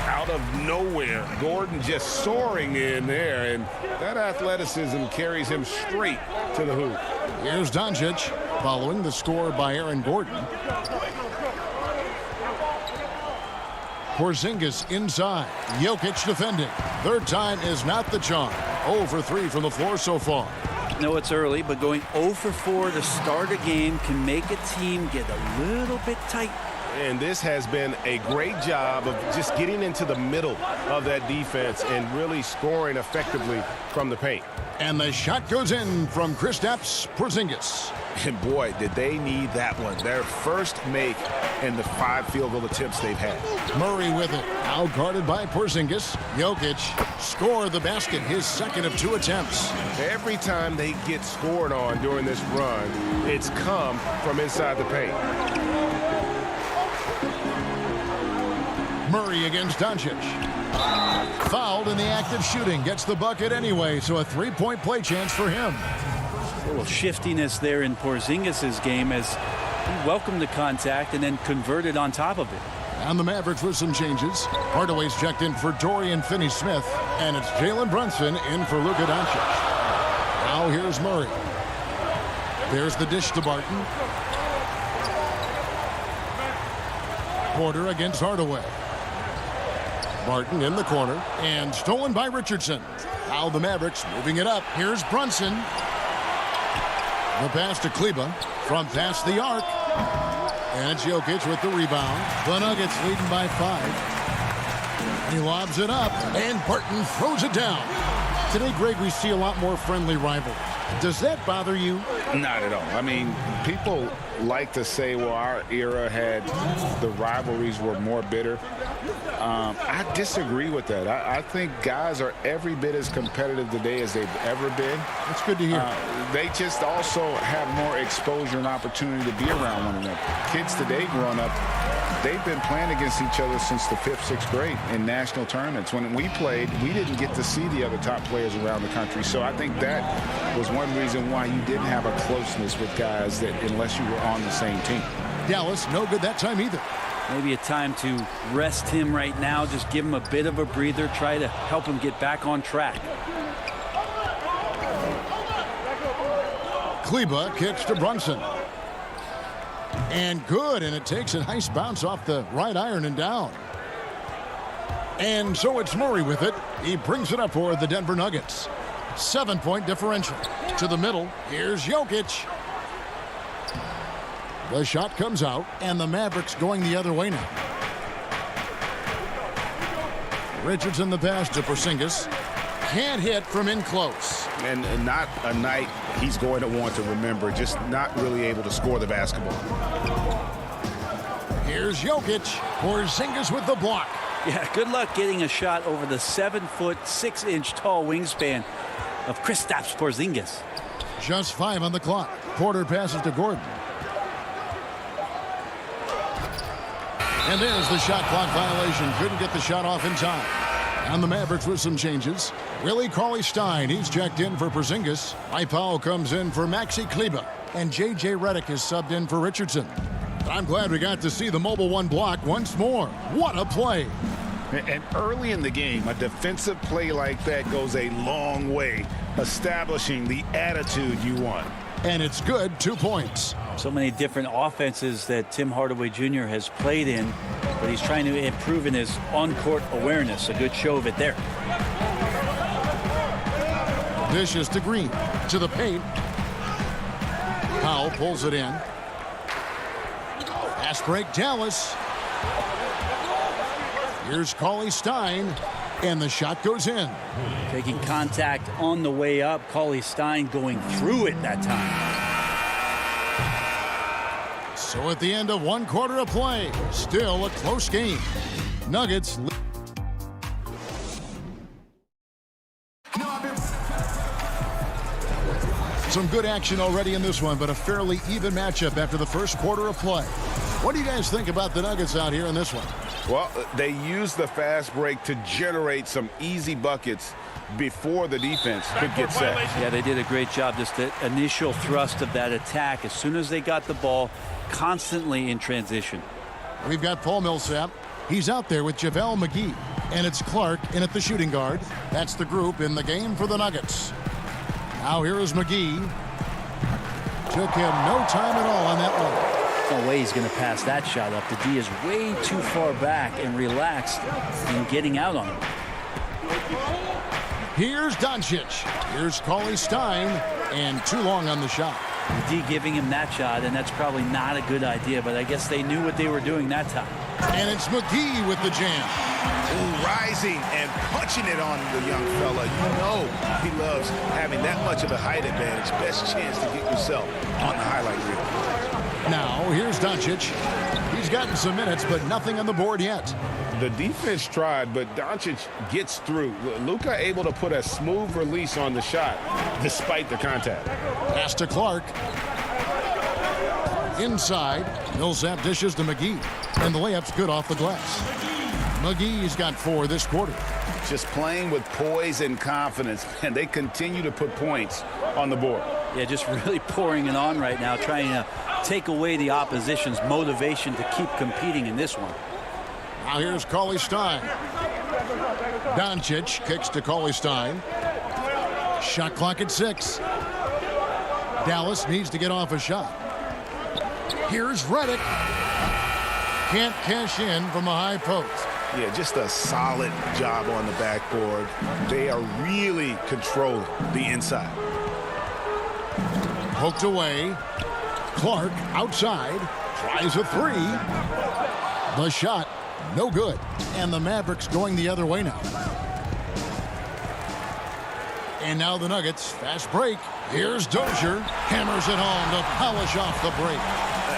Out of nowhere, Gordon just soaring in there, and that athleticism carries him straight to the hoop.
Here's Doncic following the score by Aaron Gordon. Porzingis inside. Jokic defending. Third time is not the charm. 0 for 3 from the floor so far.
No, it's early, but going 0 for 4 to start a game can make a team get a little bit tight.
And this has been a great job of just getting into the middle of that defense and really scoring effectively from the paint.
And the shot goes in from Kristaps Porzingis.
And boy, did they need that one. Their first make in the 5 field goal attempts they've had.
Murray with it. Now guarded by Porzingis. Jokic scored the basket, his second of 2 attempts.
Every time they get scored on during this run, it's come from inside the paint.
Murray against Doncic. Fouled in the act of shooting. Gets the bucket anyway, so a 3-point play chance for him.
A little shiftiness there in Porzingis' game as he welcomed the contact and then converted on top of it.
And the Mavericks with some changes. Hardaway's checked in for Dorian Finney-Smith, and it's Jalen Brunson in for Luka Doncic. Now here's Murray. There's the dish to Barton. Porter against Hardaway. Barton in the corner and stolen by Richardson. Now the Mavericks moving it up. Here's Brunson. The pass to Kleber from past the arc. And it's Jokic with the rebound. The Nuggets leading by 5. He lobs it up and Barton throws it down. Today, Greg, we see a lot more friendly rivalries. Does that bother you?
Not at all. I mean, people like to say, well, our era had the rivalries were more bitter. I disagree with that. I think guys are every bit as competitive today as they've ever been.
That's good to hear.
They just also have more exposure and opportunity to be around one another. Kids today growing up, they've been playing against each other since the 5th, 6th grade in national tournaments. When we played, we didn't get to see the other top players around the country. So I think that was one reason why you didn't have a closeness with guys that unless you were on the same team.
Dallas, no good that time either.
Maybe a time to rest him right now, just give him a bit of a breather, try to help him get back on track.
Kleber kicks to Brunson. And good, and it takes a nice bounce off the right iron and down. And so it's Murray with it. He brings it up for the Denver Nuggets. 7-point differential. To the middle, here's Jokic. The shot comes out, and the Mavericks going the other way now. Richardson the pass to Porzingis. Can't hit from in close.
And not a night he's going to want to remember, just not really able to score the basketball.
Here's Jokic. Porzingis with the block.
Yeah, good luck getting a shot over the 7-foot, 6-inch tall wingspan of Kristaps Porzingis.
Just 5 on the clock. Porter passes to Gordon. And there's the shot clock violation. Couldn't get the shot off in time. And the Mavericks with some changes. Willie Cauley-Stein, he's checked in for Porzingis. Mike Powell comes in for Maxi Kleber. And J.J. Redick is subbed in for Richardson. I'm glad we got to see the mobile 1 block once more. What a play.
And early in the game, a defensive play like that goes a long way, establishing the attitude you want.
And it's good, 2 points.
So many different offenses that Tim Hardaway Jr. has played in, but he's trying to improve in his on-court awareness. A good show of it there.
Dishes to Green, to the paint. Powell pulls it in. Fast break, Dallas. Here's Cauley-Stein, and the shot goes in.
Taking contact on the way up. Cauley-Stein going through it that time.
So at the end of 1 quarter of play, still a close game. Nuggets. Some good action already in this one, but a fairly even matchup after the first quarter of play. What do you guys think about the Nuggets out here in this one?
Well, they used the fast break to generate some easy buckets before the defense could get set.
Yeah, they did a great job. Just the initial thrust of that attack, as soon as they got the ball, constantly in transition.
We've got Paul Millsap. He's out there with JaVale McGee. And it's Clark in at the shooting guard. That's the group in the game for the Nuggets. Now here is McGee. Took him no time at all on that one.
No way he's going to pass that shot up. The D is way too far back and relaxed in getting out on him.
Here's Doncic. Here's Cauley Stein. And too long on the shot.
The D giving him that shot, and that's probably not a good idea, but I guess they knew what they were doing that time.
And it's McGee with the jam.
Ooh, rising and punching it on the young fella. You know he loves having that much of a height advantage. Best chance to get yourself on the highlight reel.
Now, here's Doncic. He's gotten some minutes, but nothing on the board yet.
The defense tried, but Doncic gets through. Luka able to put a smooth release on the shot despite the contact.
Pass to Clark. Inside, Millsap dishes to McGee. And the layup's good off the glass. McGee's got 4 this quarter.
Just playing with poise and confidence, and they continue to put points on the board.
Yeah, just really pouring it on right now, trying to take away the opposition's motivation to keep competing in this one.
Now here's Cauley Stein. Doncic kicks to Cauley Stein. Shot clock at 6. Dallas needs to get off a shot. Here's Redick. Can't cash in from the high post.
Yeah, just a solid job on the backboard. They are really controlling the inside.
Poked away. Clark outside. Tries a 3. The shot, no good. And the Mavericks going the other way now. And now the Nuggets. Fast break. Here's Dozier. Hammers it home to polish off the break.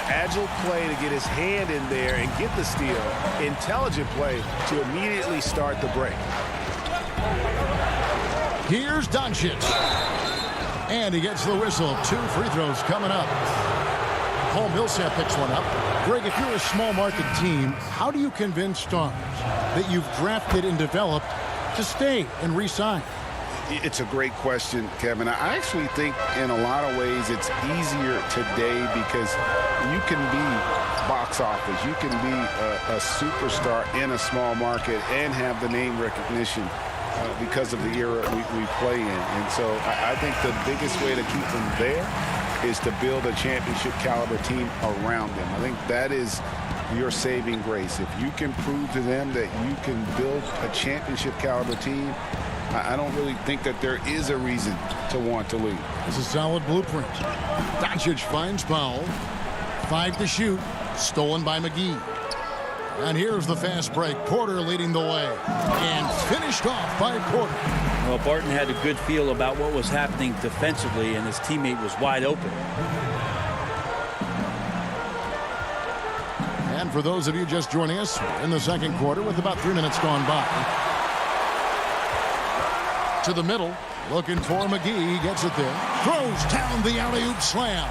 Agile play to get his hand in there and get the steal. Intelligent play to immediately start the break.
Here's Doncic. And he gets the whistle. 2 free throws coming up. Paul Millsap picks one up. Greg, if you're a small market team, how do you convince stars that you've drafted and developed to stay and re-sign?
It's a great question, Kevin. I actually think in a lot of ways it's easier today because you can be box office. You can be a superstar in a small market and have the name recognition because of the era we play in. And so I think the biggest way to keep them there is to build a championship caliber team around them. I think that is your saving grace. If you can prove to them that you can build a championship caliber team, I don't really think that there is a reason to want to leave.
It's a solid blueprint. Doncic finds Powell. 5 to shoot. Stolen by McGee. And here's the fast break. Porter leading the way. And finished off by Porter.
Well, Barton had a good feel about what was happening defensively, and his teammate was wide open.
And for those of you just joining us, in the second quarter with about 3 minutes gone by. To the middle, looking for McGee. He gets it there. Throws down the alley-oop slam.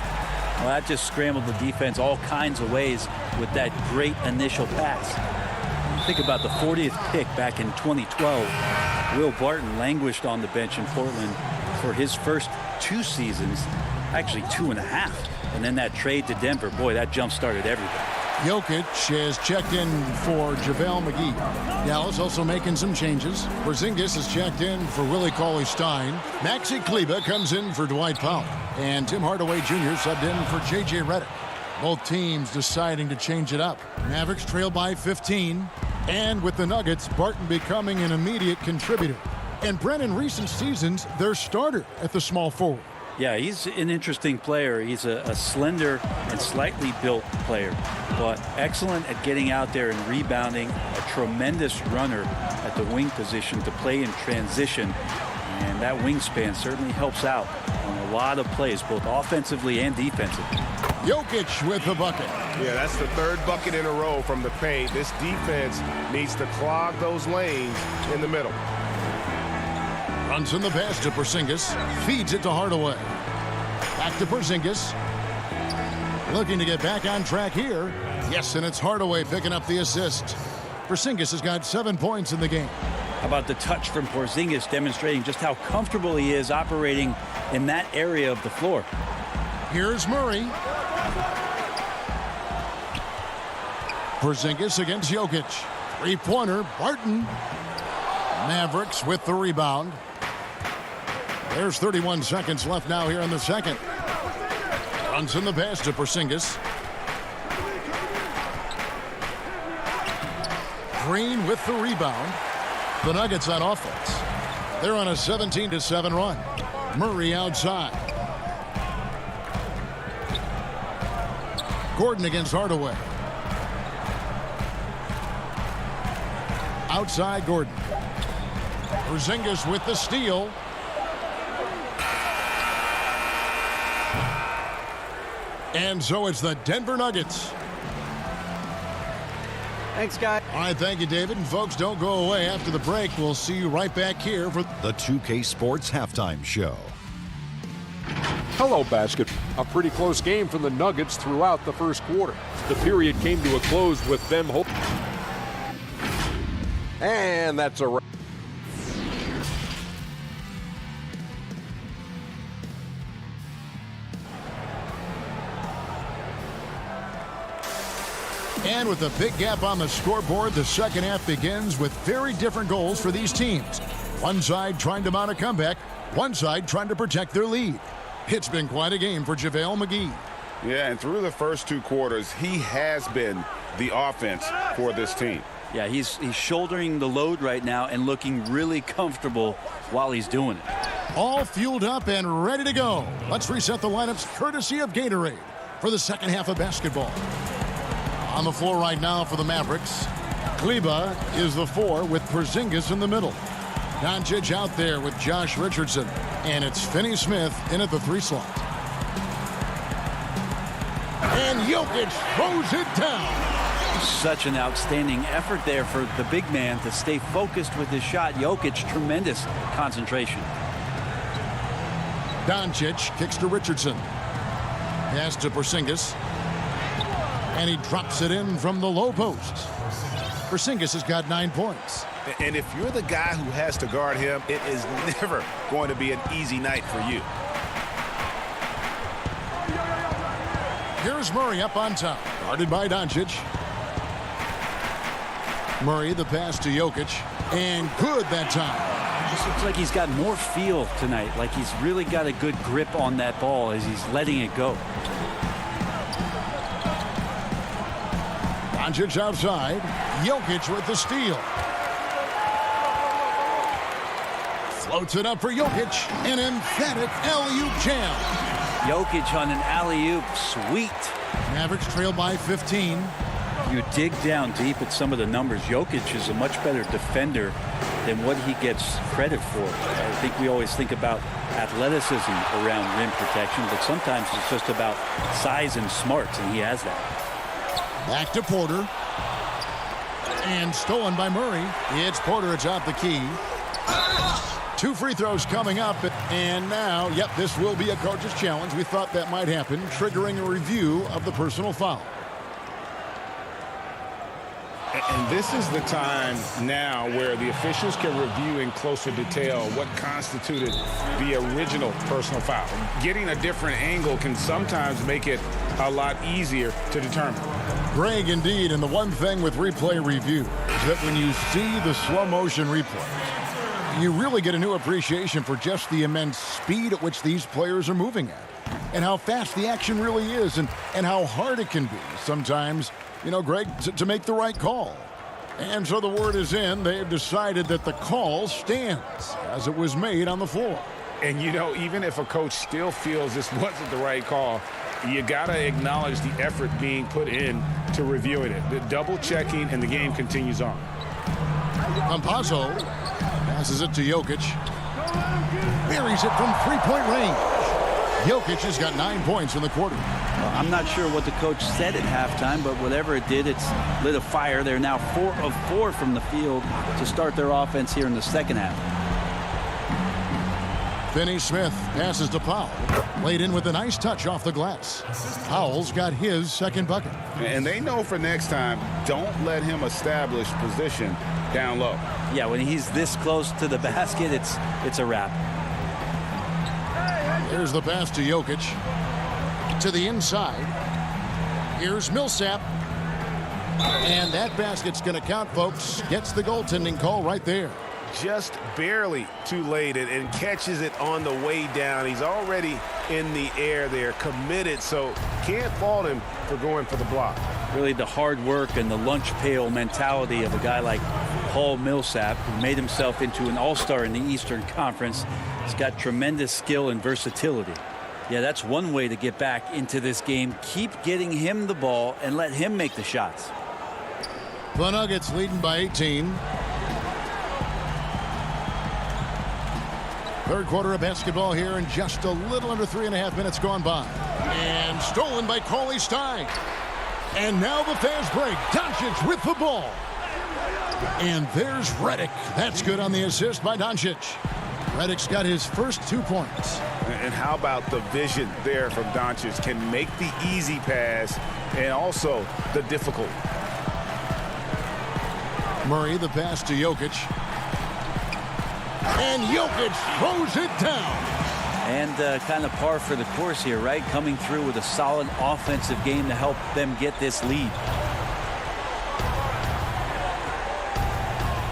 Well, that just scrambled the defense all kinds of ways with that great initial pass. Think about the 40th pick back in 2012. Will Barton languished on the bench in Portland for his first 2 seasons, actually 2.5. And then that trade to Denver, boy, that jump-started everything.
Jokic has checked in for JaVale McGee. Dallas also making some changes. Porzingis has checked in for Willie Cauley-Stein. Maxi Kleber comes in for Dwight Powell. And Tim Hardaway Jr. subbed in for J.J. Redick. Both teams deciding to change it up. Mavericks trail by 15. And with the Nuggets, Barton becoming an immediate contributor. And Brent, in recent seasons, their starter at the small forward.
Yeah, he's an interesting player. He's a slender and slightly built player, but excellent at getting out there and rebounding, a tremendous runner at the wing position to play in transition, and that wingspan certainly helps out on a lot of plays, both offensively and defensively.
Jokic with the bucket.
Yeah, that's the 3rd bucket in a row from the paint. This defense needs to clog those lanes in the middle.
Runs in the pass to Porzingis. Feeds it to Hardaway. Back to Porzingis. Looking to get back on track here. Yes, and it's Hardaway picking up the assist. Porzingis has got 7 points in the game.
How about the touch from Porzingis, demonstrating just how comfortable he is operating in that area of the floor.
Here's Murray. Porzingis against Jokic. Three-pointer, Barton. Mavericks with the rebound. There's 31 seconds left now here in the second. Runs in the pass to Porzingis. Green with the rebound. The Nuggets on offense. They're on a 17-7 run. Murray outside. Gordon against Hardaway. Outside Gordon. Porzingis with the steal. And so it's the Denver Nuggets.
Thanks, guys.
All right, thank you, David. And folks, don't go away. After the break, we'll see you right back here for
The 2K Sports Halftime Show.
Hello, basket. A pretty close game for the Nuggets throughout the first quarter. The period came to a close with them hoping. And that's a wrap.
And with a big gap on the scoreboard, the second half begins with very different goals for these teams. One side trying to mount a comeback, one side trying to protect their lead. It's been quite a game for JaVale McGee.
Yeah, and through the first two quarters, he has been the offense for this team.
Yeah, he's shouldering the load right now and looking really comfortable while he's doing it.
All fueled up and ready to go. Let's reset the lineups courtesy of Gatorade for the second half of basketball. On the floor right now for the Mavericks, Kleber is the 4 with Porzingis in the middle. Doncic out there with Josh Richardson, and it's Finney Smith in at the 3 slot. And Jokic throws it down.
Such an outstanding effort there for the big man to stay focused with his shot. Jokic, tremendous concentration.
Doncic kicks to Richardson. Pass to Porzingis. And he drops it in from the low post. Porzingis has got 9 points.
And if you're the guy who has to guard him, it is never going to be an easy night for you.
Here's Murray up on top, guarded by Doncic. Murray, the pass to Jokic, and good that time.
Just looks like he's got more feel tonight, like he's really got a good grip on that ball as he's letting it go.
Doncic outside. Jokic with the steal. Floats it up for Jokic. An emphatic alley-oop jam.
Jokic on an alley-oop. Sweet.
Mavericks trail by 15.
You dig down deep at some of the numbers. Jokic is a much better defender than what he gets credit for. I think we always think about athleticism around rim protection, but sometimes it's just about size and smarts, and he has that.
Back to Porter. And stolen by Murray. It's Porter atop the key. 2 free throws coming up. And now, yep, this will be a coach's challenge. We thought that might happen, triggering a review of the personal foul.
And this is the time now where the officials can review in closer detail what constituted the original personal foul. Getting a different angle can sometimes make it a lot easier to determine.
Greg, indeed, and the one thing with replay review is that when you see the slow motion replays, you really get a new appreciation for just the immense speed at which these players are moving at, and how fast the action really is, and how hard it can be sometimes, you know, Greg, to make the right call. And so the word is in. They've decided that the call stands as it was made on the floor.
And, you know, even if a coach still feels this wasn't the right call, you got to acknowledge the effort being put in to reviewing it. The double checking, and the game continues on.
Campazzo passes it to Jokic. Buries it from three-point range. Jokic has got 9 points in the quarter.
Well, I'm not sure what the coach said at halftime, but whatever it did, it's lit a fire. They're now 4 of 4 from the field to start their offense here in the second half.
Finney Smith passes to Powell. Laid in with a nice touch off the glass. Powell's got his second bucket.
And they know for next time, don't let him establish position down low.
Yeah, when he's this close to the basket, it's a wrap.
Here's the pass to Jokic. To the inside. Here's Millsap. And that basket's going to count, folks. Gets the goaltending call right there.
Just barely too late and catches it on the way down. He's already in the air there, committed, so can't fault him for going for the block.
Really the hard work and the lunch pail mentality of a guy like Paul Millsap, who made himself into an all-star in the Eastern Conference. He's got tremendous skill and versatility. Yeah, that's one way to get back into this game. Keep getting him the ball and let him make the shots.
The Nuggets leading by 18. Third quarter of basketball here, and just a little under 3.5 minutes gone by. And stolen by Cauley Stein. And now the fast break. Doncic with the ball. And there's Redick. That's good on the assist by Doncic. Redick's got his first 2 points.
And how about the vision there from Doncic? Can make the easy pass and also the difficult.
Murray, the pass to Jokic. And Jokic throws it down.
And kind of par for the course here, right? Coming through with a solid offensive game to help them get this lead.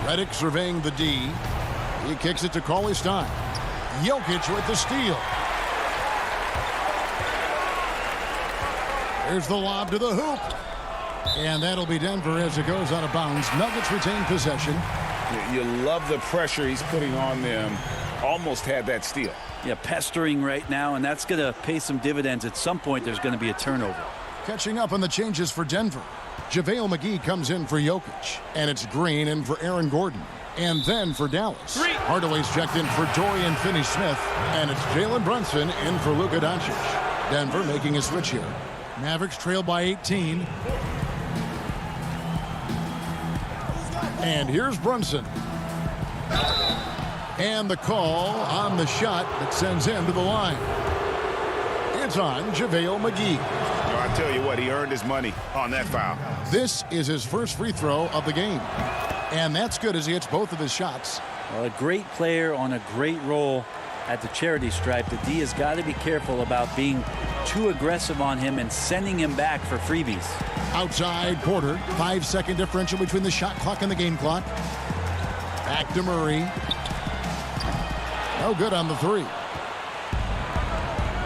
Redick surveying the D. He kicks it to Cauley Stein. Jokic with the steal. There's the lob to the hoop. And that'll be Denver as it goes out of bounds. Nuggets retain possession.
You love the pressure he's putting on them. Almost had that steal.
Yeah, pestering right now, and that's going to pay some dividends. At some point, there's going to be a turnover.
Catching up on the changes for Denver. JaVale McGee comes in for Jokic. And it's Green in for Aaron Gordon. And then for Dallas. Hardaway's checked in for Dorian Finney-Smith. And it's Jalen Brunson in for Luka Doncic. Denver making a switch here. Mavericks trail by 18. And here's Brunson. And the call on the shot that sends him to the line. It's on JaVale McGee.
I tell you what, he earned his money on that foul.
This is his first free throw of the game. And that's good as he hits both of his shots.
Well, a great player on a great roll at the charity stripe. The D has got to be careful about being too aggressive on him and sending him back for freebies.
Outside Porter. 5-second differential between the shot clock and the game clock. Back to Murray. No good on the three.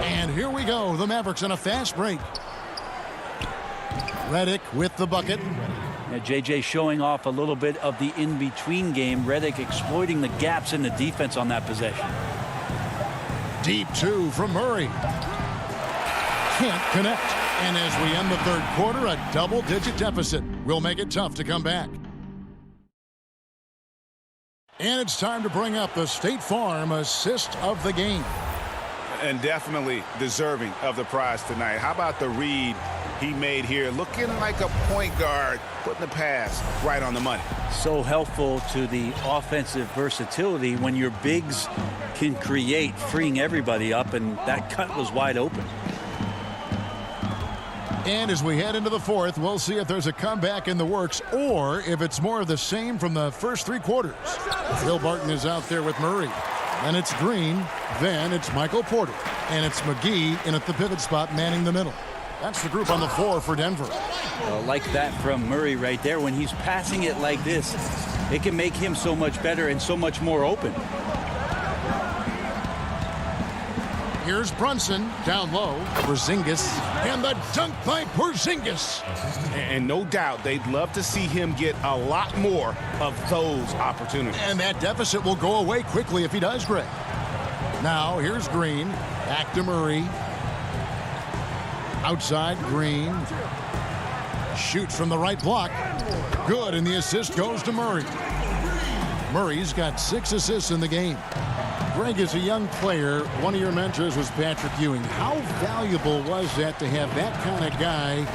And here we go. The Mavericks on a fast break. Redick with the bucket.
Now, JJ showing off a little bit of the in-between game. Redick exploiting the gaps in the defense on that possession.
Deep two from Murray. Can't connect. And as we end the third quarter, a double-digit deficit will make it tough to come back. And it's time to bring up the State Farm assist of the game.
And definitely deserving of the prize tonight. How about the read he made here? Looking like a point guard, putting the pass right on the money.
So helpful to the offensive versatility when your bigs can create, freeing everybody up, and that cut was wide open.
And as we head into the fourth, we'll see if there's a comeback in the works or if it's more of the same from the first three quarters. Will Barton is out there with Murray. Then it's Green. Then it's Michael Porter. And it's McGee in at the pivot spot manning the middle. That's the group on the floor for Denver.
Like that from Murray right there. When he's passing it like this, it can make him so much better and so much more open.
Here's Brunson down low. Porzingis. And the dunk by Porzingis.
And no doubt they'd love to see him get a lot more of those opportunities.
And that deficit will go away quickly if he does, Greg. Now here's Green. Back to Murray. Outside Green. Shoots from the right block. Good, and the assist goes to Murray. Murray's got 6 assists in the game. Greg, as a young player, one of your mentors was Patrick Ewing. How valuable was that to have that kind of guy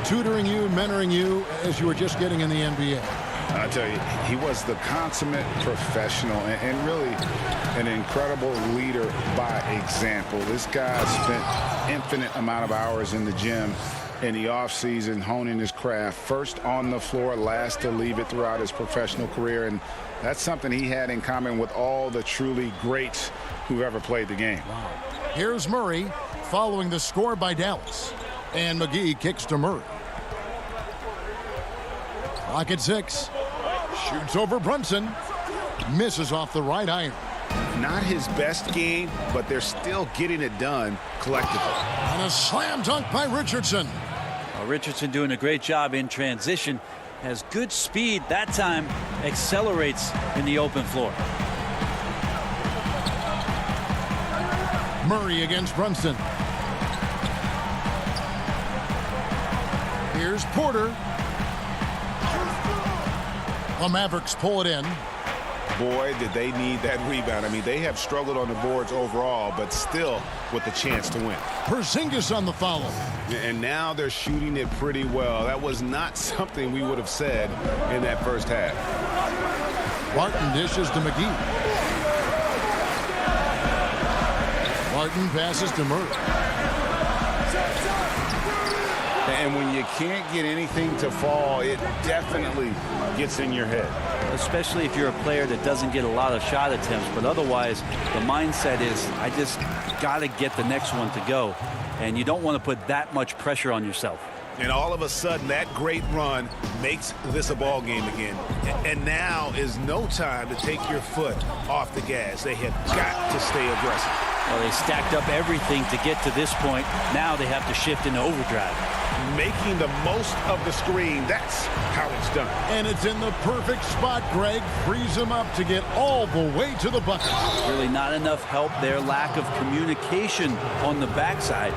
tutoring you, mentoring you as you were just getting in the NBA?
I tell you, he was the consummate professional and really an incredible leader by example. This guy spent infinite amount of hours in the gym in the offseason honing his craft, first on the floor, last to leave it throughout his professional career, and that's something he had in common with all the truly greats who've ever played the game.
Wow. Here's Murray following the score by Dallas, and McGee kicks to Murray. Clock at 6. Shoots over Brunson. Misses off the right iron.
Not his best game, but they're still getting it done collectively.
And a slam dunk by Richardson.
Richardson doing a great job in transition. Has good speed that time. Accelerates in the open floor.
Murray against Brunson. Here's Porter. The Mavericks pull it in.
Boy, did they need that rebound. I mean, they have struggled on the boards overall, but still with a chance to win.
Porzingis on the follow.
And now they're shooting it pretty well. That was not something we would have said in that first half.
Barton dishes to McGee. Barton passes to Murray.
And when you can't get anything to fall, it definitely gets in your head.
Especially if you're a player that doesn't get a lot of shot attempts, but otherwise the mindset is, I just got to get the next one to go. And you don't want to put that much pressure on yourself.
And all of a sudden, that great run makes this a ball game again. And now is no time to take your foot off the gas. They have got to stay aggressive.
Well, they stacked up everything to get to this point. Now they have to shift into overdrive.
Making the most of the screen, that's how it's done.
And it's in the perfect spot. Greg frees him up to get all the way to the bucket.
Really not enough help there. Lack of communication on the backside.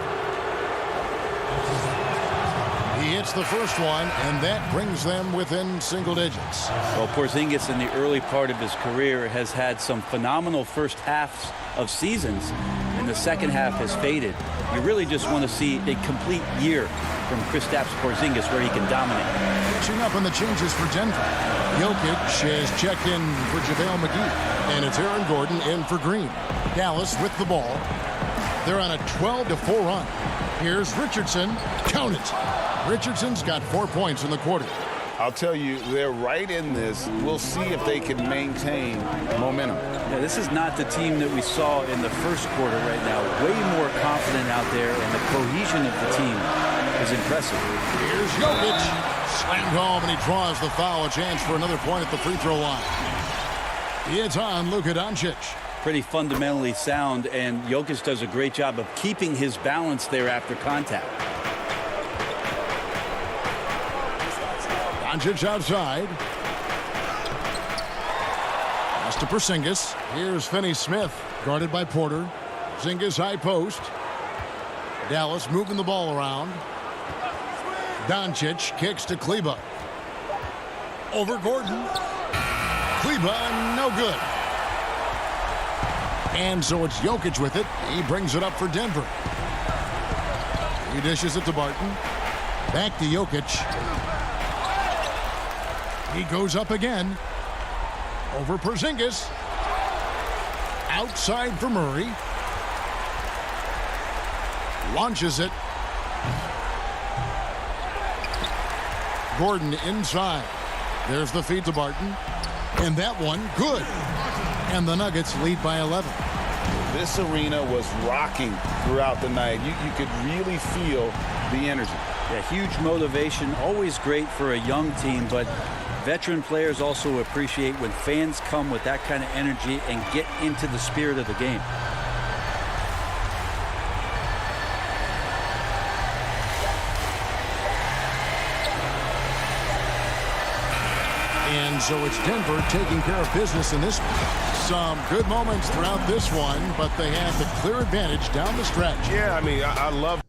He hits the first one, and that brings them within single digits.
Well, Porzingis in the early part of his career has had some phenomenal first halves of seasons, and the second half has faded. You really just want to see a complete year from Kristaps Porzingis where he can dominate.
Catching up on the changes for Denver. Jokic has checked in for JaVale McGee, and it's Aaron Gordon in for Green. Dallas with the ball. They're on a 12-4 run. Here's Richardson. Count it. Richardson's got 4 points in the quarter.
I'll tell you, they're right in this. We'll see if they can maintain momentum.
Yeah, this is not the team that we saw in the first quarter right now. Way more confident out there, and the cohesion of the team is impressive.
Here's Jokic. Slammed home, and he draws the foul. A chance for another point at the free throw line. It's on Luka Doncic.
Pretty fundamentally sound, and Jokic does a great job of keeping his balance there after contact.
Doncic outside. Pass to Porzingis. Here's Finney Smith, guarded by Porter. Porzingis high post. Dallas moving the ball around. Doncic kicks to Kleber. Over Gordon. Kleber, no good. And so it's Jokic with it. He brings it up for Denver. He dishes it to Barton. Back to Jokic. He goes up again. Over Porzingis. Outside for Murray. Launches it. Gordon inside. There's the feed to Barton. And that one, good. And the Nuggets lead by 11.
This arena was rocking throughout the night. You could really feel the energy.
Yeah, huge motivation. Always great for a young team, but veteran players also appreciate when fans come with that kind of energy and get into the spirit of the game.
And so it's Denver taking care of business in this one. Some good moments throughout this one, but they have the clear advantage down the stretch.
Yeah, I mean, I love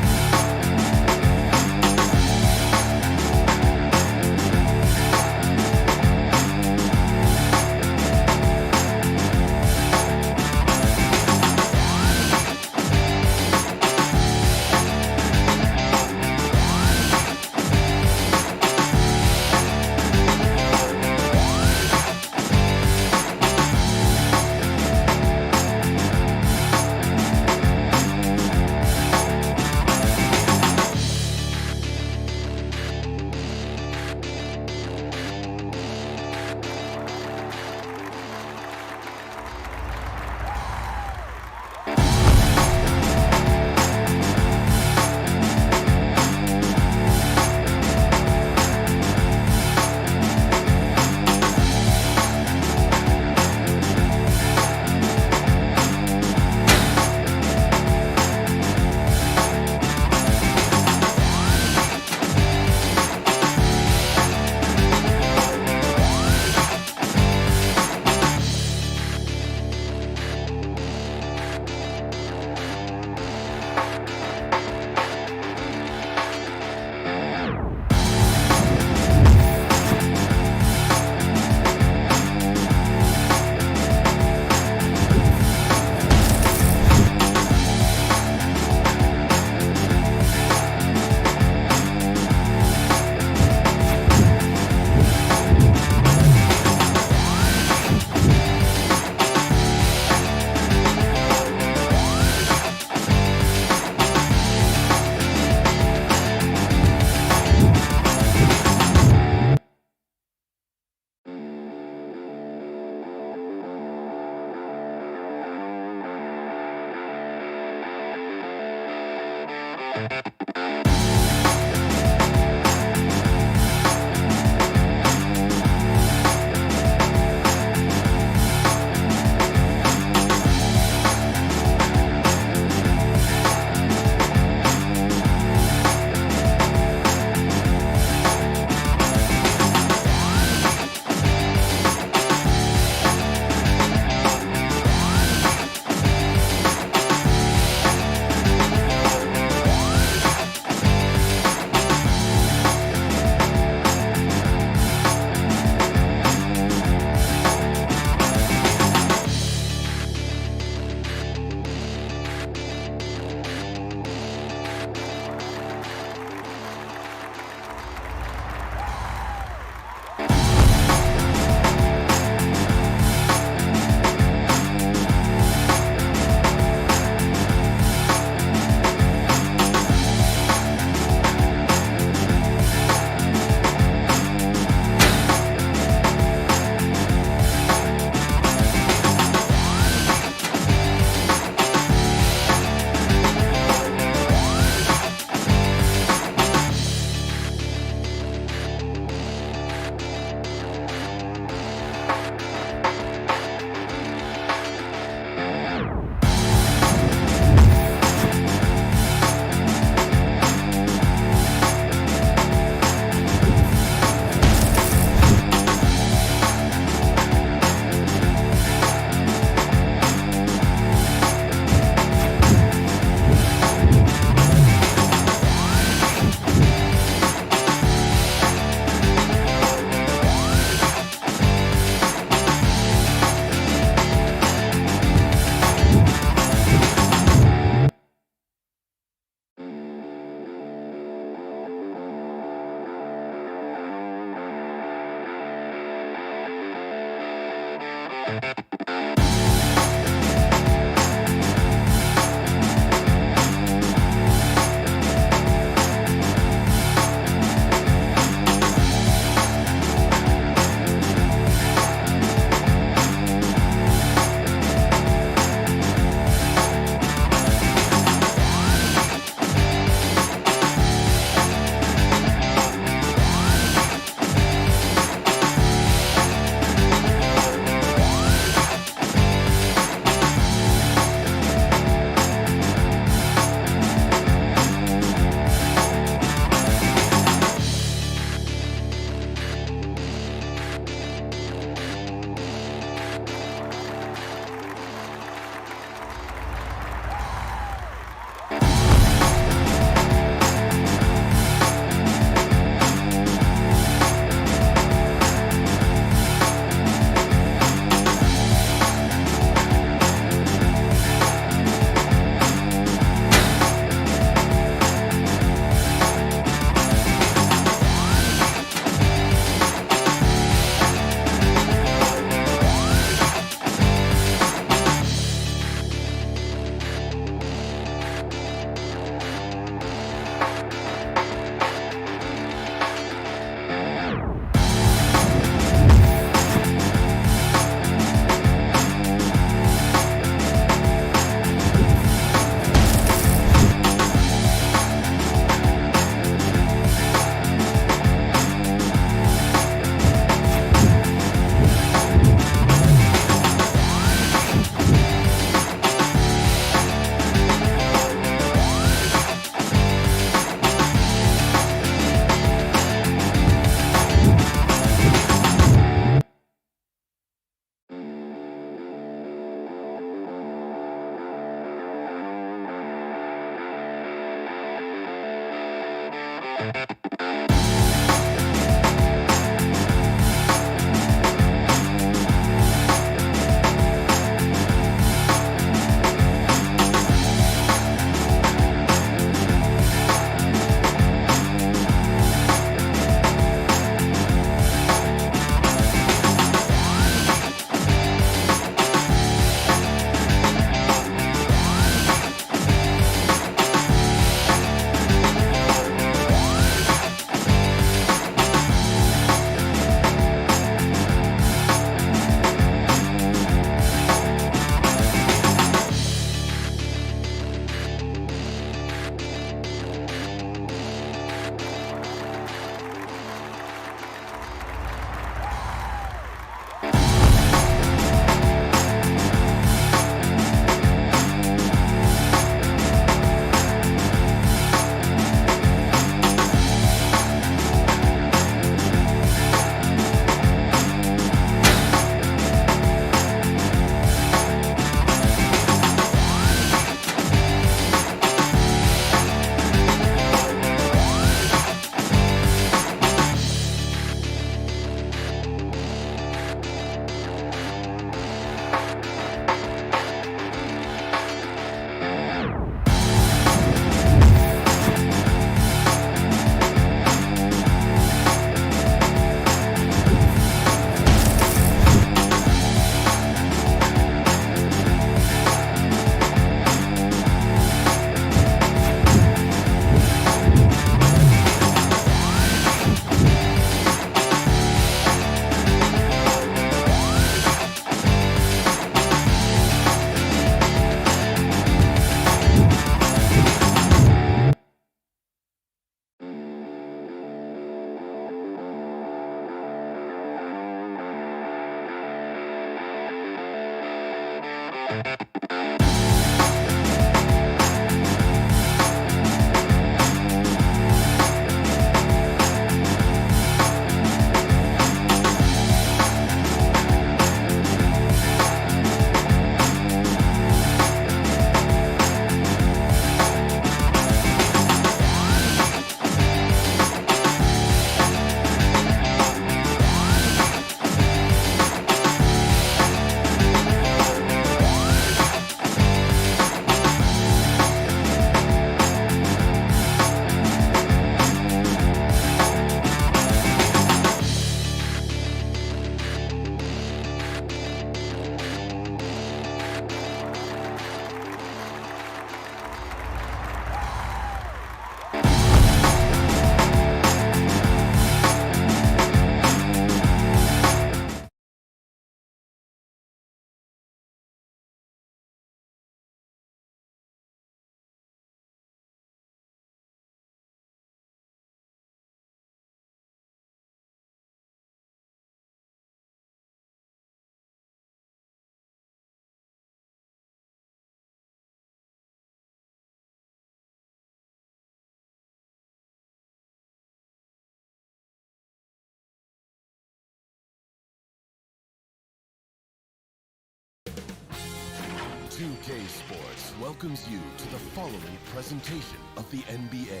2K Sports welcomes you to the following presentation of the NBA.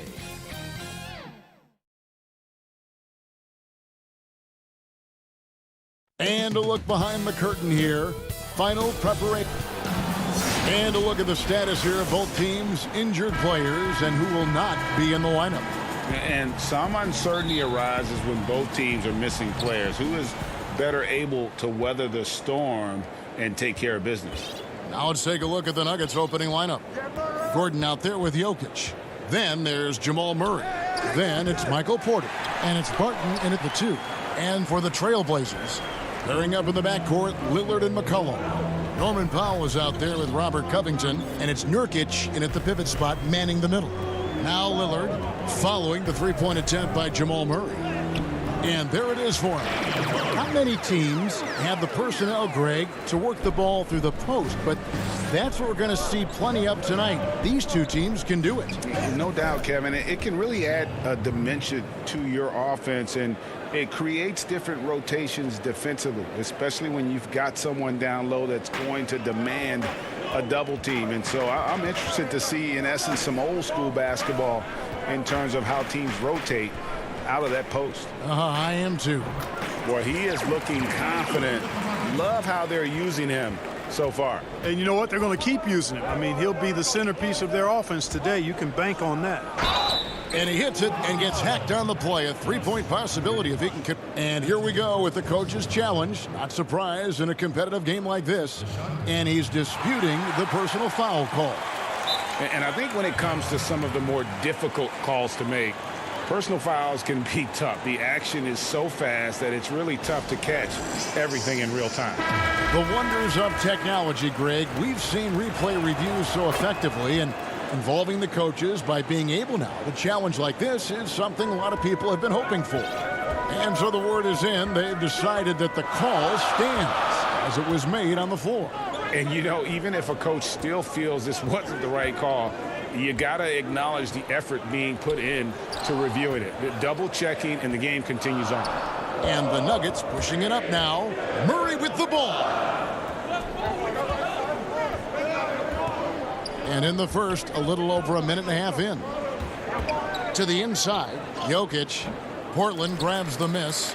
And a look behind the curtain here. Final preparation. And a look at the status here of both teams' injured players and who will not be in the lineup.
And some uncertainty arises when both teams are missing players. Who is better able to weather the storm and take care of business?
Now let's take a look at the Nuggets opening lineup. Gordon out there with Jokic. Then there's Jamal Murray. Then it's Michael Porter. And it's Barton in at the 2. And for the Trailblazers, pairing up in the backcourt, Lillard and McCollum. Norman Powell is out there with Robert Covington. And it's Nurkic in at the pivot spot, manning the middle. Now Lillard following the three-point attempt by Jamal Murray. And there it is for him. Not many teams have the personnel, Greg, to work the ball through the post, but that's what we're going to see plenty of tonight. These two teams can do it.
No doubt, Kevin. It can really add a dimension to your offense, and it creates different rotations defensively, especially when you've got someone down low that's going to demand a double team. And so I'm interested to see, in essence, some old school basketball in terms of how teams rotate out of that post.
I am too.
Boy, he is looking confident. Love how they're using him so far.
And you know what? They're going to keep using him. I mean, he'll be the centerpiece of their offense today. You can bank on that.
And he hits it and gets hacked on the play. A three-point possibility if he can. And here we go with the coach's challenge. Not surprised in a competitive game like this. And he's disputing the personal foul call.
And I think when it comes to some of the more difficult calls to make, personal fouls can be tough. The action is so fast that it's really tough to catch everything in real time.
The wonders of technology, Greg. We've seen replay reviews so effectively, and involving the coaches by being able now to challenge like this is something a lot of people have been hoping for. And so the word is in. They've decided that the call stands as it was made on the floor.
And, you know, even if a coach still feels this wasn't the right call, you got to acknowledge the effort being put in to reviewing it. The double checking, and the game continues on.
And the Nuggets pushing it up now. Murray with the ball. And in the first, a little over a minute and a half in. To the inside, Jokic. Portland grabs the miss.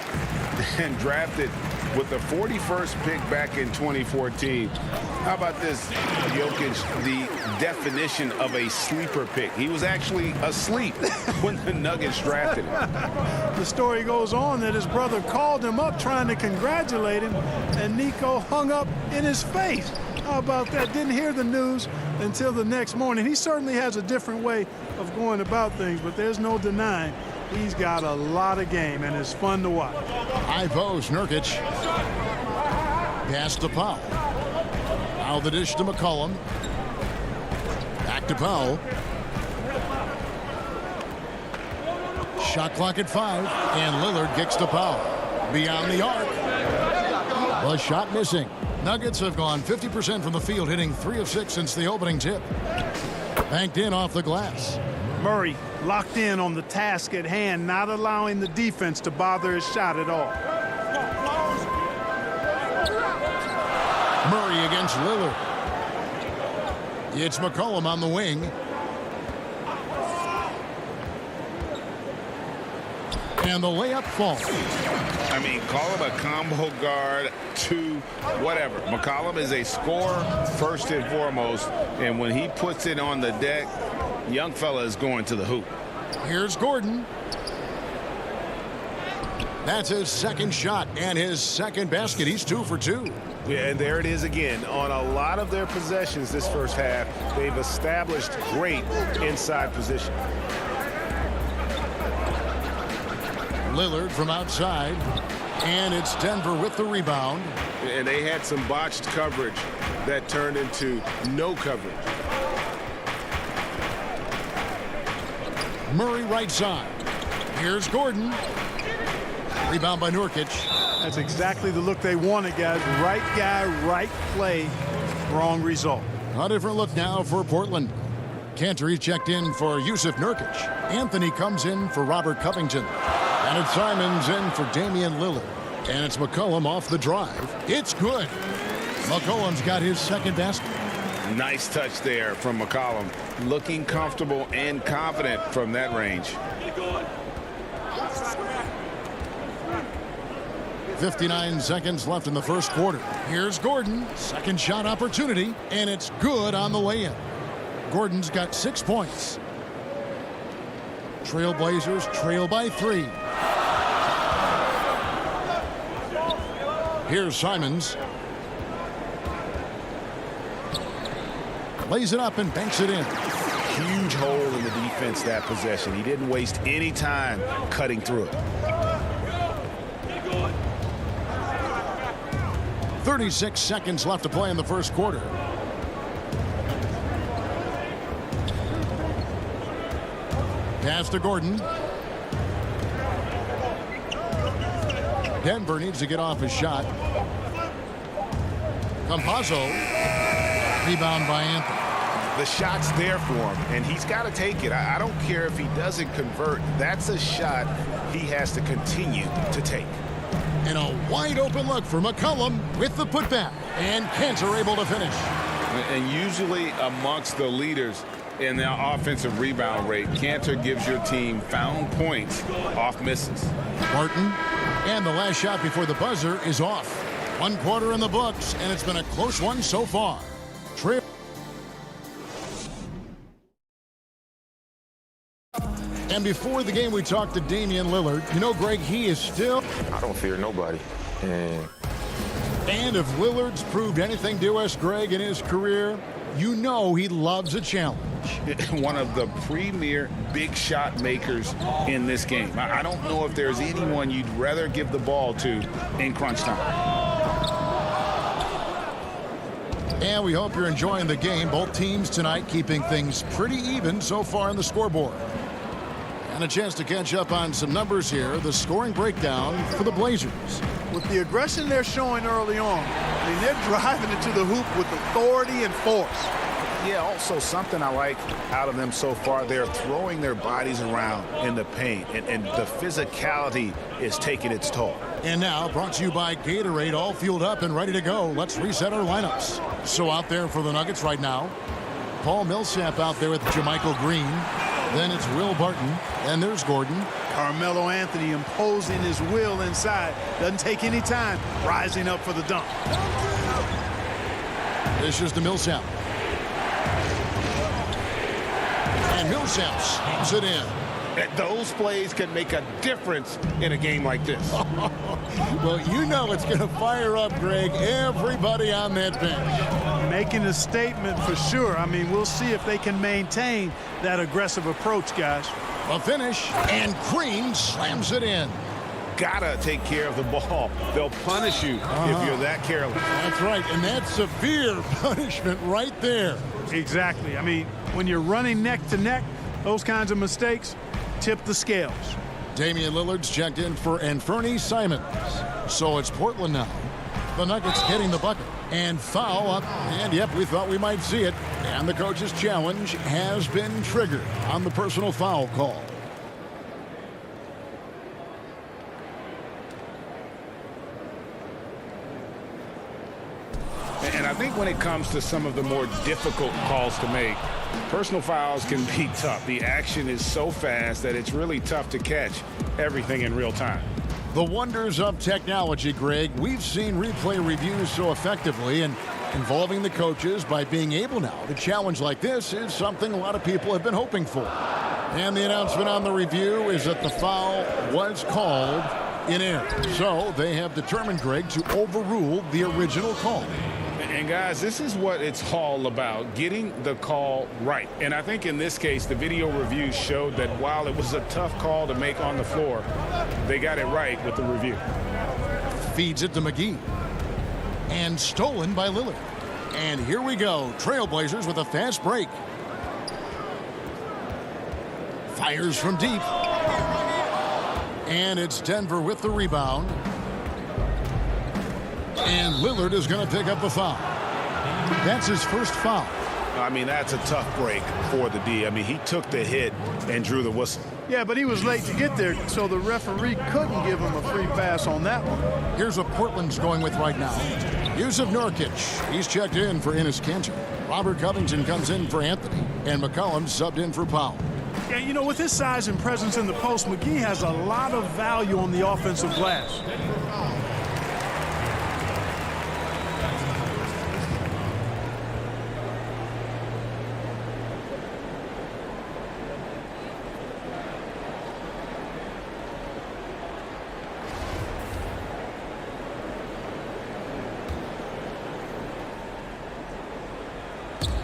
And drafted with the 41st pick back in 2014. How about this? Jokic, the definition of a sleeper pick. He was actually asleep when the Nuggets drafted him.
The story goes on that his brother called him up trying to congratulate him, and Nico hung up in his face. How about that? Didn't hear the news until the next morning. He certainly has a different way of going about things, but there's no denying he's got a lot of game, and it's fun to watch.
High post, Nurkic. Pass to Powell. Now the dish to McCollum. Back to Powell. Shot clock at 5, and Lillard kicks to Powell. Beyond the arc. The shot missing. Nuggets have gone 50% from the field, hitting 3 of 6 since the opening tip. Banked in off the glass.
Murray locked in on the task at hand, not allowing the defense to bother his shot at all.
Murray against Lillard. It's McCollum on the wing. And the layup falls.
I mean, call him a combo guard to whatever. McCollum is a scorer first and foremost, and when he puts it on the deck, young fella is going to the hoop.
Here's Gordon. That's his second shot and his second basket. He's 2 for 2.
Yeah, and there it is again. On a lot of their possessions this first half, they've established great inside position.
Lillard from outside, and it's Denver with the rebound.
And they had some botched coverage that turned into no coverage.
Murray right side. Here's Gordon. Rebound by Nurkic.
That's exactly the look they wanted, guys. Right guy, right play, wrong result.
A different look now for Portland. Cantor checked in for Yusuf Nurkic. Anthony comes in for Robert Covington. And it's Simons in for Damian Lillard. And it's McCollum off the drive. It's good. McCollum's got his second basket.
Nice touch there from McCollum. Looking comfortable and confident from that range.
59 seconds left in the first quarter. Here's Gordon. Second shot opportunity, and it's good on the lay-in. Gordon's got 6 points. Trailblazers trail by 3. Here's Simons. Lays it up and banks it in.
Huge hole in the defense that possession. He didn't waste any time cutting through it.
36 seconds left to play in the first quarter. Pass to Gordon. Denver needs to get off his shot. Campazzo. Rebound by Anthony.
The shot's there for him, and he's got to take it. I don't care if he doesn't convert. That's a shot he has to continue to take.
And a wide open look for McCollum with the putback. And Cantor able to finish.
And usually amongst the leaders in the offensive rebound rate, Cantor gives your team found points off misses.
Barton. And the last shot before the buzzer is off. 1 quarter in the books, and it's been a close one so far. And before the game, we talked to Damian Lillard. You know, Greg, he is still...
I don't fear nobody.
And if Lillard's proved anything to us, Greg, in his career, you know he loves a challenge.
One of the premier big shot makers in this game. I don't know if there's anyone you'd rather give the ball to in crunch time.
And we hope you're enjoying the game. Both teams tonight keeping things pretty even so far on the scoreboard. And a chance to catch up on some numbers here. The scoring breakdown for the Blazers.
With the aggression they're showing early on, I mean, they're driving it to the hoop with authority and force.
Yeah, also something I like out of them so far, they're throwing their bodies around in the paint, and the physicality is taking its toll.
And now, brought to you by Gatorade, all fueled up and ready to go. Let's reset our lineups. So out there for the Nuggets right now, Paul Millsap out there with Jermichael Green. Then it's Will Barton, and there's Gordon.
Carmelo Anthony imposing his will inside. Doesn't take any time, rising up for the dunk.
This is to Millsap. And Millsap slams it in.
Those plays can make a difference in a game like this.
Well, you know it's going to fire up, Greg, everybody on that bench.
Making a statement for sure. I mean, we'll see if they can maintain that aggressive approach, guys.
A finish, and Green slams it in.
Gotta take care of the ball. They'll punish you if you're that careless.
That's right, and that's severe punishment right there.
Exactly. I mean, when you're running neck to neck, those kinds of mistakes tip the scales.
Damian Lillard's checked in for Anthony Simons. So it's Portland now. The Nuggets getting the bucket. And foul up. And yep, we thought we might see it. And the coach's challenge has been triggered on the personal foul call.
And I think when it comes to some of the more difficult calls to make, personal fouls can be tough. The action is so fast that it's really tough to catch everything in real time.
The wonders of technology, Greg. We've seen replay reviews so effectively, and involving the coaches by being able now to challenge like this is something a lot of people have been hoping for. And the announcement on the review is that the foul was called in error. So they have determined, Greg, to overrule the original call.
And guys, this is what it's all about, getting the call right. And I think in this case, the video review showed that while it was a tough call to make on the floor, they got it right with the review.
Feeds it to McGee. And stolen by Lillard. And here we go. Trailblazers with a fast break. Fires from deep. And it's Denver with the rebound. And Lillard is going to pick up the foul. That's his first foul.
I mean, that's a tough break for the D. I mean, he took the hit and drew the whistle.
Yeah, but he was late to get there, so the referee couldn't give him a free pass on that one.
Here's what Portland's going with right now. Yusuf Nurkic. He's checked in for Enes Kanter. Robert Covington comes in for Anthony, and McCollum subbed in for Powell.
Yeah, you know, with his size and presence in the post, McGee has a lot of value on the offensive glass.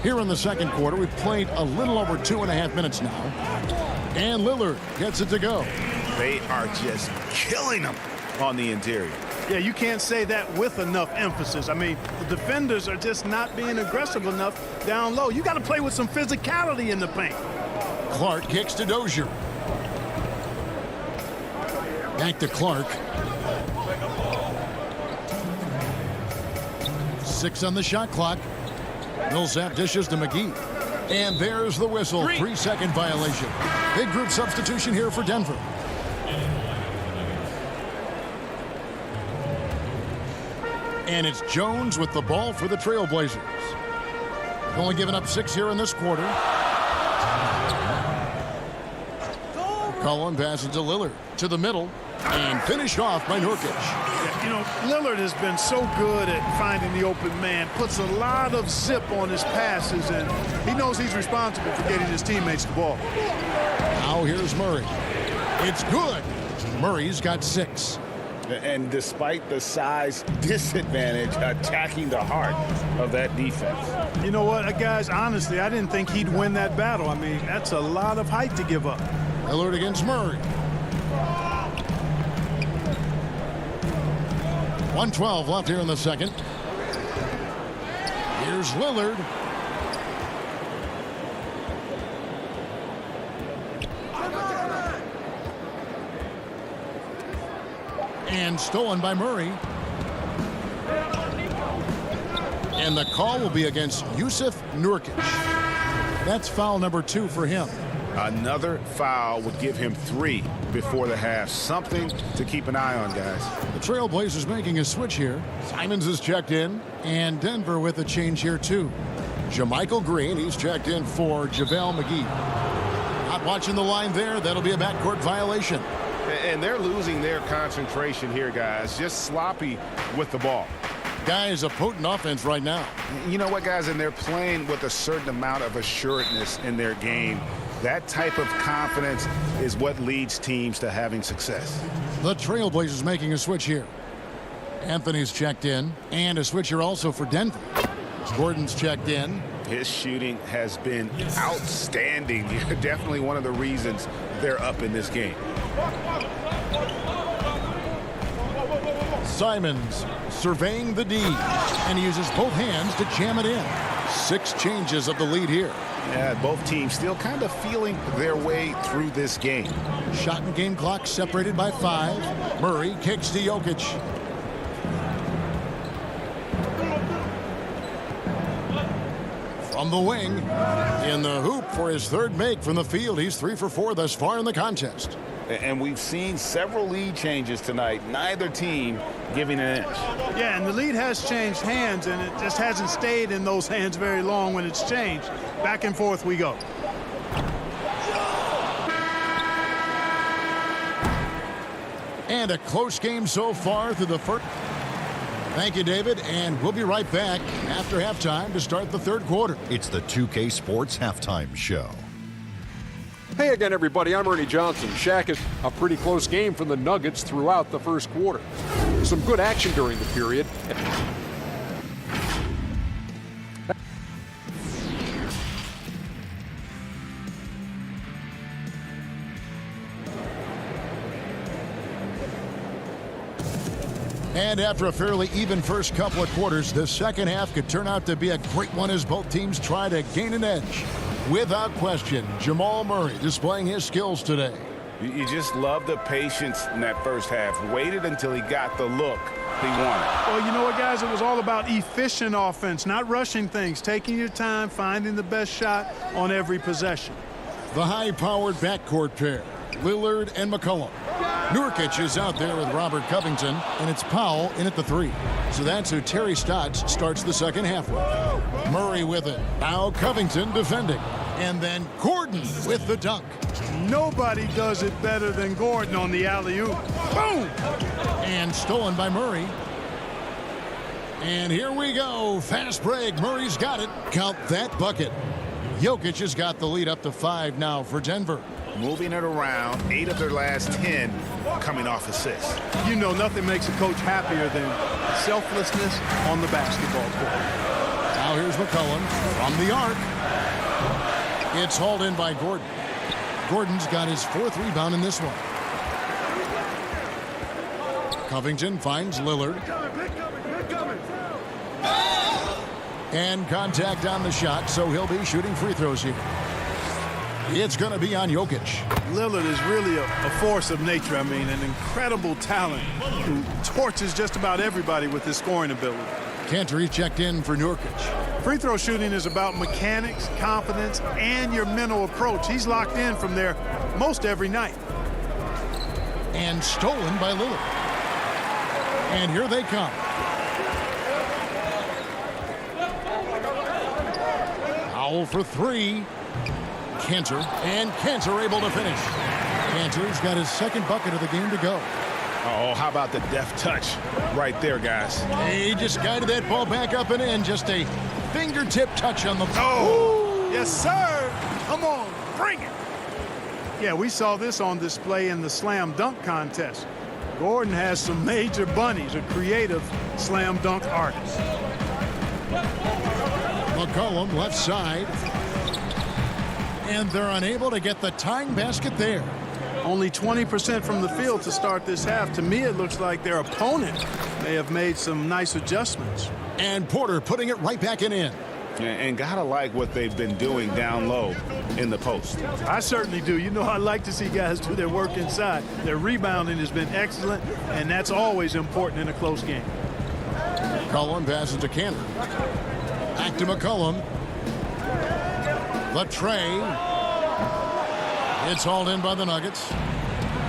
Here in the second quarter, we've played a little over 2.5 minutes now. And Lillard gets it to go.
They are just killing them on the interior.
Yeah, you can't say that with enough emphasis. I mean, the defenders are just not being aggressive enough down low. You got to play with some physicality in the paint.
Clark kicks to Dozier. Back to Clark. 6 on the shot clock. Millsap dishes to McGee. And there's the whistle. 3-second violation. Big group substitution here for Denver. And it's Jones with the ball for the Trailblazers. Only giving up 6 here in this quarter. McCollum passes to Lillard. To the middle. And finished off by Nurkic.
Yeah, you know, Lillard has been so good at finding the open man. Puts a lot of zip on his passes, and he knows he's responsible for getting his teammates the ball.
Now here's Murray. It's good. Murray's got 6.
And despite the size disadvantage, attacking the heart of that defense.
You know what, guys, honestly, I didn't think he'd win that battle. I mean, that's a lot of height to give up.
Lillard against Murray. 1:12 left here in the second. Here's Lillard. And stolen by Murray. And the call will be against Yusuf Nurkic. That's foul number 2 for him.
Another foul would give him 3 before the half. Something to keep an eye on, guys.
The Trailblazers making a switch here. Simons is checked in, and Denver with a change here too. JaMychal Green, he's checked in for JaVale McGee. Not watching the line there. That'll be a backcourt violation.
And they're losing their concentration here, guys. Just sloppy with the ball.
Guys, a potent offense right now.
You know what, guys? And they're playing with a certain amount of assuredness in their game. That type of confidence is what leads teams to having success.
The Trailblazers making a switch here. Anthony's checked in, and a switch here also for Denver. Gordon's checked in.
His shooting has been outstanding. Definitely one of the reasons they're up in this game.
Simons surveying the D, and he uses both hands to jam it in. 6 changes of the lead here.
Yeah, both teams still kind of feeling their way through this game.
Shot and game clock separated by 5. Murray kicks to Jokic. From the wing, in the hoop for his 3rd make from the field. He's 3 for 4 thus far in the contest.
And we've seen several lead changes tonight. Neither team giving an inch.
Yeah, and the lead has changed hands, and it just hasn't stayed in those hands very long when it's changed. Back and forth we go.
And a close game so far through the first. Thank you, David, and we'll be right back after halftime to start the 3rd quarter.
It's the 2K Sports Halftime Show.
Hey again, everybody. I'm Ernie Johnson. Shaq is a pretty close game for the Nuggets throughout the first quarter. Some good action during the period.
And after a fairly even first couple of quarters, the second half could turn out to be a great one as both teams try to gain an edge. Without question, Jamal Murray displaying his skills today.
You just love the patience in that first half. Waited until he got the look he wanted.
Well, you know what, guys? It was all about efficient offense, not rushing things, taking your time, finding the best shot on every possession.
The high-powered backcourt pair. Lillard and McCollum. Nurkic is out there with Robert Covington, and it's Powell in at the 3. So that's who Terry Stotts starts the second half with. Murray with it. Now Covington defending. And then Gordon with the dunk.
Nobody does it better than Gordon on the alley-oop. Boom!
And stolen by Murray. And here we go. Fast break. Murray's got it. Count that bucket. Jokic has got the lead up to 5 now for Denver.
Moving it around, 8 of their last 10 coming off assists.
You know, nothing makes a coach happier than selflessness on the basketball court.
Now here's McCollum from the arc. It's hauled in by Gordon. Gordon's got his 4th rebound in this one. Covington finds Lillard. And contact on the shot, so he'll be shooting free throws here. It's going to be on Jokic.
Lillard is really a force of nature. I mean, an incredible talent who torches just about everybody with his scoring ability.
Cantor checked in for Nurkic.
Free throw shooting is about mechanics, confidence, and your mental approach. He's locked in from there most every night.
And stolen by Lillard. And here they come. Powell for 3. Cantor, and Cantor able to finish. Cantor's got his 2nd bucket of the game to go.
Oh, how about the deft touch right there, guys?
He just guided that ball back up and in. Just a fingertip touch on the ball.
Oh, yes, sir. Come on, bring it. Yeah, we saw this on display in the slam dunk contest. Gordon has some major bunnies, a creative slam dunk artist.
McCollum left side. And they're unable to get the tying basket there.
Only 20% from the field to start this half. To me, it looks like their opponent may have made some nice adjustments.
And Porter putting it right back in.
And gotta like what they've been doing down low in the post.
I certainly do. You know, I like to see guys do their work inside. Their rebounding has been excellent, and that's always important in a close game.
McCollum passes to Cantor. Back to McCollum. The tray. It's hauled in by the Nuggets.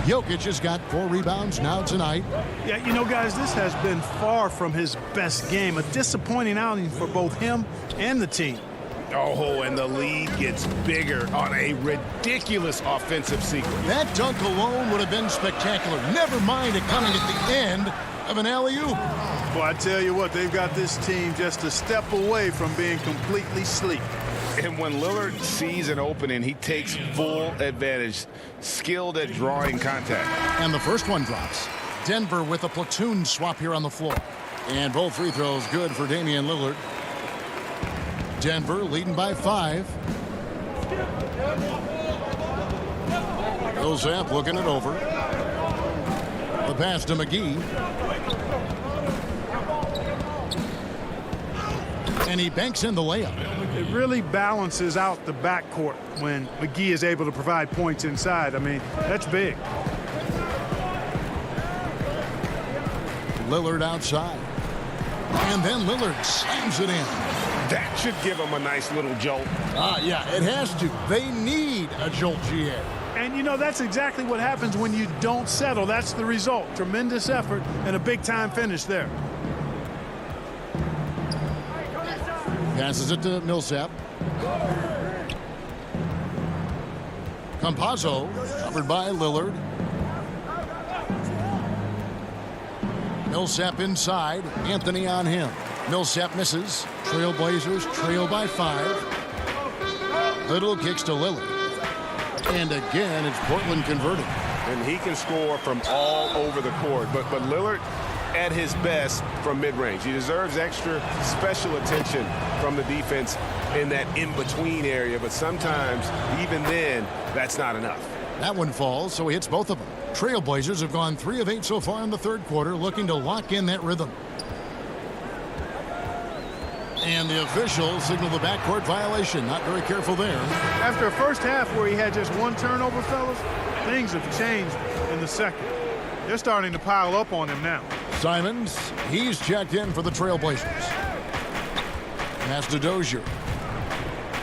Jokic has got 4 rebounds now tonight.
Yeah, you know, guys, this has been far from his best game. A disappointing outing for both him and the team.
Oh, and the lead gets bigger on a ridiculous offensive sequence.
That dunk alone would have been spectacular. Never mind it coming at the end of an alley-oop.
Well, I tell you what, they've got this team just a step away from being completely sleep.
And when Lillard sees an opening, he takes full advantage, skilled at drawing contact.
And the first one drops. Denver with a platoon swap here on the floor. And both free throws good for Damian Lillard. Denver leading by 5. Millsap looking it over. The pass to McGee. And he banks in the layup.
It really balances out the backcourt when McGee is able to provide points inside. I mean, that's big.
Lillard outside. And then Lillard slams it in.
That should give him a nice little jolt.
Yeah, it has to. They need a jolt, GA.
And, you know, that's exactly what happens when you don't settle. That's the result. Tremendous effort and a big-time finish there.
Passes it to Millsap. Campazzo covered by Lillard. Millsap inside. Anthony on him. Millsap misses. Trailblazers trail by 5. Little kicks to Lillard. And again, it's Portland converting.
And he can score from all over the court. But Lillard at his best from mid-range. He deserves extra special attention from the defense in that in-between area. But sometimes, even then, that's not enough.
That one falls, so he hits both of them. Trailblazers have gone 3 of 8 so far in the third quarter, looking to lock in that rhythm. And the officials signal the backcourt violation. Not very careful there.
After a first half where he had just 1 turnover, fellas, things have changed in the second. They're starting to pile up on him now.
Simons, he's checked in for the Trailblazers. Pass to Dozier.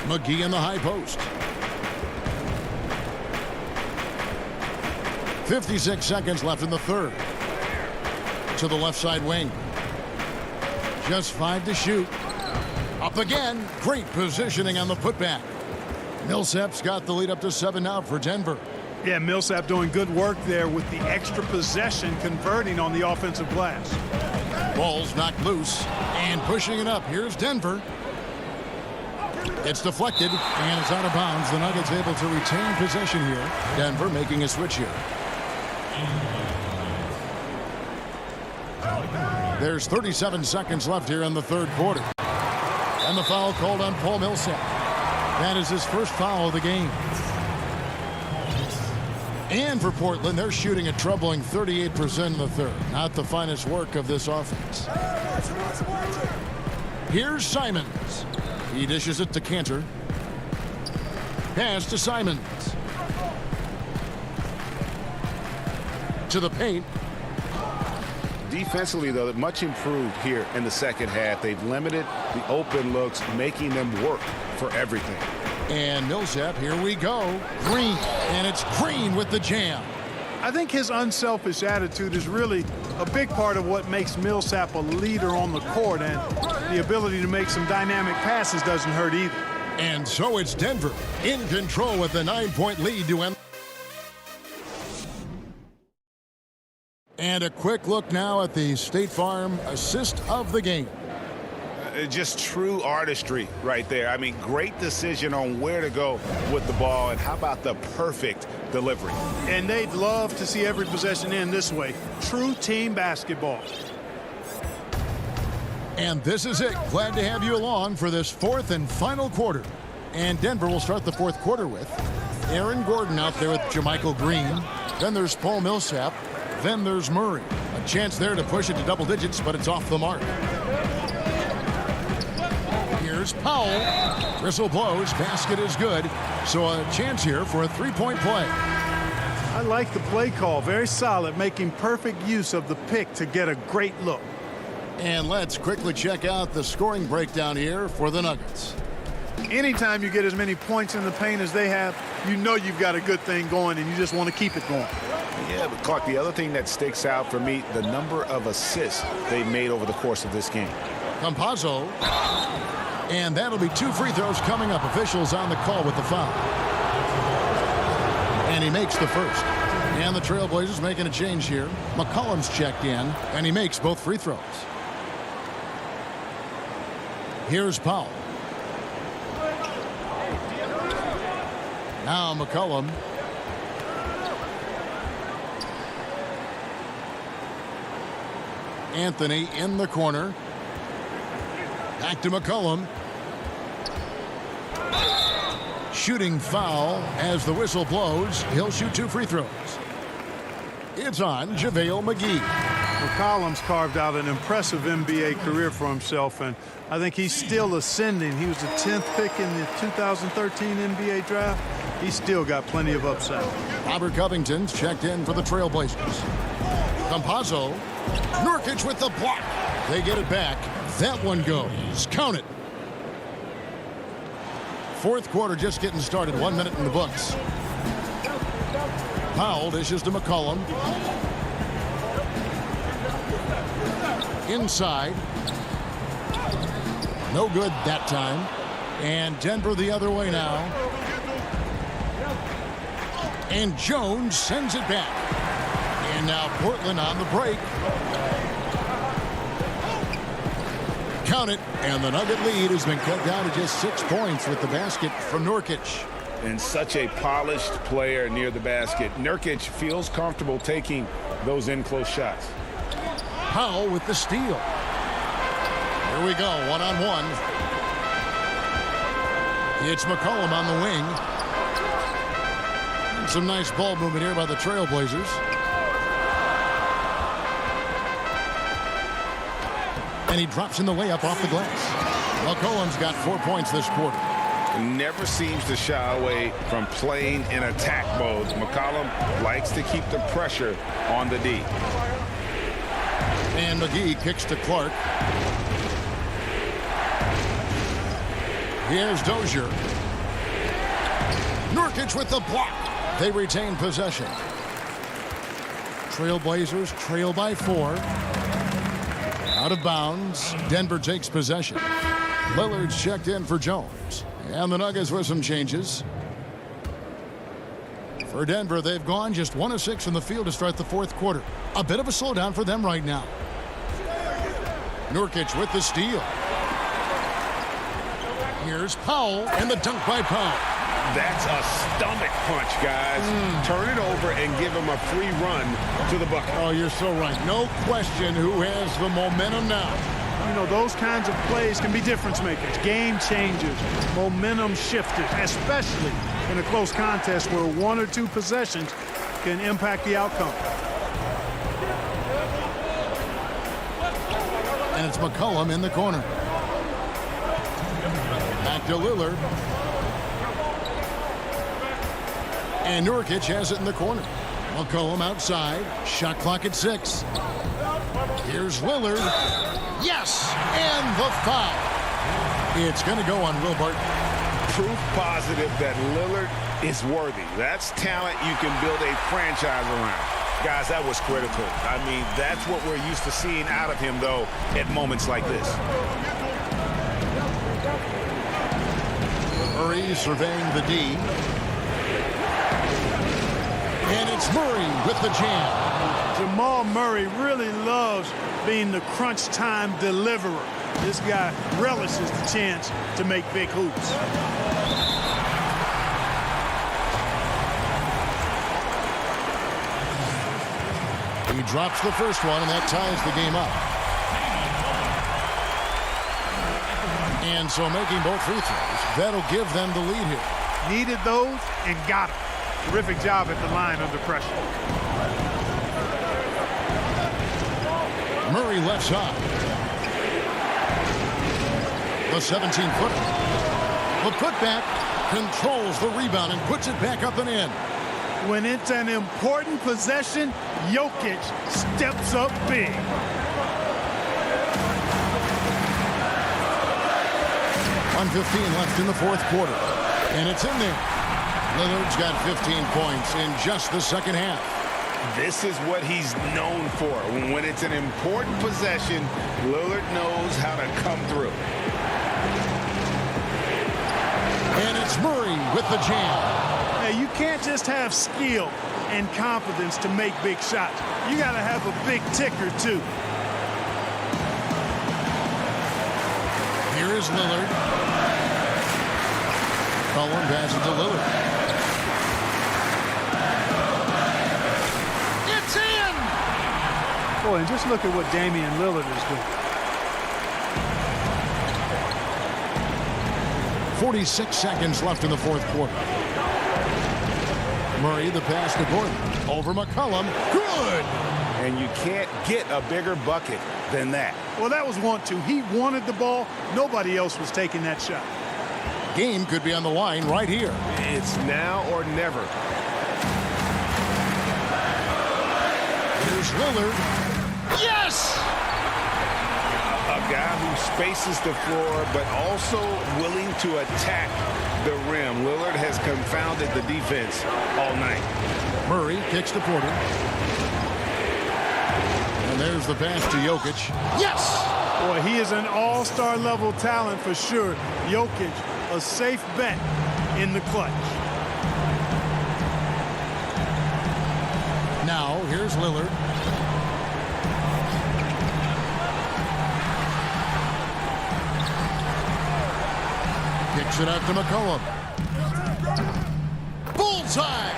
McGee in the high post. 56 seconds left in the third. To the left side wing. Just 5 to shoot. Up again. Great positioning on the putback. Millsap's got the lead up to 7 now for Denver.
Yeah, Millsap doing good work there with the extra possession, converting on the offensive glass.
Ball's knocked loose and pushing it up. Here's Denver. It's deflected and it's out of bounds. The Nuggets able to retain possession here. Denver making a switch here. There's 37 seconds left here in the third quarter. And the foul called on Paul Millsap. That is his first foul of the game. And for Portland, they're shooting a troubling 38% in the third. Not the finest work of this offense. Here's Simons. He dishes it to Cantor. Pass to Simons. To the paint.
Defensively, though, much improved here in the second half. They've limited the open looks, making them work for everything.
And Millsap, here we go. Green, and it's Green with the jam.
I think his unselfish attitude is really a big part of what makes Millsap a leader on the court, and the ability to make some dynamic passes doesn't hurt either.
And so it's Denver in control with a 9-point lead to end. And a quick look now at the State Farm assist of the game.
Just true artistry right there. I mean, great decision on where to go with the ball, and how about the perfect delivery?
And they'd love to see every possession end this way. True team basketball.
And this is it. Glad to have you along for this fourth and final quarter. And Denver will start the fourth quarter with Aaron Gordon out there with JaMychal Green. Then there's Paul Millsap. Then there's Murray. A chance there to push it to double digits, but it's off the mark. Here's Powell. Whistle blows. Basket is good. So a chance here for a three-point play.
I like the play call. Very solid, making perfect use of the pick to get a great look.
And let's quickly check out the scoring breakdown here for the Nuggets.
Anytime you get as many points in the paint as they have, you know you've got a good thing going, and you just want to keep it going.
Yeah, but Clark, the other thing that sticks out for me, the number of assists they've made over the course of this game.
Campazzo. And that'll be 2 free throws coming up. Officials on the call with the foul. And he makes the first. And the Trailblazers making a change here. McCollum's checked in, and he makes both free throws. Here's Powell. Now McCollum. Anthony in the corner. Back to McCollum. Shooting foul as the whistle blows. He'll shoot 2 free throws. It's on JaVale McGee.
McCollum's carved out an impressive NBA career for himself, and I think he's still ascending. He was the 10th pick in the 2013 NBA draft. He's still got plenty of upside.
Robert Covington's checked in for the Trailblazers. Campazzo. Nurkic with the block. They get it back. That one goes. Count it. Fourth quarter just getting started. 1 minute in the books. Powell dishes to McCollum. Inside. No good that time. And Denver the other way now. And Jones sends it back. And now Portland on the break. Count it. And the Nugget lead has been cut down to just 6 points with the basket from Nurkic.
And such a polished player near the basket. Nurkic feels comfortable taking those in-close shots.
Powell with the steal. Here we go, one-on-one. It's McCollum on the wing. And some nice ball movement here by the Trailblazers. And he drops in the layup off the glass. McCollum's got 4 points this quarter.
Never seems to shy away from playing in attack mode. McCollum likes to keep the pressure on the D.
And McGee kicks to Clark. Here's Dozier. Nurkic with the block. They retain possession. Trailblazers trail by 4. Out of bounds. Denver takes possession. Lillard's checked in for Jones. And the Nuggets with some changes. For Denver, they've gone just 1 of 6 from the field to start the fourth quarter. A bit of a slowdown for them right now. Nurkic with the steal. Here's Powell, and the dunk by Powell.
That's a stomach punch, guys. Turn it over and give him a free run to the bucket.
Oh, you're so right. No question who has the momentum now.
You know, those kinds of plays can be difference makers, game changers, momentum shifters, especially in a close contest where 1 or 2 possessions can impact the outcome.
And it's McCollum in the corner. Back to Lillard. And Nurkic has it in the corner. McCollum outside. Shot clock at 6. Here's Lillard. Yes! And the foul. It's going to go on Wilbert.
Proof positive that Lillard is worthy. That's talent you can build a franchise around. Guys, that was critical. I mean, that's what we're used to seeing out of him, though, at moments like this.
Murray surveying the D. And it's Murray with the jam.
Jamal Murray really loves being the crunch time deliverer. This guy relishes the chance to make big hoops.
He drops the first one, and that ties the game up. And so making both free throws, that'll give them the lead here.
Needed those and got them. Terrific job at the line under pressure.
Murray left side. The 17-footer. The putback controls the rebound and puts it back up and in.
When it's an important possession, Jokic steps up big.
.1:15 left in the fourth quarter. And it's in there. Lillard's got 15 points in just the second half.
This is what he's known for. When it's an important possession, Lillard knows how to come through.
And it's Murray with the jam.
Hey, you can't just have skill and confidence to make big shots. You got to have a big ticker, too.
Here is Lillard. Cullen passes to Lillard. It's in!
Boy, and just look at what Damian Lillard is doing.
46 seconds left in the fourth quarter. Murray, the pass to Gordon. Over McCollum. Good!
And you can't get a bigger bucket than that.
Well, that was 1-2. He wanted the ball. Nobody else was taking that shot.
Game could be on the line right here.
It's now or never.
Here's Lillard. Yes!
A guy who spaces the floor, but also willing to attack the rim. Lillard has confounded the defense all night.
Murray kicks to Porter. And there's the pass to Jokic. Yes!
Boy, he is an all-star level talent for sure. Jokic, a safe bet in the clutch.
Now, here's Lillard. Kicks it out to McCollum. Bullseye!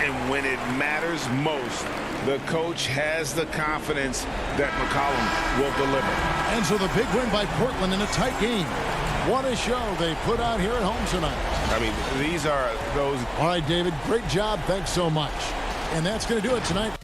And when it matters most, the coach has the confidence that McCollum will deliver.
And so the big win by Portland in a tight game. What a show they put out here at home tonight.
I mean, these are those.
All right, David, great job. Thanks so much. And that's going to do it tonight.